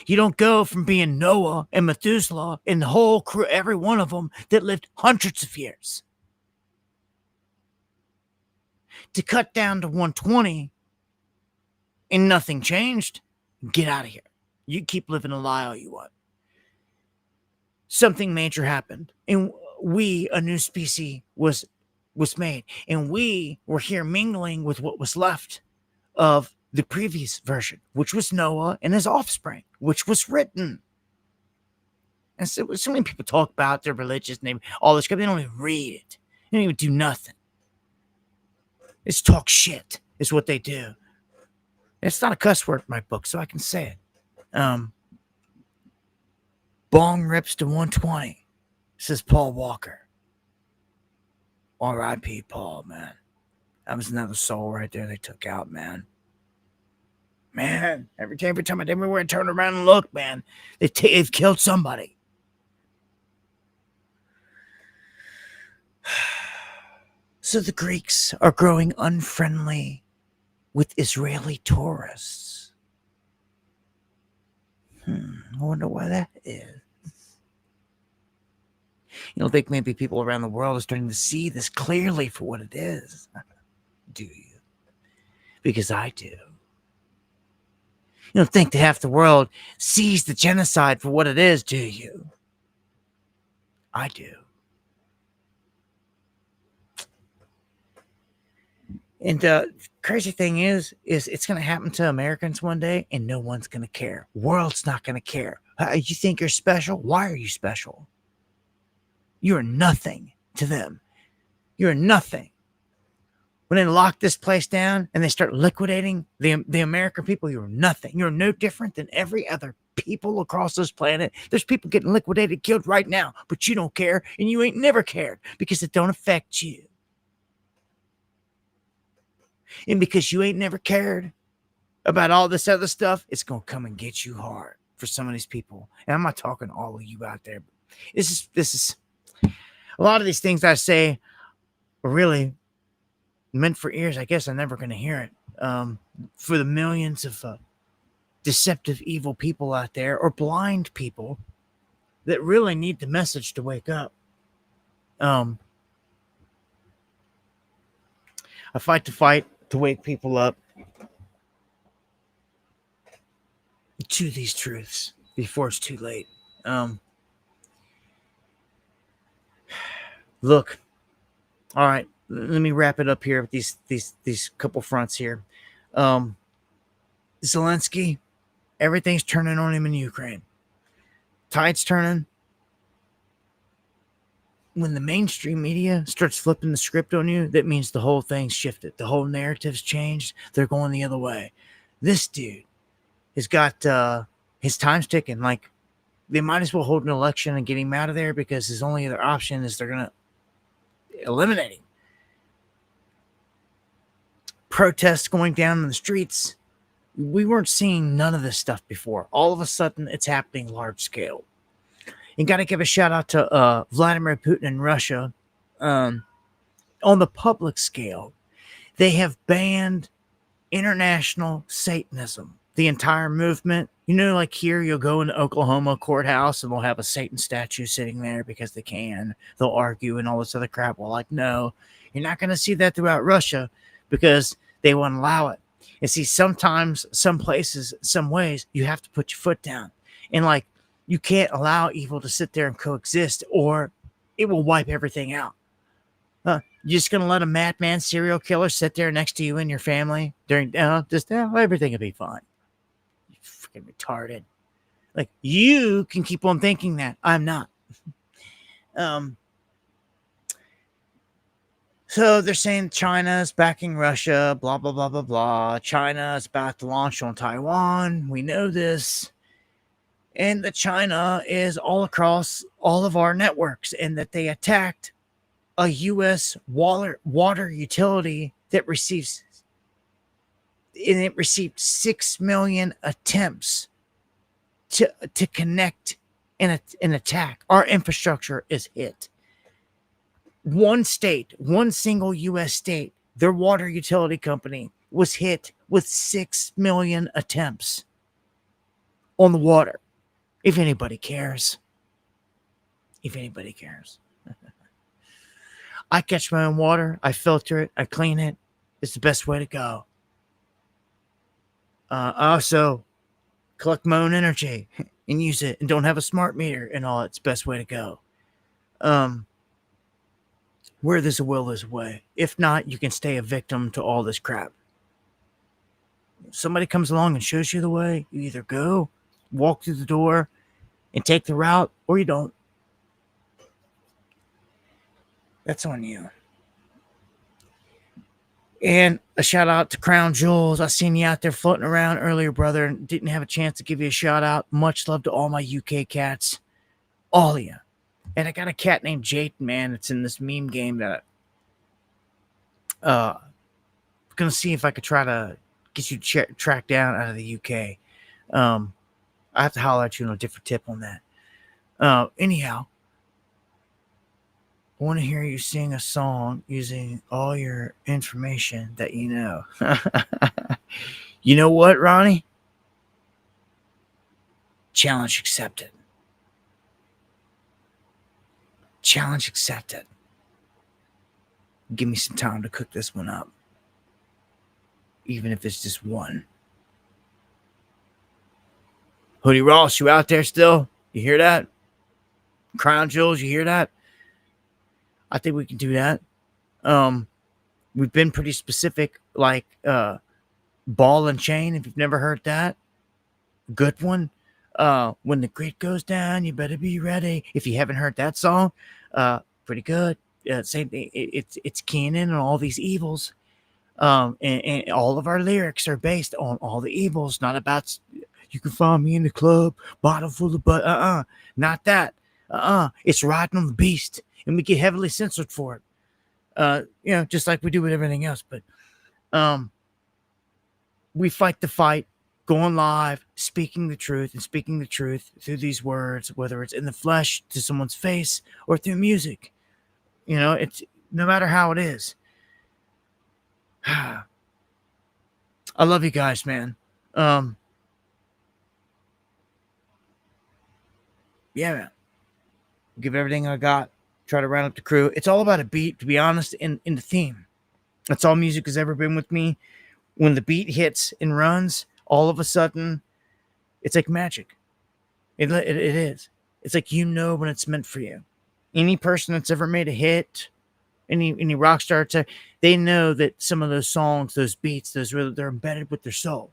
You don't go from being Noah and Methuselah and the whole crew, every one of them that lived hundreds of years, to cut down to 120 and nothing changed. Get out of here. You keep living a lie all you want. Something major happened. And a new species was made. And we were here mingling with what was left of the previous version, which was Noah and his offspring, which was written. And so many people talk about their religious name, all this stuff. They don't even read it. They don't even do nothing. It's talk shit is what they do. It's not a cuss word in my book, so I can say it. Bong rips to 120, says Paul Walker. R.I.P. Paul, man. That was another soul right there they took out, man. Man, every time I everywhere I turn around and look, man, they've killed somebody. So the Greeks are growing unfriendly with Israeli tourists. I wonder why that is. You don't think maybe people around the world are starting to see this clearly for what it is? Do you? Because I do. You don't think that half the world sees the genocide for what it is, do you? I do. And crazy thing is it's going to happen to Americans one day, and no one's going to care. World's not going to care. You think you're special? Why are you special? You're nothing to them. You're nothing. When they lock this place down and they start liquidating the American people, you're nothing. You're no different than every other people across this planet. There's people getting liquidated, killed right now, but you don't care, and you ain't never cared because it don't affect you. And because you ain't never cared about all this other stuff, it's going to come and get you hard for some of these people. And I'm not talking all of you out there. This is a lot of these things I say are really meant for ears. I guess I'm never going to hear it. For the millions of deceptive, evil people out there, or blind people that really need the message to wake up. I fight the fight to wake people up to these truths before it's too late. Look, all right, let me wrap it up here with these couple fronts here. Zelensky, everything's turning on him in Ukraine. Tide's turning. When the mainstream media starts flipping the script on you, that means the whole thing's shifted. The whole narrative's changed. They're going the other way. This dude has got his time's ticking. Like, they might as well hold an election and get him out of there, because his only other option is they're going to eliminate him. Protests going down in the streets. We weren't seeing none of this stuff before. All of a sudden, it's happening large scale. You got to give a shout out to Vladimir Putin in Russia. On the public scale, they have banned international Satanism, the entire movement. You know, like here, you'll go into Oklahoma courthouse and they'll have a Satan statue sitting there because they can. They'll argue and all this other crap. Well, like, no, you're not going to see that throughout Russia because they won't allow it. And see, sometimes, some places, some ways, you have to put your foot down. And like, you can't allow evil to sit there and coexist, or it will wipe everything out. You're just going to let a madman serial killer sit there next to you and your family during everything will be fine. You freaking retarded. Like, you can keep on thinking that. I'm not. So they're saying China's backing Russia, blah, blah, blah, blah, blah. China is about to launch on Taiwan. We know this. And that China is all across all of our networks, and that they attacked a U.S. water utility that received 6 million attempts to connect and attack. Our infrastructure is hit. One single U.S. state, their water utility company was hit with 6 million attempts on the water. If anybody cares. I catch my own water. I filter it. I clean it. It's the best way to go. I also collect my own energy and use it, and don't have a smart meter and all. It's the best way to go. Where there's a will, there's a way. If not, you can stay a victim to all this crap. If somebody comes along and shows you the way, you either go, walk through the door, and take the route, or you don't. That's on you. And a shout out to Crown Jewels. I seen you out there floating around earlier, brother, and didn't have a chance to give you a shout out. Much love to all my UK cats. All of you. And I got a cat named Jayden, man. It's in this meme game that I'm going to see if I could try to get you tracked down out of the UK. I have to holler at you on a different tip on that. Anyhow, I want to hear you sing a song using all your information that you know. You know what, Ronnie? Challenge accepted. Challenge accepted. Give me some time to cook this one up. Even if it's just one. Hoodie Ross, you out there still? You hear that? Crown Jewels, you hear that? I think we can do that. We've been pretty specific, like Ball and Chain, if you've never heard that. Good one. When the grid goes down, you better be ready. If you haven't heard that song, pretty good. Same thing. It's keying in on all these evils. And all of our lyrics are based on all the evils, not about you can find me in the club, bottle full of butt. Not that. It's riding on the beast, and we get heavily censored for it. Just like we do with everything else. But we fight the fight, going live, speaking the truth, and speaking the truth through these words, whether it's in the flesh to someone's face or through music. It's no matter how it is. I love you guys, man. Yeah, man. Give everything I got. Try to round up the crew. It's all about a beat, to be honest, in the theme. That's all music has ever been with me. When the beat hits and runs, all of a sudden, it's like magic. It is. It's like when it's meant for you. Any person that's ever made a hit, any rock star, they know that some of those songs, those beats, they're embedded with their soul.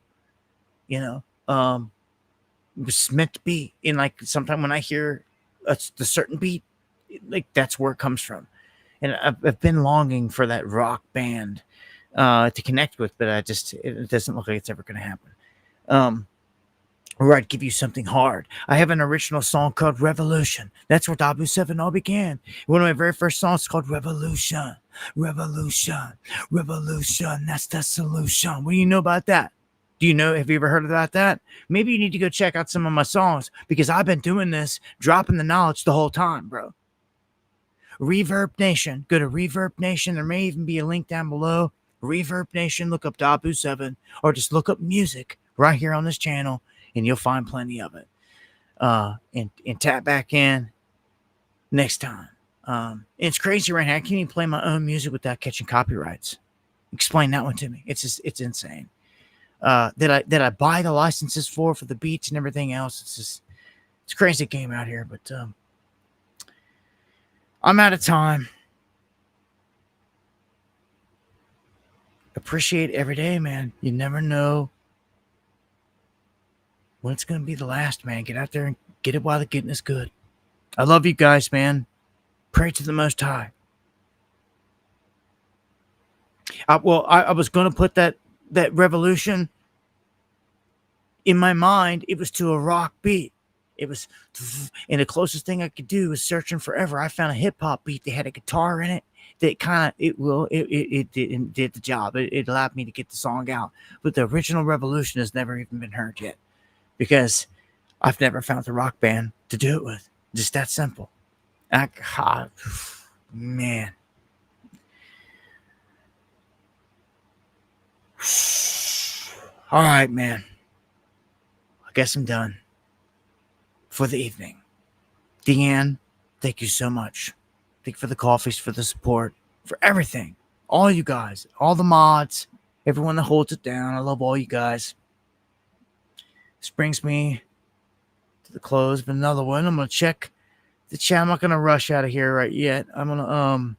It was meant to be. And like sometimes when I hear the certain beat, like that's where it comes from. And I've been longing for that rock band to connect with, but it doesn't look like it's ever going to happen. Or I'd give you something hard. I have an original song called Revolution. That's where Dabu 7 all began. One of my very first songs is called Revolution. Revolution. Revolution. That's the solution. What do you know about that? Have you ever heard about that? Maybe you need to go check out some of my songs, because I've been doing this, dropping the knowledge the whole time, bro. Reverb Nation. Go to Reverb Nation. There may even be a link down below. Reverb Nation. Look up Dabu 7, or just look up music right here on this channel, and you'll find plenty of it. And tap back in next time. It's crazy right now. I can't even play my own music without catching copyrights. Explain that one to me. It's insane. That I buy the licenses for the beats and everything else. It's a crazy game out here, but I'm out of time. Appreciate every day, man. You never know when it's going to be the last, man. Get out there and get it while the getting is good. I love you guys, man. Pray to the Most High. I was going to put that Revolution in my mind. It was to a rock beat. It was, and the closest thing I could do was searching forever. I found a hip hop beat that had a guitar in it that it did the job. It allowed me to get the song out. But the original Revolution has never even been heard yet, because I've never found the rock band to do it with. Just that simple. Man. All right, man. I guess I'm done for the evening. Deanne, thank you so much. Thank you for the coffees, for the support, for everything. All you guys, all the mods, everyone that holds it down. I love all you guys. This brings me to the close of another one. I'm going to check the chat. I'm not going to rush out of here right yet. I'm going to,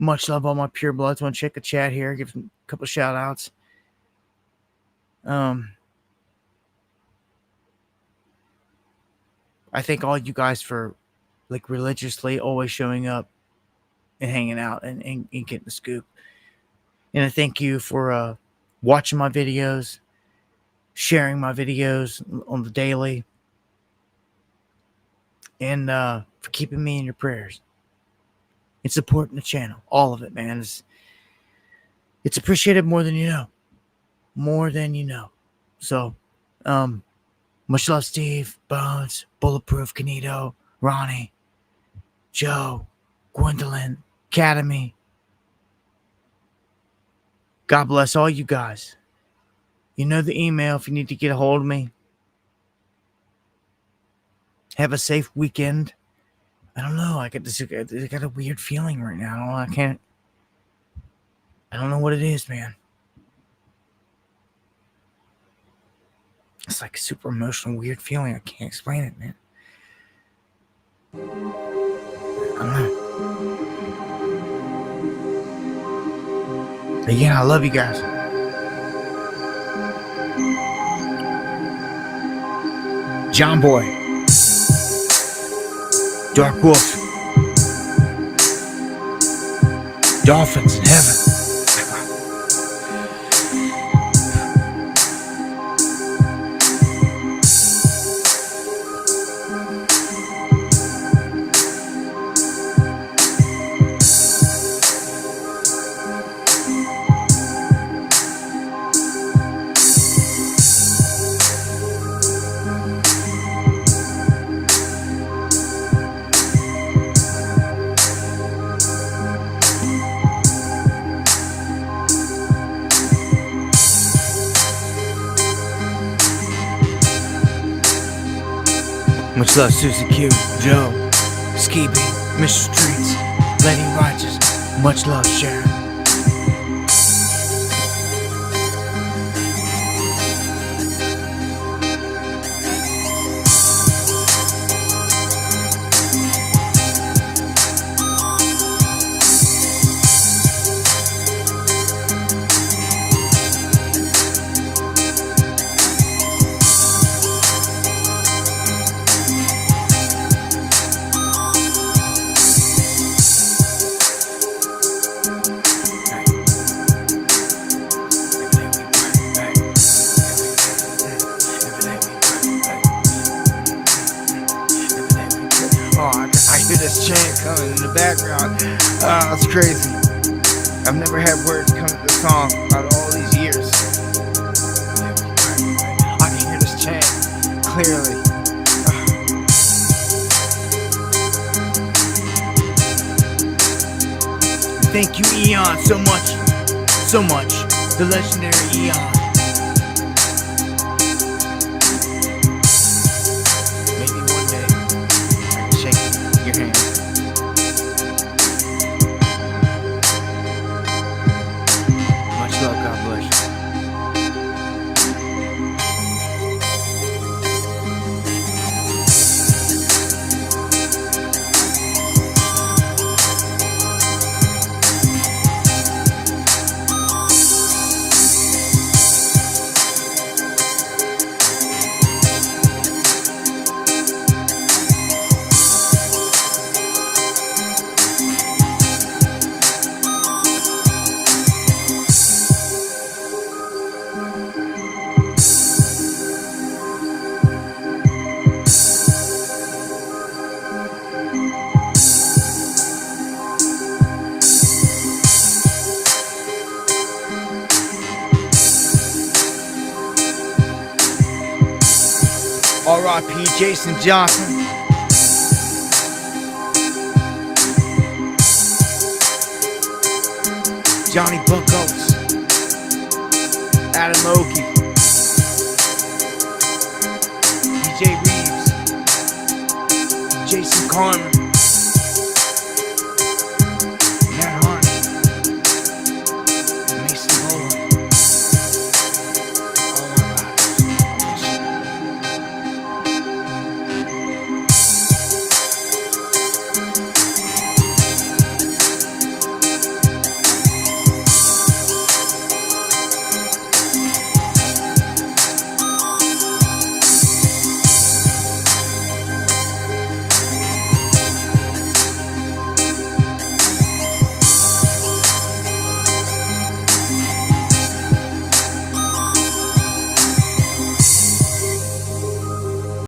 much love all my pure bloods. I want to check the chat here, give them a couple shout outs. I thank all you guys for like religiously always showing up and hanging out and getting the scoop. And I thank you for watching my videos, sharing my videos on the daily, and for keeping me in your prayers and supporting the channel. All of it, man. It's appreciated more than you know. More than you know. So, much love, Steve, Bones, Bulletproof, Canito, Ronnie, Joe, Gwendolyn, Academy. God bless all you guys. You know the email if you need to get a hold of me. Have a safe weekend. I don't know. I got a weird feeling right now. I don't know what it is, man. It's like a super emotional, weird feeling. I can't explain it, man. I don't know. But yeah, I love you guys. John Boy. Dark Wolf. Dolphins in heaven. Much love, Susie Q, Joe, Ski Beat, Mr. Streets, Lady Righteous. Much love, Sharon. This chant coming in the background. It's crazy. I've never had words come to the song out of all these years. I can hear this chant clearly. Thank you, Eon, so much. The legendary Eon. R.I.P. Jason Johnson. Johnny Buckos. Adam Oki. DJ Reeves. Jason Carmen.